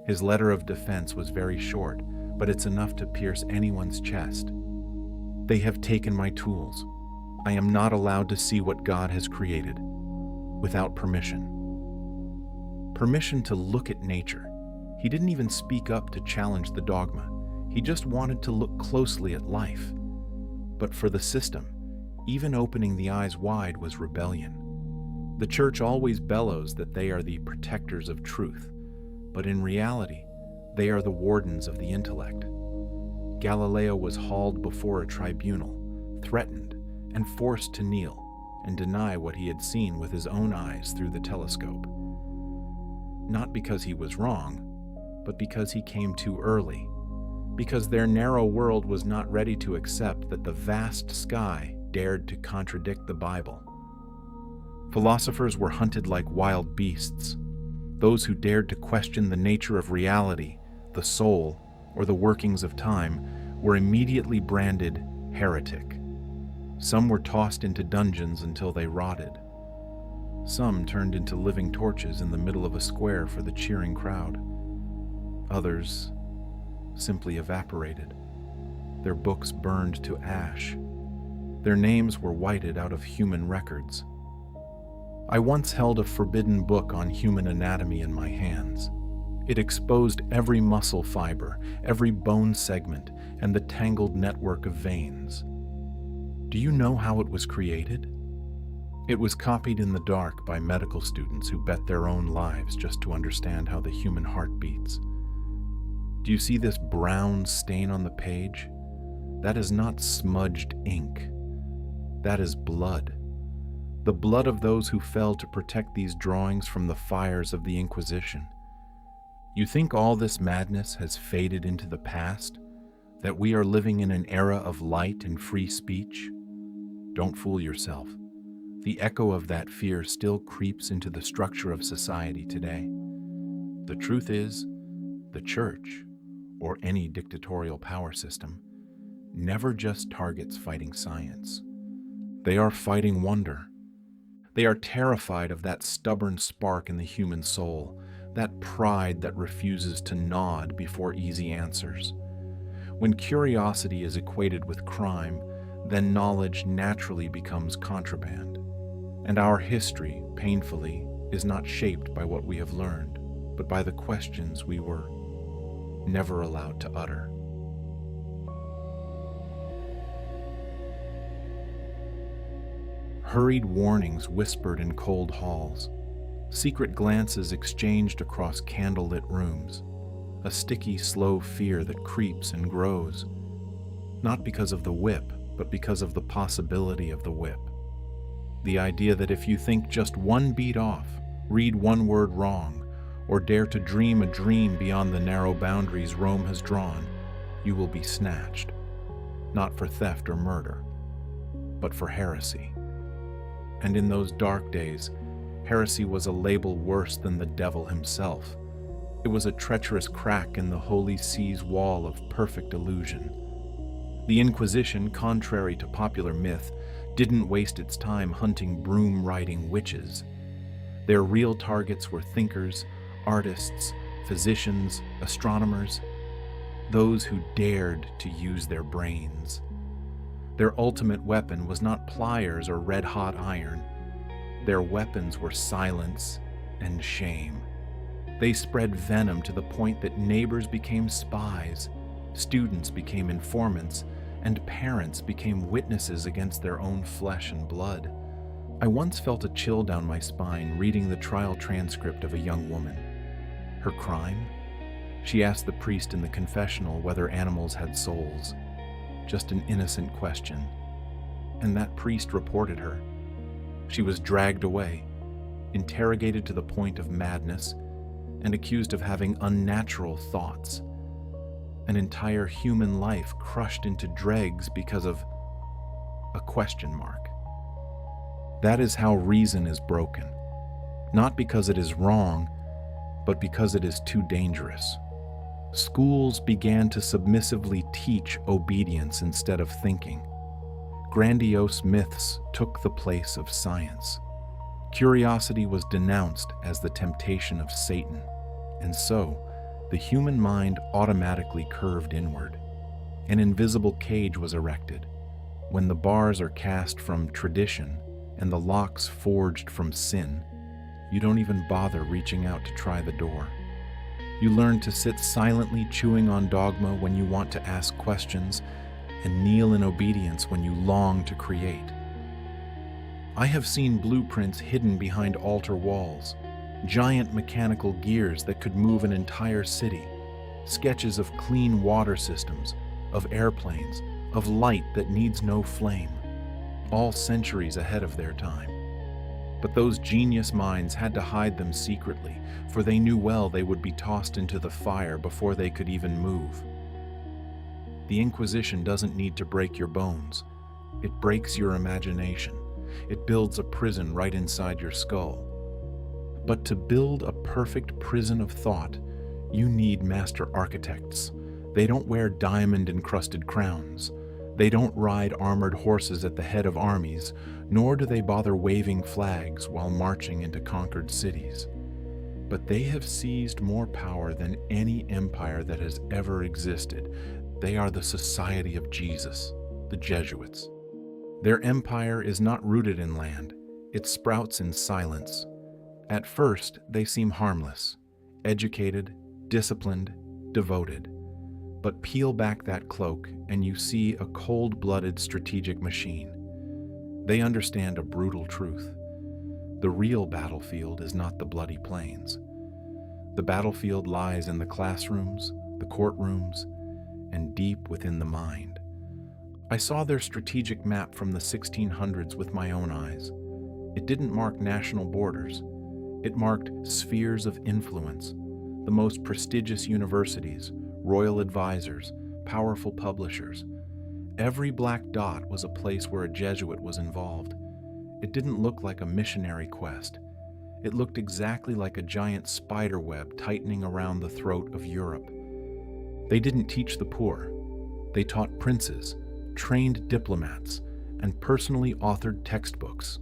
His letter of defense was very short, but it's enough to pierce anyone's chest. They have taken my tools. I am not allowed to see what God has created, without permission. Permission to look at nature. He didn't even speak up to challenge the dogma. He just wanted to look closely at life. But for the system, even opening the eyes wide was rebellion. The church always bellows that they are the protectors of truth, but in reality, they are the wardens of the intellect. Galileo was hauled before a tribunal, threatened, and forced to kneel and deny what he had seen with his own eyes through the telescope. Not because he was wrong, but because he came too early. Because their narrow world was not ready to accept that the vast sky dared to contradict the Bible. Philosophers were hunted like wild beasts. Those who dared to question the nature of reality, the soul, or the workings of time were immediately branded heretic. Some were tossed into dungeons until they rotted. Some turned into living torches in the middle of a square for the cheering crowd. Others simply evaporated, their books burned to ash. Their names were whited out of human records. I once held a forbidden book on human anatomy in my hands. It exposed every muscle fiber, every bone segment, and the tangled network of veins. Do you know how it was created? It was copied in the dark by medical students who bet their own lives just to understand how the human heart beats. Do you see this brown stain on the page? That is not smudged ink. That is blood. The blood of those who fell to protect these drawings from the fires of the Inquisition. You think all this madness has faded into the past? That we are living in an era of light and free speech? Don't fool yourself. The echo of that fear still creeps into the structure of society today. The truth is, the church, or any dictatorial power system, never just targets fighting science. They are fighting wonder. They are terrified of that stubborn spark in the human soul, that pride that refuses to nod before easy answers. When curiosity is equated with crime, then knowledge naturally becomes contraband. And our history, painfully, is not shaped by what we have learned, but by the questions we were never allowed to utter. Hurried warnings whispered in cold halls, secret glances exchanged across candlelit rooms, a sticky, slow fear that creeps and grows, not because of the whip, but because of the possibility of the whip. The idea that if you think just one beat off, read one word wrong, or dare to dream a dream beyond the narrow boundaries Rome has drawn, you will be snatched, not for theft or murder, but for heresy. And in those dark days, heresy was a label worse than the devil himself. It was a treacherous crack in the Holy See's wall of perfect illusion. The Inquisition, contrary to popular myth, didn't waste its time hunting broom-riding witches. Their real targets were thinkers, artists, physicians, astronomers, those who dared to use their brains. Their ultimate weapon was not pliers or red-hot iron. Their weapons were silence and shame. They spread venom to the point that neighbors became spies, students became informants, and parents became witnesses against their own flesh and blood. I once felt a chill down my spine reading the trial transcript of a young woman. Her crime? She asked the priest in the confessional whether animals had souls. Just an innocent question. And that priest reported her. She was dragged away, interrogated to the point of madness, and accused of having unnatural thoughts. An entire human life crushed into dregs because of a question mark. That is how reason is broken. Not because it is wrong, but because it is too dangerous. Schools began to submissively teach obedience instead of thinking. Grandiose myths took the place of science. Curiosity was denounced as the temptation of Satan, and so the human mind automatically curved inward. An invisible cage was erected. When the bars are cast from tradition and the locks forged from sin, you don't even bother reaching out to try the door. You learn to sit silently chewing on dogma when you want to ask questions, and kneel in obedience when you long to create. I have seen blueprints hidden behind altar walls, giant mechanical gears that could move an entire city, sketches of clean water systems, of airplanes, of light that needs no flame, all centuries ahead of their time. But those genius minds had to hide them secretly, for they knew well they would be tossed into the fire before they could even move. The Inquisition doesn't need to break your bones. It breaks your imagination. It builds a prison right inside your skull. But to build a perfect prison of thought, you need master architects. They don't wear diamond-encrusted crowns. They don't ride armored horses at the head of armies, nor do they bother waving flags while marching into conquered cities. But they have seized more power than any empire that has ever existed. They are the Society of Jesus, the Jesuits. Their empire is not rooted in land. It sprouts in silence. At first, they seem harmless, educated, disciplined, devoted. But peel back that cloak and you see a cold-blooded strategic machine. They understand a brutal truth. The real battlefield is not the bloody plains. The battlefield lies in the classrooms, the courtrooms, and deep within the mind. I saw their strategic map from the 1600s with my own eyes. It didn't mark national borders. It marked spheres of influence, the most prestigious universities, royal advisors, powerful publishers. Every black dot was a place where a Jesuit was involved. It didn't look like a missionary quest. It looked exactly like a giant spider web tightening around the throat of Europe. They didn't teach the poor. They taught princes, trained diplomats, and personally authored textbooks.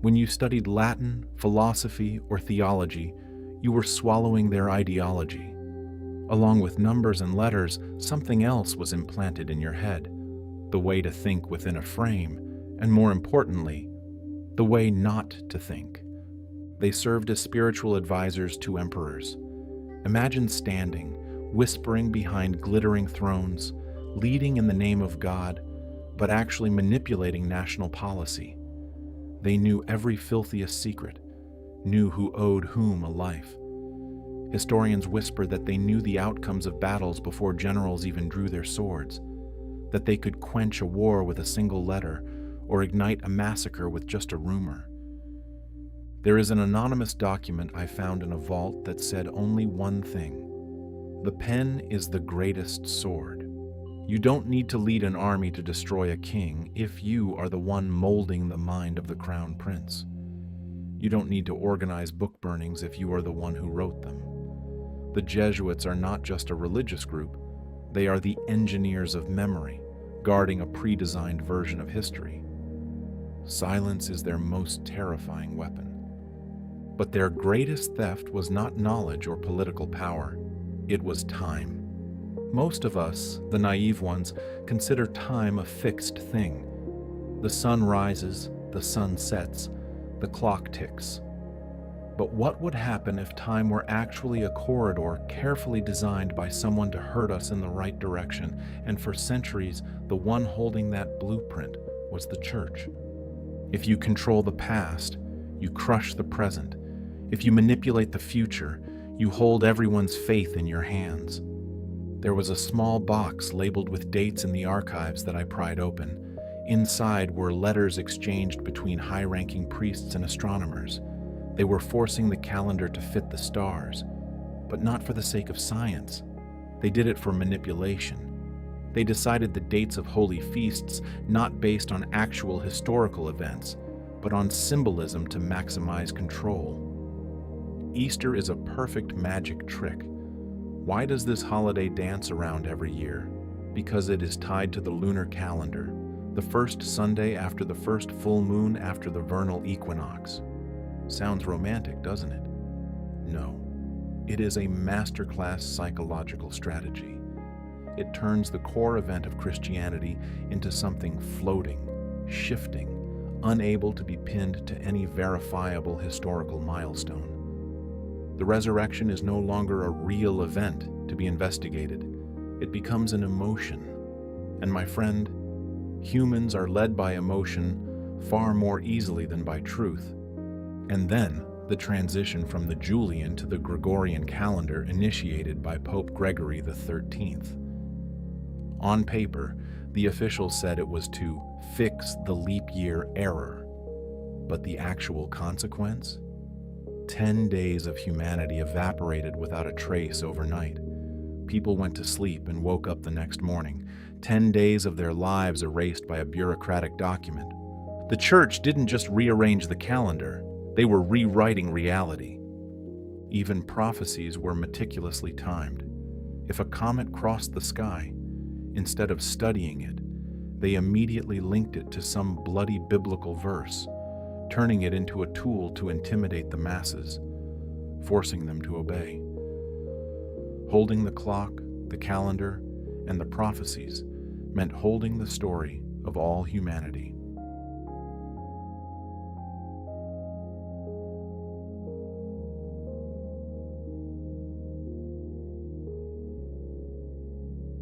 When you studied Latin, philosophy, or theology, you were swallowing their ideology. Along with numbers and letters, something else was implanted in your head, the way to think within a frame, and more importantly, the way not to think. They served as spiritual advisors to emperors. Imagine standing, whispering behind glittering thrones, leading in the name of God, but actually manipulating national policy. They knew every filthiest secret, knew who owed whom a life. Historians whisper that they knew the outcomes of battles before generals even drew their swords, that they could quench a war with a single letter or ignite a massacre with just a rumor. There is an anonymous document I found in a vault that said only one thing: the pen is the greatest sword. You don't need to lead an army to destroy a king if you are the one molding the mind of the crown prince. You don't need to organize book burnings if you are the one who wrote them. The Jesuits are not just a religious group, they are the engineers of memory, guarding a pre-designed version of history. Silence is their most terrifying weapon. But their greatest theft was not knowledge or political power, it was time. Most of us, the naive ones, consider time a fixed thing. The sun rises, the sun sets, the clock ticks. But what would happen if time were actually a corridor carefully designed by someone to hurt us in the right direction, and for centuries, the one holding that blueprint was the church? If you control the past, you crush the present. If you manipulate the future, you hold everyone's faith in your hands. There was a small box labeled with dates in the archives that I pried open. Inside were letters exchanged between high-ranking priests and astronomers. They were forcing the calendar to fit the stars, but not for the sake of science. They did it for manipulation. They decided the dates of holy feasts not based on actual historical events, but on symbolism to maximize control. Easter is a perfect magic trick. Why does this holiday dance around every year? Because it is tied to the lunar calendar, the first Sunday after the first full moon after the vernal equinox. Sounds romantic, doesn't it? No. It is a masterclass psychological strategy. It turns the core event of Christianity into something floating, shifting, unable to be pinned to any verifiable historical milestone. The resurrection is no longer a real event to be investigated. It becomes an emotion. And my friend, humans are led by emotion far more easily than by truth. And then, the transition from the Julian to the Gregorian calendar initiated by Pope Gregory XIII. On paper, the officials said it was to fix the leap year error. But the actual consequence? 10 days of humanity evaporated without a trace overnight. People went to sleep and woke up the next morning. 10 days of their lives erased by a bureaucratic document. The church didn't just rearrange the calendar, they were rewriting reality. Even prophecies were meticulously timed. If a comet crossed the sky, instead of studying it, they immediately linked it to some bloody biblical verse, turning it into a tool to intimidate the masses, forcing them to obey. Holding the clock, the calendar, and the prophecies meant holding the story of all humanity.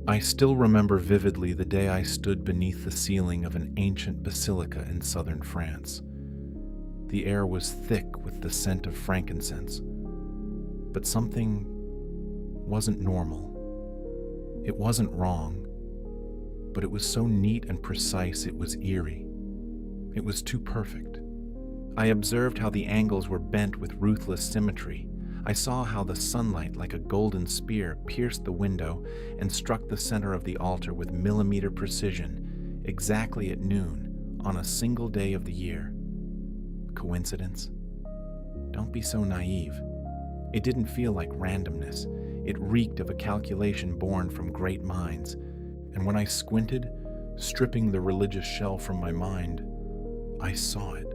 I still remember vividly the day I stood beneath the ceiling of an ancient basilica in southern France. The air was thick with the scent of frankincense, but something wasn't normal. It wasn't wrong, but it was so neat and precise it was eerie. It was too perfect. I observed how the angles were bent with ruthless symmetry. I saw how the sunlight, like a golden spear, pierced the window and struck the center of the altar with millimeter precision, exactly at noon, on a single day of the year. Coincidence? Don't be so naive. It didn't feel like randomness. It reeked of a calculation born from great minds. And when I squinted, stripping the religious shell from my mind. I saw it.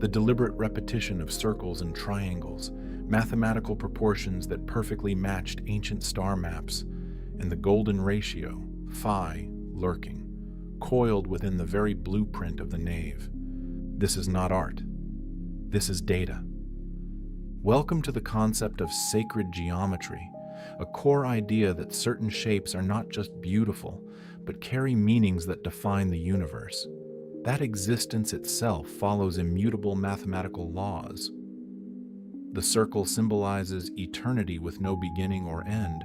The deliberate repetition of circles and triangles, mathematical proportions that perfectly matched ancient star maps, and the golden ratio, phi, lurking, coiled within the very blueprint of the nave. This is not art. This is data. Welcome to the concept of sacred geometry, a core idea that certain shapes are not just beautiful, but carry meanings that define the universe. That existence itself follows immutable mathematical laws. The circle symbolizes eternity with no beginning or end.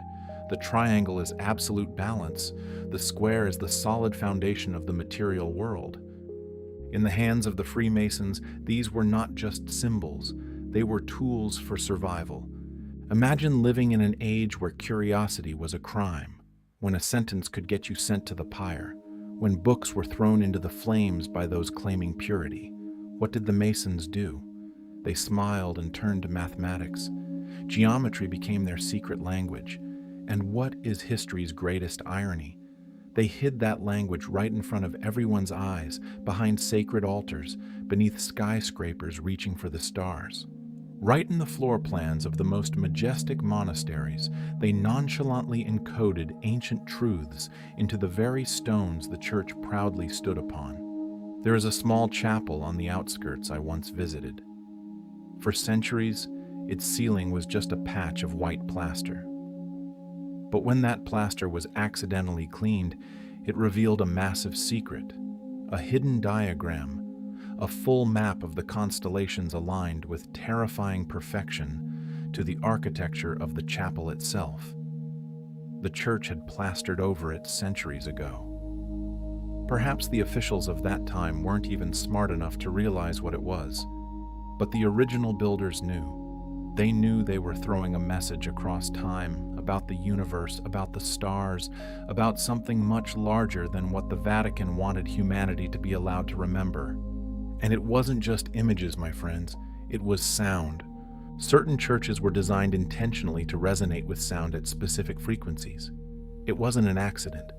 The triangle is absolute balance. The square is the solid foundation of the material world. In the hands of the Freemasons, these were not just symbols, they were tools for survival. Imagine living in an age where curiosity was a crime, when a sentence could get you sent to the pyre, when books were thrown into the flames by those claiming purity. What did the Masons do? They smiled and turned to mathematics. Geometry became their secret language. And what is history's greatest irony? They hid that language right in front of everyone's eyes, behind sacred altars, beneath skyscrapers reaching for the stars. Right in the floor plans of the most majestic monasteries, they nonchalantly encoded ancient truths into the very stones the church proudly stood upon. There is a small chapel on the outskirts I once visited. For centuries, its ceiling was just a patch of white plaster. But when that plaster was accidentally cleaned, it revealed a massive secret, a hidden diagram, a full map of the constellations aligned with terrifying perfection to the architecture of the chapel itself. The church had plastered over it centuries ago. Perhaps the officials of that time weren't even smart enough to realize what it was, but the original builders knew. They knew they were throwing a message across time about the universe, about the stars, about something much larger than what the Vatican wanted humanity to be allowed to remember. And it wasn't just images, my friends, it was sound. Certain churches were designed intentionally to resonate with sound at specific frequencies. It wasn't an accident.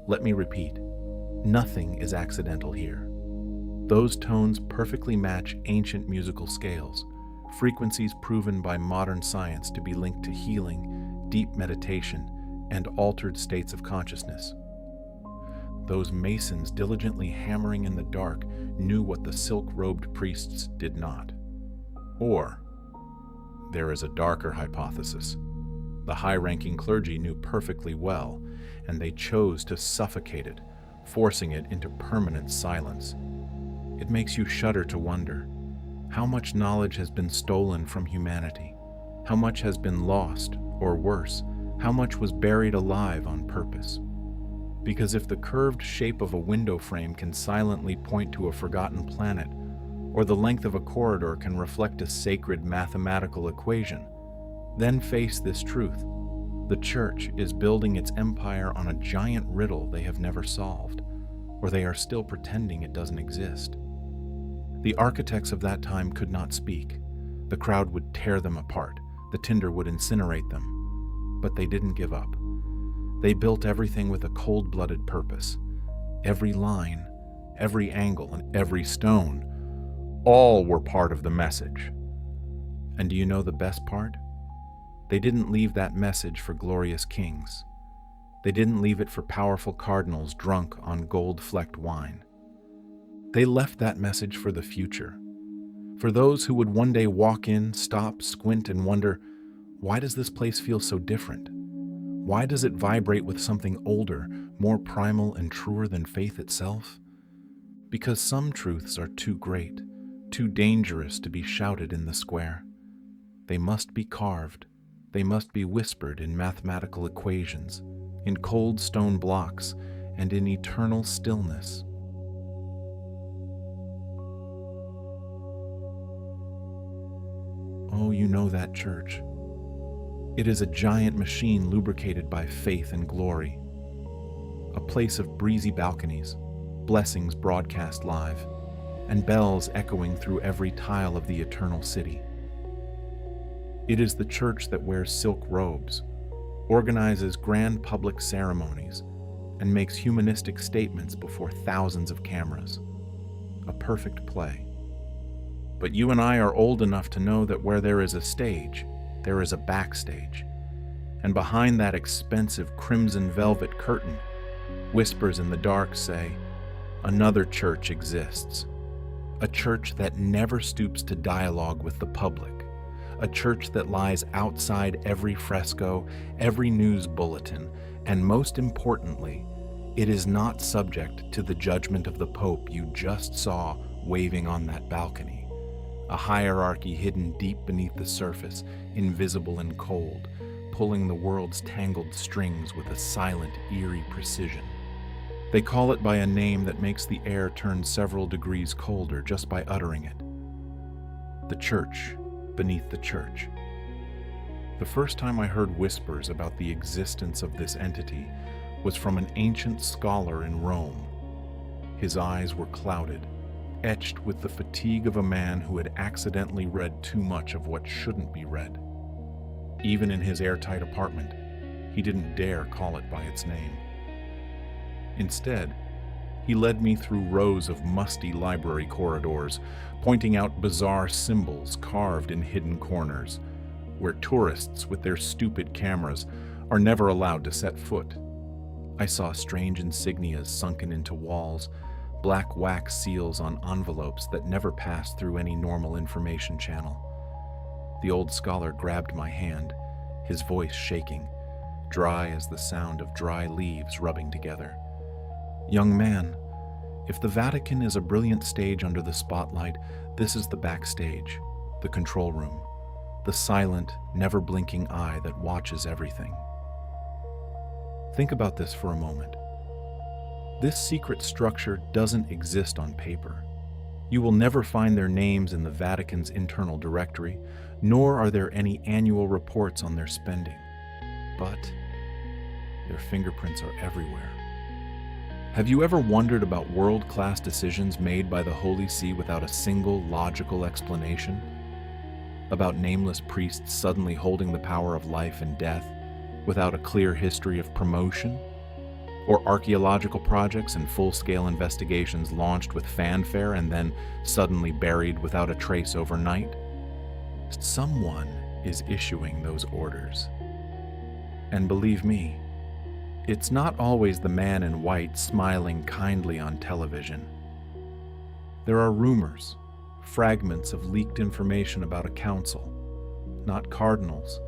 Let me repeat, nothing is accidental here. Those tones perfectly match ancient musical scales, frequencies proven by modern science to be linked to healing, deep meditation, and altered states of consciousness. Those Masons diligently hammering in the dark knew what the silk-robed priests did not. Or, there is a darker hypothesis. The high-ranking clergy knew perfectly well, and they chose to suffocate it, forcing it into permanent silence. It makes you shudder to wonder, how much knowledge has been stolen from humanity? How much has been lost, or worse, how much was buried alive on purpose? Because if the curved shape of a window frame can silently point to a forgotten planet, or the length of a corridor can reflect a sacred mathematical equation, then face this truth. The church is building its empire on a giant riddle they have never solved, or they are still pretending it doesn't exist. The architects of that time could not speak. The crowd would tear them apart. The tinder would incinerate them. But they didn't give up. They built everything with a cold-blooded purpose. Every line, every angle, and every stone, all were part of the message. And do you know the best part? They didn't leave that message for glorious kings. They didn't leave it for powerful cardinals drunk on gold-flecked wine. They left that message for the future, for those who would one day walk in, stop, squint, and wonder, why does this place feel so different? Why does it vibrate with something older, more primal and truer than faith itself? Because some truths are too great, too dangerous to be shouted in the square. They must be carved. They must be whispered in mathematical equations, in cold stone blocks, and in eternal stillness. Oh, you know that church. It is a giant machine lubricated by faith and glory. A place of breezy balconies, blessings broadcast live, and bells echoing through every tile of the eternal city. It is the church that wears silk robes, organizes grand public ceremonies, and makes humanistic statements before thousands of cameras. A perfect play. But you and I are old enough to know that where there is a stage, there is a backstage. And behind that expensive crimson velvet curtain, whispers in the dark say, another church exists. A church that never stoops to dialogue with the public. A church that lies outside every fresco, every news bulletin, and most importantly, it is not subject to the judgment of the Pope you just saw waving on that balcony. A hierarchy hidden deep beneath the surface, invisible and cold, pulling the world's tangled strings with a silent, eerie precision. They call it by a name that makes the air turn several degrees colder just by uttering it. The church beneath the church. The first time I heard whispers about the existence of this entity was from an ancient scholar in Rome. His eyes were clouded, etched with the fatigue of a man who had accidentally read too much of what shouldn't be read. Even in his airtight apartment, he didn't dare call it by its name. Instead, he led me through rows of musty library corridors, pointing out bizarre symbols carved in hidden corners, where tourists with their stupid cameras are never allowed to set foot. I saw strange insignias sunken into walls, black wax seals on envelopes that never passed through any normal information channel. The old scholar grabbed my hand, his voice shaking, dry as the sound of dry leaves rubbing together. Young man, if the Vatican is a brilliant stage under the spotlight, this is the backstage, the control room, the silent, never-blinking eye that watches everything. Think about this for a moment. This secret structure doesn't exist on paper. You will never find their names in the Vatican's internal directory, nor are there any annual reports on their spending. But their fingerprints are everywhere. Have you ever wondered about world-class decisions made by the Holy See without a single logical explanation? About nameless priests suddenly holding the power of life and death without a clear history of promotion? Or archaeological projects and full-scale investigations launched with fanfare and then suddenly buried without a trace overnight? Someone is issuing those orders. And believe me, it's not always the man in white smiling kindly on television. There are rumors, fragments of leaked information about a council, not cardinals,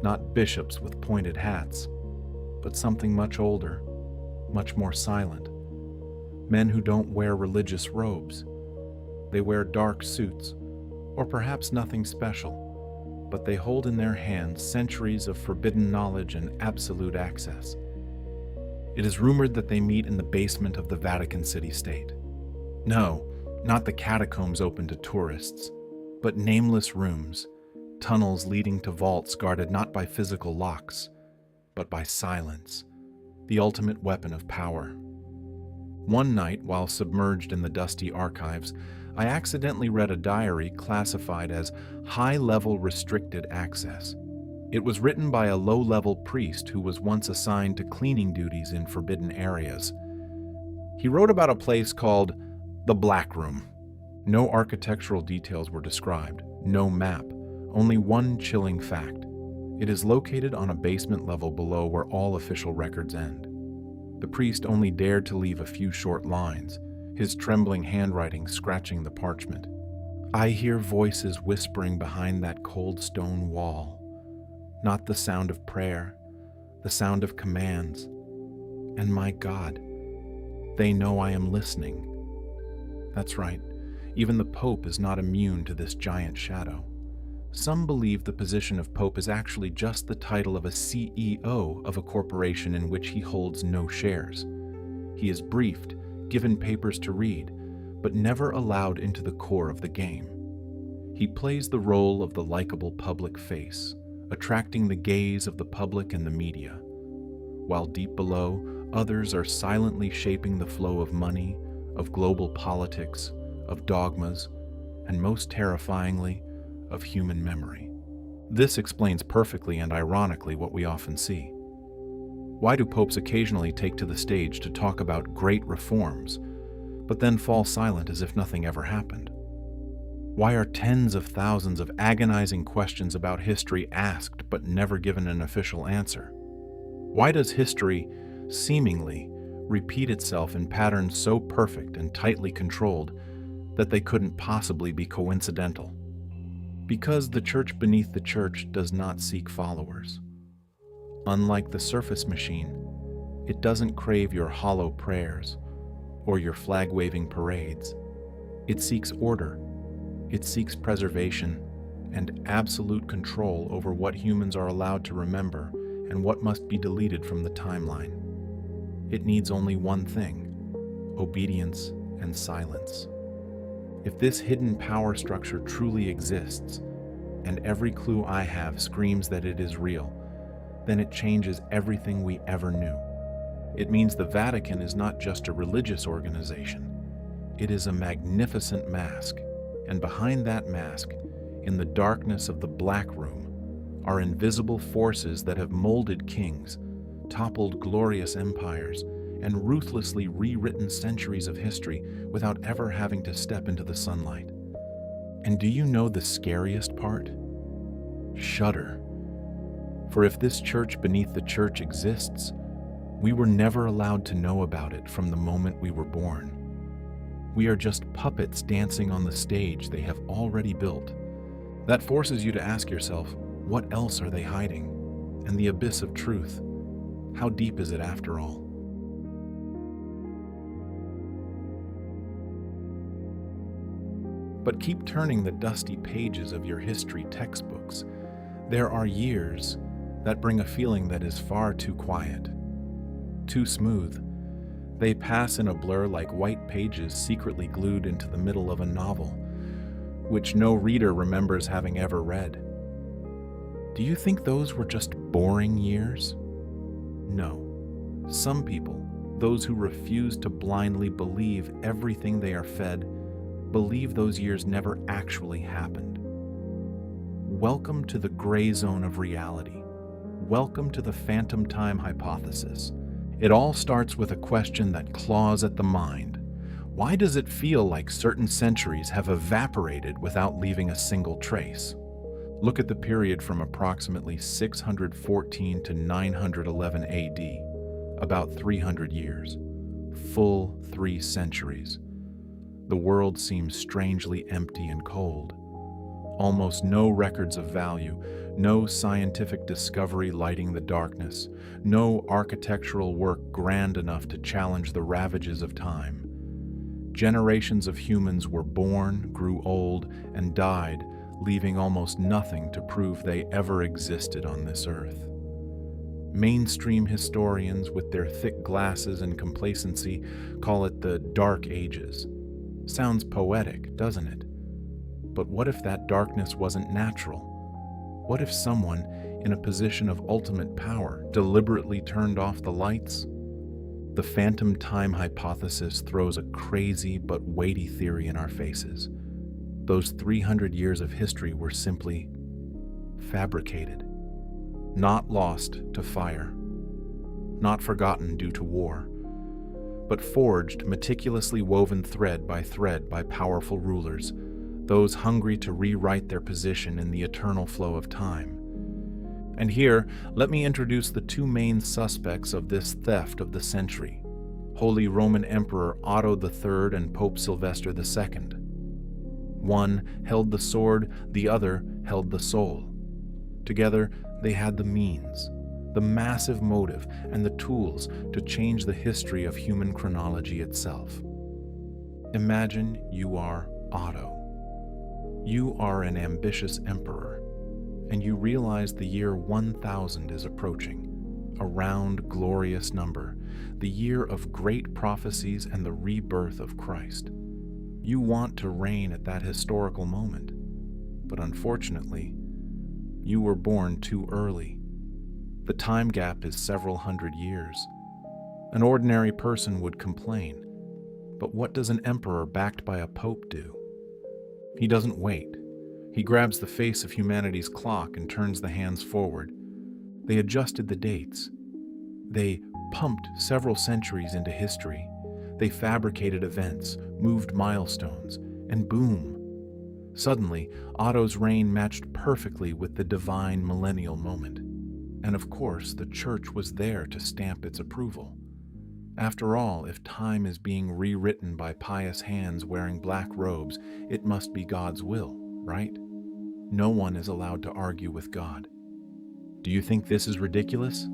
not bishops with pointed hats, but something much older, much more silent. Men who don't wear religious robes. They wear dark suits, or perhaps nothing special, but they hold in their hands centuries of forbidden knowledge and absolute access. It is rumored that they meet in the basement of the Vatican city-state. No, not the catacombs open to tourists, but nameless rooms, tunnels leading to vaults guarded not by physical locks, but by silence, the ultimate weapon of power. One night, while submerged in the dusty archives, I accidentally read a diary classified as high-level restricted access. It was written by a low-level priest who was once assigned to cleaning duties in forbidden areas. He wrote about a place called the Black Room. No architectural details were described, no map, only one chilling fact. It is located on a basement level below where all official records end. The priest only dared to leave a few short lines, his trembling handwriting scratching the parchment. I hear voices whispering behind that cold stone wall. Not the sound of prayer, the sound of commands. And my God, they know I am listening. That's right, even the Pope is not immune to this giant shadow. Some believe the position of Pope is actually just the title of a CEO of a corporation in which he holds no shares. He is briefed, given papers to read, but never allowed into the core of the game. He plays the role of the likable public face, attracting the gaze of the public and the media, while deep below, others are silently shaping the flow of money, of global politics, of dogmas, and most terrifyingly, of human memory. This explains perfectly and ironically what we often see. Why do popes occasionally take to the stage to talk about great reforms, but then fall silent as if nothing ever happened? Why are tens of thousands of agonizing questions about history asked but never given an official answer? Why does history, seemingly, repeat itself in patterns so perfect and tightly controlled that they couldn't possibly be coincidental? Because the church beneath the church does not seek followers. Unlike the surface machine, it doesn't crave your hollow prayers or your flag-waving parades. It seeks order, it seeks preservation, and absolute control over what humans are allowed to remember and what must be deleted from the timeline. It needs only one thing: obedience and silence. If this hidden power structure truly exists, and every clue I have screams that it is real, then it changes everything we ever knew. It means the Vatican is not just a religious organization. It is a magnificent mask, and behind that mask, in the darkness of the Black Room, are invisible forces that have molded kings, toppled glorious empires, and ruthlessly rewritten centuries of history without ever having to step into the sunlight. And do you know the scariest part? Shudder. For if this church beneath the church exists, we were never allowed to know about it from the moment we were born. We are just puppets dancing on the stage they have already built. That forces you to ask yourself, what else are they hiding? And the abyss of truth, how deep is it after all? But keep turning the dusty pages of your history textbooks. There are years that bring a feeling that is far too quiet, too smooth. They pass in a blur like white pages secretly glued into the middle of a novel, which no reader remembers having ever read. Do you think those were just boring years? No. Some people, those who refuse to blindly believe everything they are fed, believe those years never actually happened. Welcome to the gray zone of reality. Welcome to the phantom time hypothesis. It all starts with a question that claws at the mind. Why does it feel like certain centuries have evaporated without leaving a single trace? Look at the period from approximately 614 to 911 AD, about 300 years, full 3 centuries. The world seems strangely empty and cold. Almost no records of value, no scientific discovery lighting the darkness, no architectural work grand enough to challenge the ravages of time. Generations of humans were born, grew old, and died, leaving almost nothing to prove they ever existed on this earth. Mainstream historians, with their thick glasses and complacency, call it the Dark Ages. Sounds poetic, doesn't it? But what if that darkness wasn't natural? What if someone in a position of ultimate power deliberately turned off the lights? The phantom time hypothesis throws a crazy but weighty theory in our faces. Those 300 years of history were simply fabricated, not lost to fire, not forgotten due to war, but forged meticulously woven thread by powerful rulers, those hungry to rewrite their position in the eternal flow of time. And here, let me introduce the 2 main suspects of this theft of the century: Holy Roman Emperor Otto III and Pope Sylvester II. One held the sword, the other held the soul. Together, they had the means, the massive motive, and the tools to change the history of human chronology itself. Imagine you are Otto. You are an ambitious emperor, and you realize the year 1000 is approaching, a round, glorious number, the year of great prophecies and the rebirth of Christ. You want to reign at that historical moment, but unfortunately, you were born too early. The time gap is several hundred years. An ordinary person would complain, but what does an emperor backed by a pope do? He doesn't wait. He grabs the face of humanity's clock and turns the hands forward. They adjusted the dates. They pumped several centuries into history. They fabricated events, moved milestones, and boom! Suddenly, Otto's reign matched perfectly with the divine millennial moment. And of course, the Church was there to stamp its approval. After all, if time is being rewritten by pious hands wearing black robes, it must be God's will, right? No one is allowed to argue with God. Do you think this is ridiculous?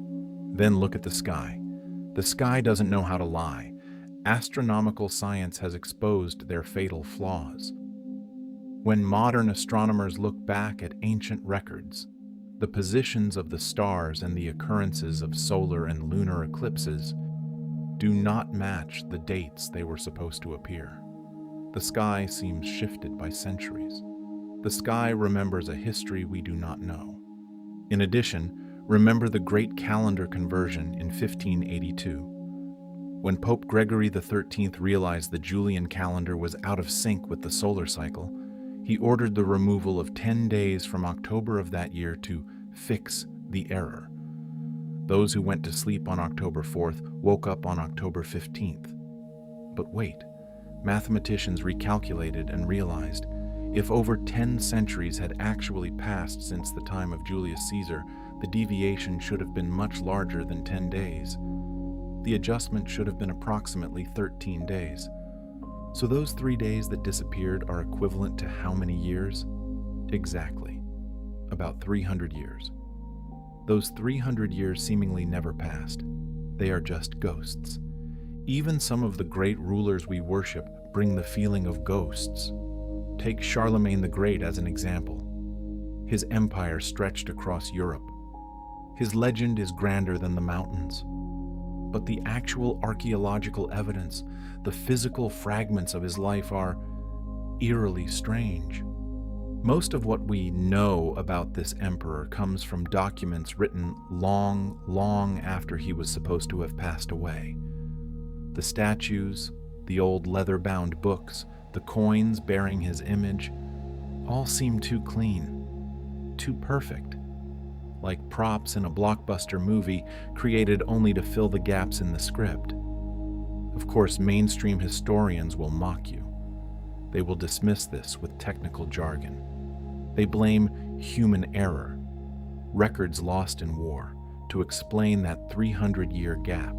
Then look at the sky. The sky doesn't know how to lie. Astronomical science has exposed their fatal flaws. When modern astronomers look back at ancient records, the positions of the stars and the occurrences of solar and lunar eclipses do not match the dates they were supposed to appear. The sky seems shifted by centuries. The sky remembers a history we do not know. In addition, remember the Great Calendar Conversion in 1582. When Pope Gregory XIII realized the Julian calendar was out of sync with the solar cycle, he ordered the removal of 10 days from October of that year to fix the error. Those who went to sleep on October 4th woke up on October 15th. But wait, mathematicians recalculated and realized if over 10 centuries had actually passed since the time of Julius Caesar, the deviation should have been much larger than 10 days. The adjustment should have been approximately 13 days. So those 3 days that disappeared are equivalent to how many years? Exactly. About 300 years. Those 300 years seemingly never passed. They are just ghosts. Even some of the great rulers we worship bring the feeling of ghosts. Take Charlemagne the Great as an example. His empire stretched across Europe. His legend is grander than the mountains. But the actual archaeological evidence, the physical fragments of his life are eerily strange. Most of what we know about this emperor comes from documents written long, long after he was supposed to have passed away. The statues, the old leather-bound books, the coins bearing his image, all seem too clean, too perfect, like props in a blockbuster movie created only to fill the gaps in the script. Of course, mainstream historians will mock you. They will dismiss this with technical jargon. They blame human error, records lost in war, to explain that 300-year gap.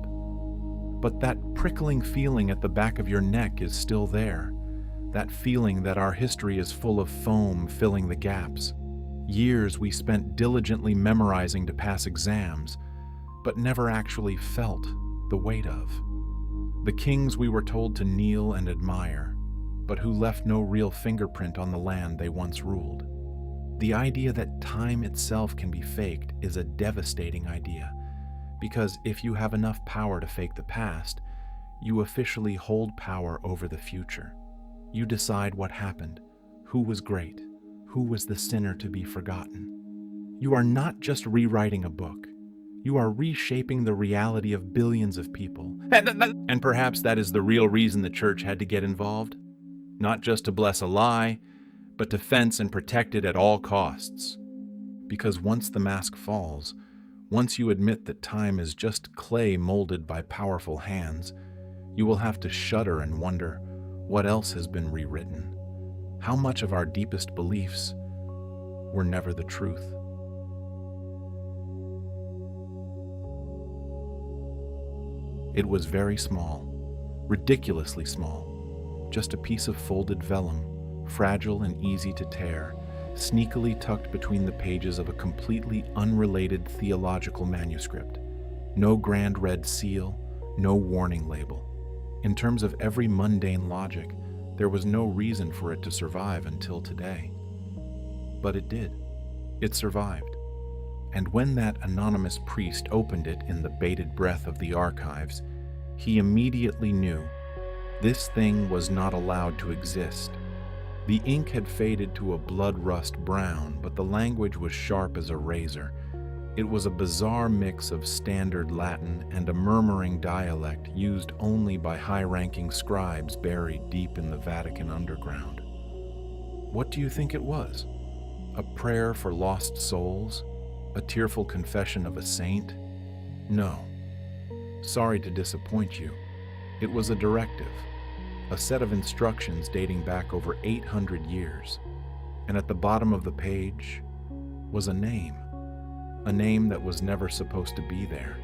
But that prickling feeling at the back of your neck is still there. That feeling that our history is full of foam filling the gaps. Years we spent diligently memorizing to pass exams, but never actually felt the weight of. The kings we were told to kneel and admire, but who left no real fingerprint on the land they once ruled. The idea that time itself can be faked is a devastating idea, because if you have enough power to fake the past, you officially hold power over the future. You decide what happened, who was great, who was the sinner to be forgotten. You are not just rewriting a book. You are reshaping the reality of billions of people. And perhaps that is the real reason the church had to get involved. Not just to bless a lie, but to fence and protect it at all costs. Because once the mask falls, once you admit that time is just clay molded by powerful hands, you will have to shudder and wonder, what else has been rewritten? How much of our deepest beliefs were never the truth? It was very small, ridiculously small, just a piece of folded vellum, fragile and easy to tear, sneakily tucked between the pages of a completely unrelated theological manuscript. No grand red seal, no warning label. In terms of every mundane logic, there was no reason for it to survive until today. But it did. It survived. And when that anonymous priest opened it in the bated breath of the archives, he immediately knew this thing was not allowed to exist. The ink had faded to a blood rust brown, but the language was sharp as a razor. It was a bizarre mix of standard Latin and a murmuring dialect used only by high-ranking scribes buried deep in the Vatican underground. What do you think it was? A prayer for lost souls? A tearful confession of a saint? No, Sorry to disappoint you. It was a directive, a set of instructions dating back over 800 years. And at the bottom of the page was a name that was never supposed to be there.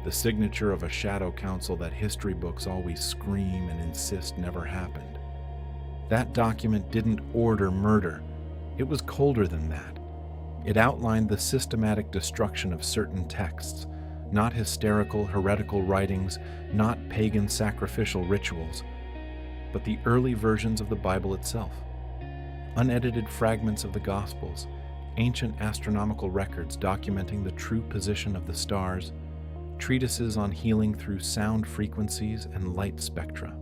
The signature of a shadow council that history books always scream and insist never happened. That document didn't order murder. It was colder than that. It outlined the systematic destruction of certain texts, not hysterical, heretical writings, not pagan sacrificial rituals, but the early versions of the Bible itself. Unedited fragments of the Gospels, ancient astronomical records documenting the true position of the stars, treatises on healing through sound frequencies and light spectra.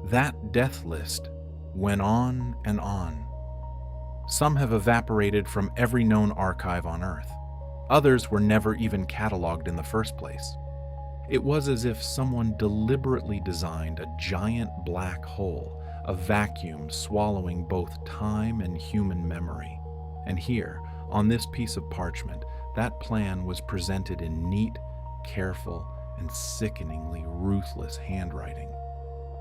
That death list went on and on. Some have evaporated from every known archive on Earth. Others were never even cataloged in the first place. It was as if someone deliberately designed a giant black hole, a vacuum swallowing both time and human memory. And here, on this piece of parchment, that plan was presented in neat, careful, and sickeningly ruthless handwriting.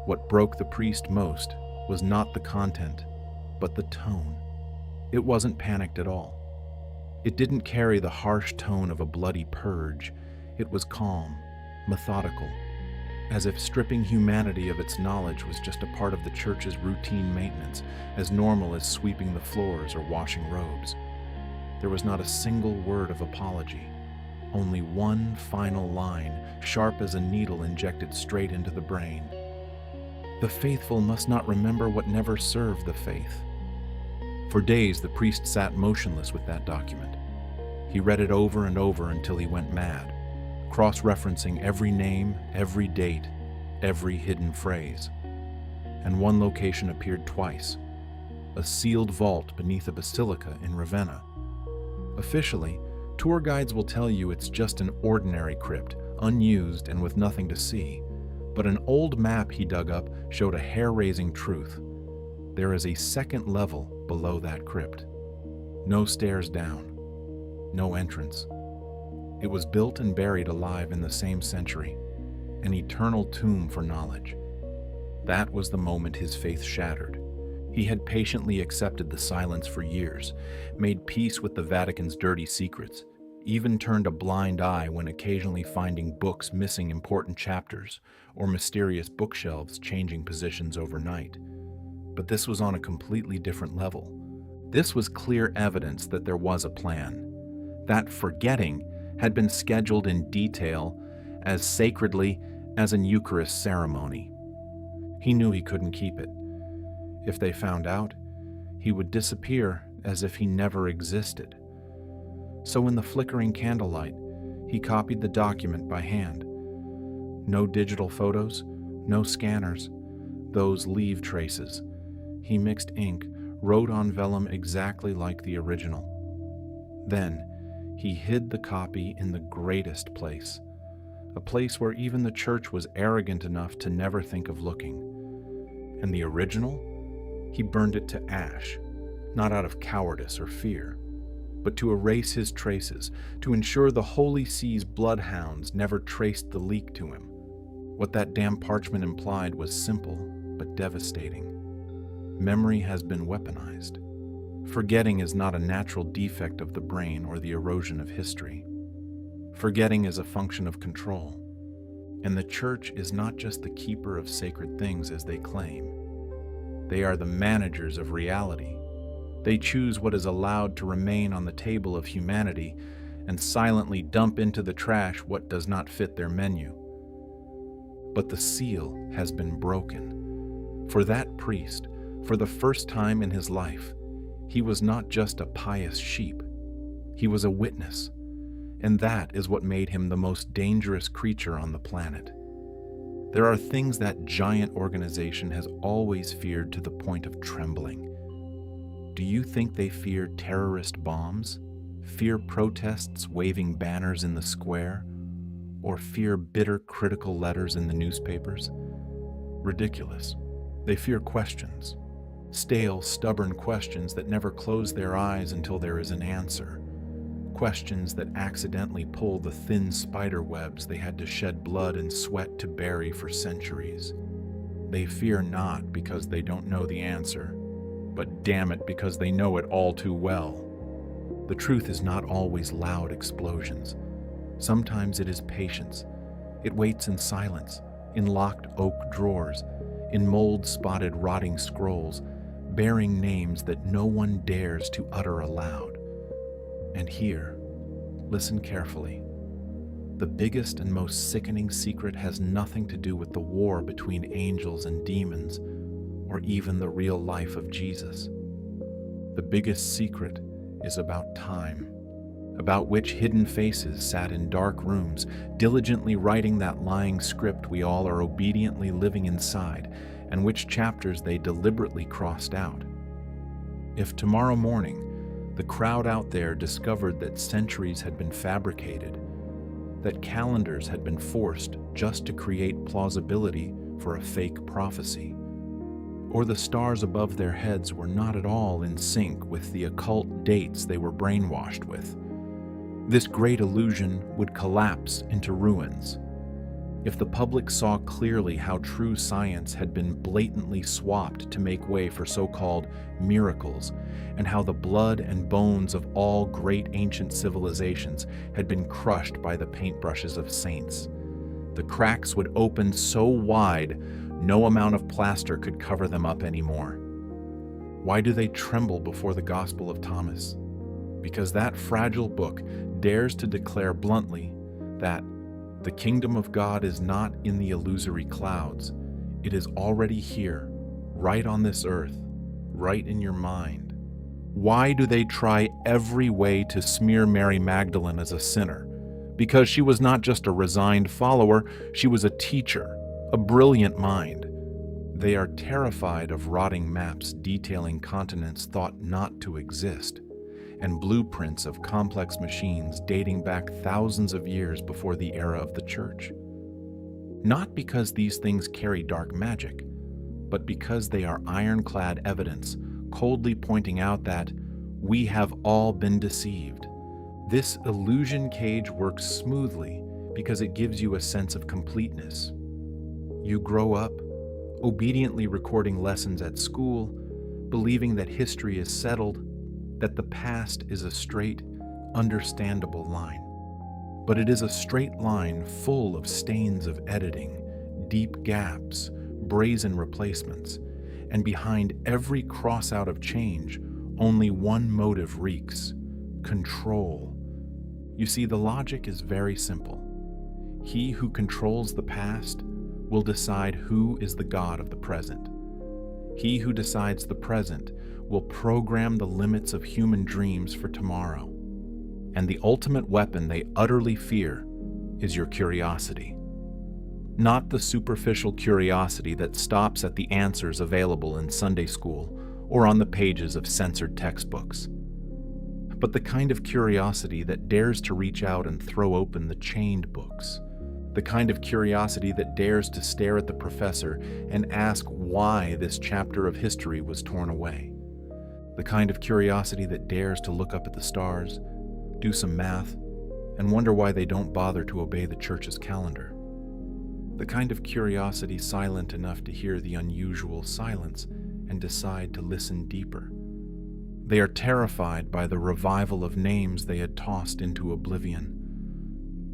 What broke the priest most was not the content, but the tone. It wasn't panicked at all. It didn't carry the harsh tone of a bloody purge. It was calm, methodical, as if stripping humanity of its knowledge was just a part of the church's routine maintenance, as normal as sweeping the floors or washing robes. There was not a single word of apology, only one final line, sharp as a needle injected straight into the brain. The faithful must not remember what never served the faith. For days, the priest sat motionless with that document. He read it over and over until he went mad, cross-referencing every name, every date, every hidden phrase. And one location appeared twice, a sealed vault beneath a basilica in Ravenna. Officially, tour guides will tell you it's just an ordinary crypt, unused and with nothing to see. But an old map he dug up showed a hair-raising truth. There is a second level below that crypt. No stairs down, no entrance. It was built and buried alive in the same century, an eternal tomb for knowledge. That was the moment his faith shattered. He had patiently accepted the silence for years, made peace with the Vatican's dirty secrets, even turned a blind eye when occasionally finding books missing important chapters or mysterious bookshelves changing positions overnight. But this was on a completely different level. This was clear evidence that there was a plan. That forgetting had been scheduled in detail as sacredly as an Eucharist ceremony. He knew he couldn't keep it. If they found out, he would disappear as if he never existed. So in the flickering candlelight, he copied the document by hand. No digital photos, no scanners, those leave traces. He mixed ink, wrote on vellum exactly like the original. Then, he hid the copy in the greatest place, a place where even the church was arrogant enough to never think of looking. And the original? He burned it to ash, not out of cowardice or fear, but to erase his traces, to ensure the Holy See's bloodhounds never traced the leak to him. What that damn parchment implied was simple but devastating. Memory has been weaponized. Forgetting is not a natural defect of the brain or the erosion of history. Forgetting is a function of control. And the church is not just the keeper of sacred things as they claim. They are the managers of reality. They choose what is allowed to remain on the table of humanity and silently dump into the trash what does not fit their menu. But the seal has been broken. For that priest, for the first time in his life, he was not just a pious sheep. He was a witness, and that is what made him the most dangerous creature on the planet. There are things that giant organization has always feared to the point of trembling. Do you think they fear terrorist bombs? Fear protests waving banners in the square? Or fear bitter critical letters in the newspapers? Ridiculous. They fear questions. Stale, stubborn questions that never close their eyes until there is an answer. questions that accidentally pull the thin spider webs they had to shed blood and sweat to bury for centuries. They fear not because they don't know the answer, but damn it because they know it all too well. The truth is not always loud explosions. Sometimes it is patience. It waits in silence, in locked oak drawers, in mold-spotted rotting scrolls, bearing names that no one dares to utter aloud. And here, listen carefully. The biggest and most sickening secret has nothing to do with the war between angels and demons, or even the real life of Jesus. The biggest secret is about time, about which hidden faces sat in dark rooms, diligently writing that lying script we all are obediently living inside, and which chapters they deliberately crossed out. If tomorrow morning the crowd out there discovered that centuries had been fabricated, that calendars had been forced just to create plausibility for a fake prophecy, or the stars above their heads were not at all in sync with the occult dates they were brainwashed with, this great illusion would collapse into ruins. If the public saw clearly how true science had been blatantly swapped to make way for so-called miracles, and how the blood and bones of all great ancient civilizations had been crushed by the paintbrushes of saints, the cracks would open so wide no amount of plaster could cover them up anymore. Why do they tremble before the Gospel of Thomas? Because that fragile book dares to declare bluntly that the kingdom of God is not in the illusory clouds. It is already here, right on this earth, right in your mind. Why do they try every way to smear Mary Magdalene as a sinner? Because she was not just a resigned follower, she was a teacher, a brilliant mind. They are terrified of rotting maps detailing continents thought not to exist, and blueprints of complex machines dating back thousands of years before the era of the church. Not because these things carry dark magic, but because they are ironclad evidence, coldly pointing out that we have all been deceived. This illusion cage works smoothly because it gives you a sense of completeness. You grow up, obediently recording lessons at school, believing that history is settled, that the past is a straight, understandable line. But it is a straight line full of stains of editing, deep gaps, brazen replacements, and behind every cross-out of change, only one motive reeks: control. You see, the logic is very simple. He who controls the past will decide who is the God of the present. He who decides the present will program the limits of human dreams for tomorrow. And the ultimate weapon they utterly fear is your curiosity. Not the superficial curiosity that stops at the answers available in Sunday school or on the pages of censored textbooks, but the kind of curiosity that dares to reach out and throw open the chained books, the kind of curiosity that dares to stare at the professor and ask why this chapter of history was torn away, the kind of curiosity that dares to look up at the stars, do some math, and wonder why they don't bother to obey the church's calendar, the kind of curiosity silent enough to hear the unusual silence and decide to listen deeper. They are terrified by the revival of names they had tossed into oblivion,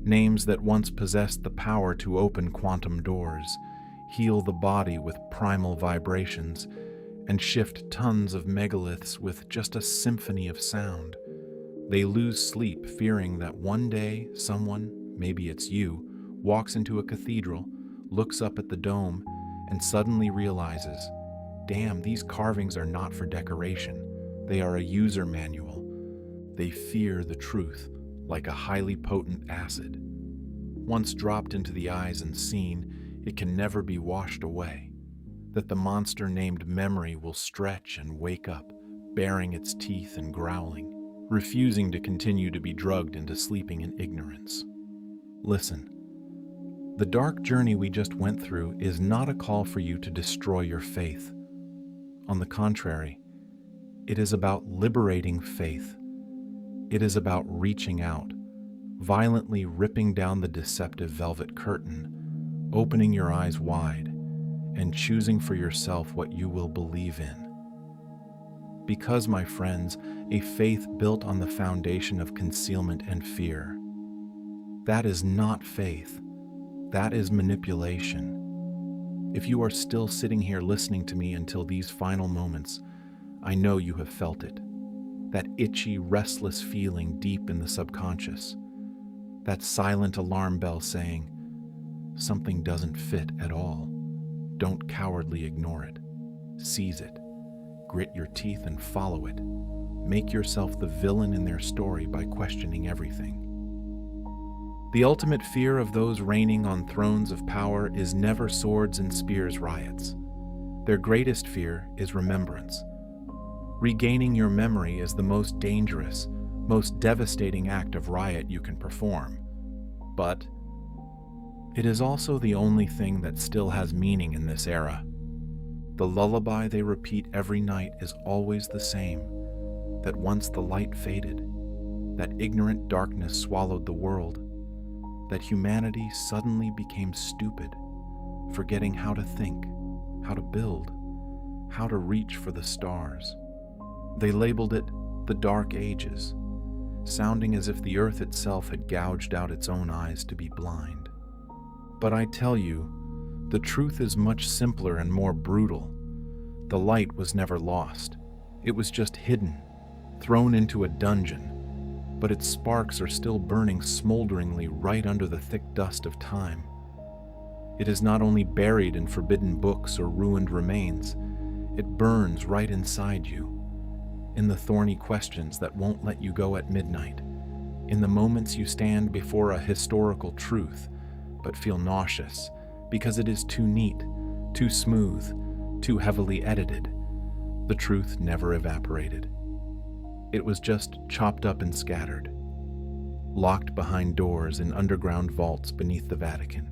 names that once possessed the power to open quantum doors, heal the body with primal vibrations, and shift tons of megaliths with just a symphony of sound. They lose sleep fearing that one day someone, maybe it's you, walks into a cathedral, looks up at the dome, and suddenly realizes, damn, these carvings are not for decoration. They are a user manual. They fear the truth like a highly potent acid. Once dropped into the eyes and seen, it can never be washed away. That the monster named memory will stretch and wake up, baring its teeth and growling, refusing to continue to be drugged into sleeping in ignorance. Listen, the dark journey we just went through is not a call for you to destroy your faith. On the contrary, it is about liberating faith. It is about reaching out, violently ripping down the deceptive velvet curtain, opening your eyes wide, and choosing for yourself what you will believe in. Because, my friends, a faith built on the foundation of concealment and fear, that is not faith. That is manipulation. If you are still sitting here listening to me until these final moments, I know you have felt it. That itchy, restless feeling deep in the subconscious. That silent alarm bell saying, something doesn't fit at all. Don't cowardly ignore it. Seize it. Grit your teeth and follow it. Make yourself the villain in their story by questioning everything. The ultimate fear of those reigning on thrones of power is never swords and spears riots. Their greatest fear is remembrance. Regaining your memory is the most dangerous, most devastating act of riot you can perform. But it is also the only thing that still has meaning in this era. The lullaby they repeat every night is always the same, that once the light faded, that ignorant darkness swallowed the world, that humanity suddenly became stupid, forgetting how to think, how to build, how to reach for the stars. They labeled it the Dark Ages, sounding as if the earth itself had gouged out its own eyes to be blind. But I tell you, the truth is much simpler and more brutal. The light was never lost. It was just hidden, thrown into a dungeon, but its sparks are still burning smolderingly right under the thick dust of time. It is not only buried in forbidden books or ruined remains, it burns right inside you, in the thorny questions that won't let you go at midnight, in the moments you stand before a historical truth, but feel nauseous because it is too neat, too smooth, too heavily edited. The truth never evaporated. It was just chopped up and scattered, locked behind doors in underground vaults beneath the Vatican,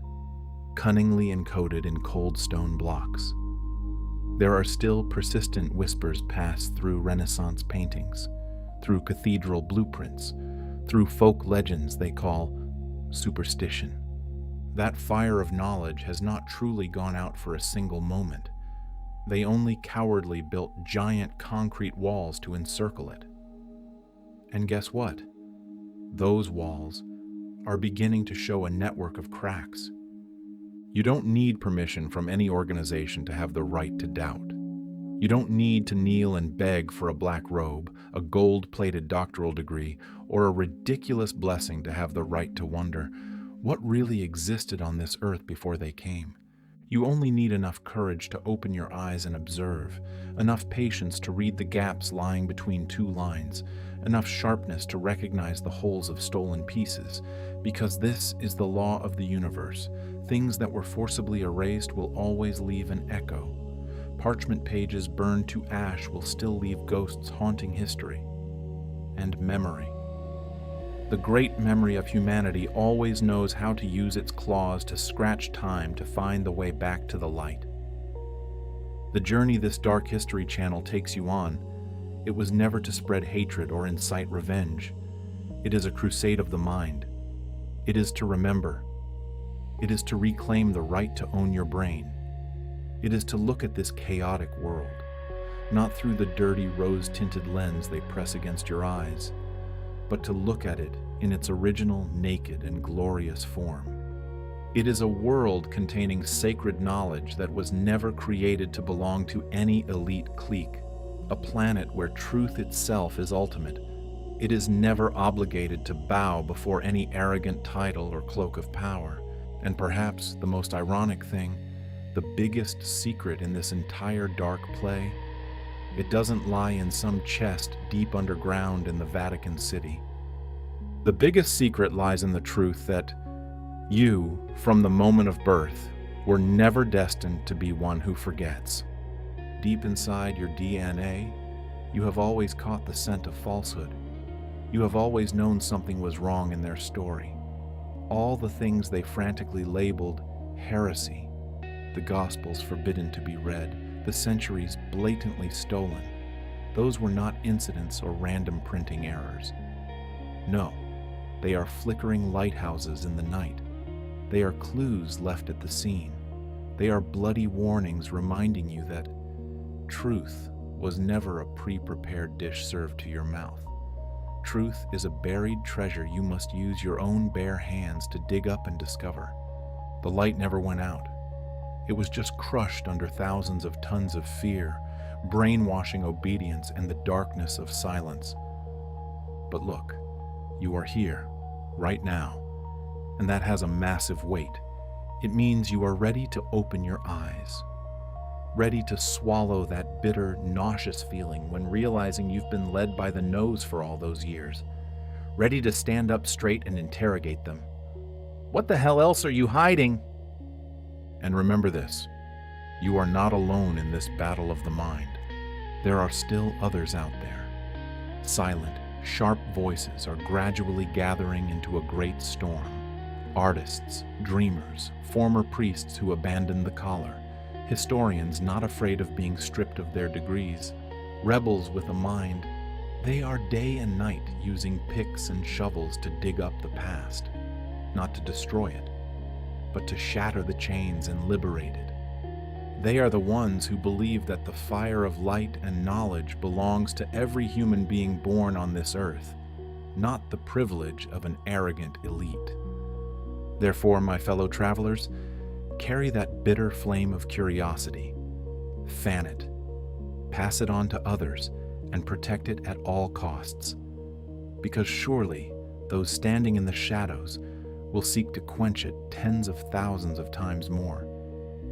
cunningly encoded in cold stone blocks. There are still persistent whispers passed through Renaissance paintings, through cathedral blueprints, through folk legends they call superstition. That fire of knowledge has not truly gone out for a single moment. They only cowardly built giant concrete walls to encircle it. And guess what? Those walls are beginning to show a network of cracks. You don't need permission from any organization to have the right to doubt. You don't need to kneel and beg for a black robe, a gold-plated doctoral degree, or a ridiculous blessing to have the right to wonder what really existed on this earth before they came. You only need enough courage to open your eyes and observe, enough patience to read the gaps lying between two lines, enough sharpness to recognize the holes of stolen pieces, because this is the law of the universe. Things that were forcibly erased will always leave an echo. Parchment pages burned to ash will still leave ghosts haunting history. And memory. The great memory of humanity always knows how to use its claws to scratch time to find the way back to the light. The journey this dark history channel takes you on, it was never to spread hatred or incite revenge. It is a crusade of the mind. It is to remember. It is to reclaim the right to own your brain. It is to look at this chaotic world, not through the dirty rose-tinted lens they press against your eyes, but to look at it in its original, naked, and glorious form. It is a world containing sacred knowledge that was never created to belong to any elite clique, a planet where truth itself is ultimate. It is never obligated to bow before any arrogant title or cloak of power. And perhaps the most ironic thing, the biggest secret in this entire dark play, it doesn't lie in some chest deep underground in the Vatican City. The biggest secret lies in the truth that you, from the moment of birth, were never destined to be one who forgets. Deep inside your DNA, you have always caught the scent of falsehood. You have always known something was wrong in their story. All the things they frantically labeled heresy, the Gospels forbidden to be read, the centuries blatantly stolen, those were not incidents or random printing errors. No, they are flickering lighthouses in the night. They are clues left at the scene. They are bloody warnings reminding you that truth was never a pre-prepared dish served to your mouth. Truth is a buried treasure you must use your own bare hands to dig up and discover. The light never went out. It was just crushed under thousands of tons of fear, brainwashing obedience, and the darkness of silence. But look, you are here, right now, and that has a massive weight. It means you are ready to open your eyes, ready to swallow that bitter, nauseous feeling when realizing you've been led by the nose for all those years, ready to stand up straight and interrogate them. What the hell else are you hiding? And remember this, you are not alone in this battle of the mind. There are still others out there. Silent, sharp voices are gradually gathering into a great storm. Artists, dreamers, former priests who abandoned the collar, historians not afraid of being stripped of their degrees, rebels with a mind. They are day and night using picks and shovels to dig up the past, not to destroy it, but to shatter the chains and liberate it. They are the ones who believe that the fire of light and knowledge belongs to every human being born on this earth, not the privilege of an arrogant elite. Therefore, my fellow travelers, carry that bitter flame of curiosity, fan it, pass it on to others, and protect it at all costs. Because surely those standing in the shadows will seek to quench it tens of thousands of times more.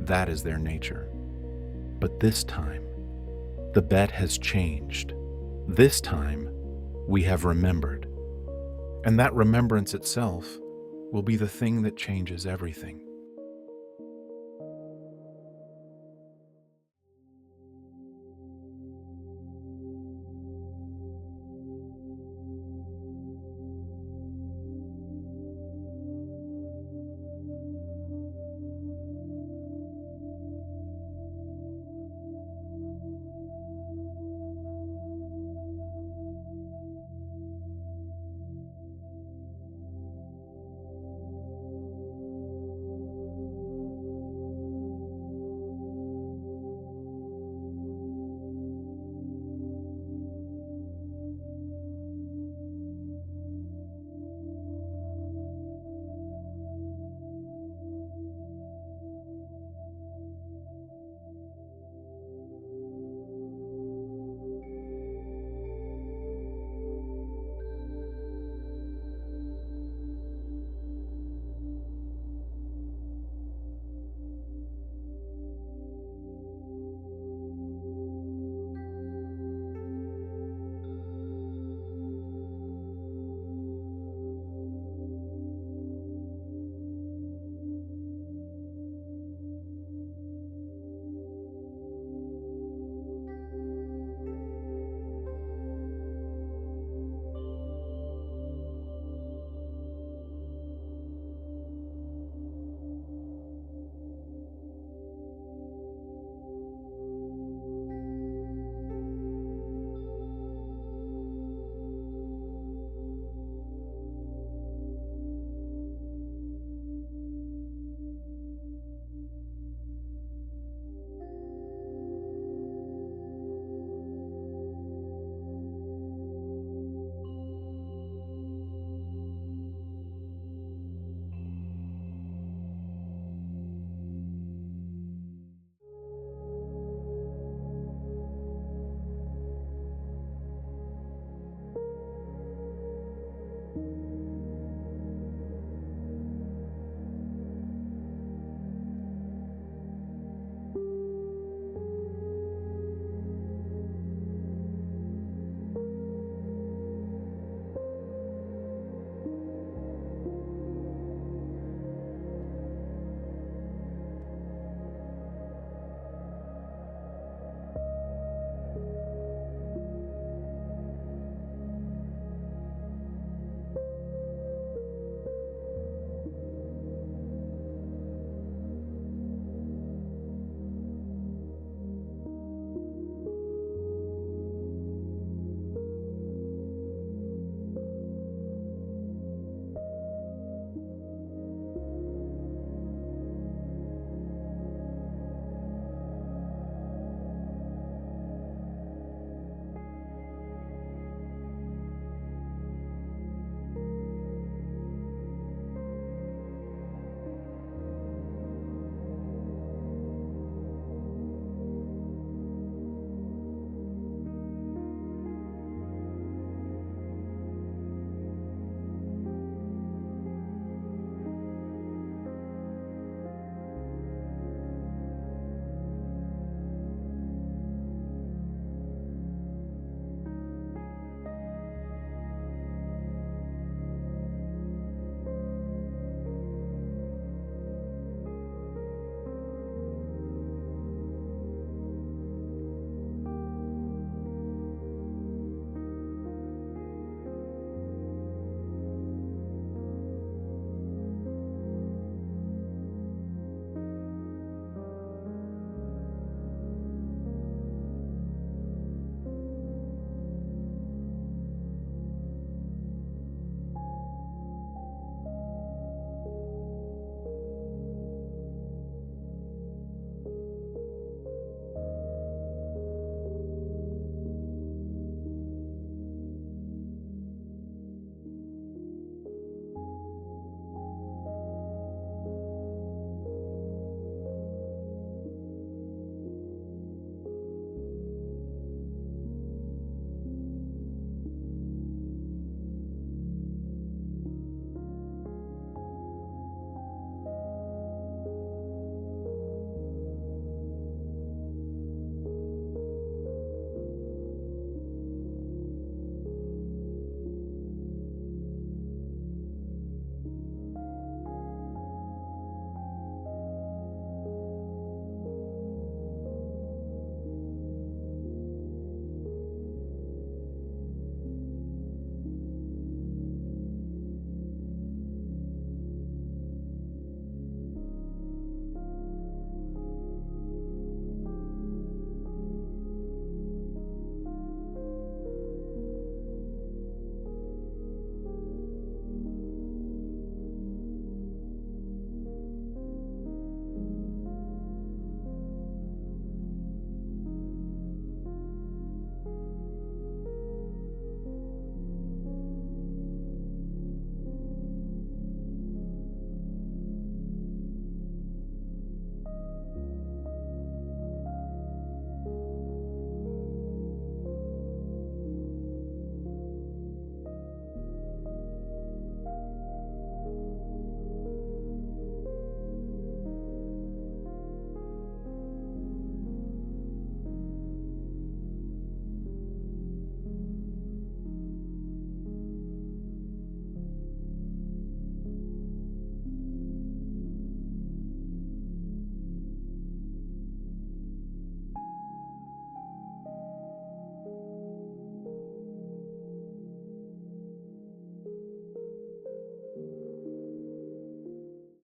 That is their nature. But this time, the bet has changed. This time, we have remembered. And that remembrance itself will be the thing that changes everything.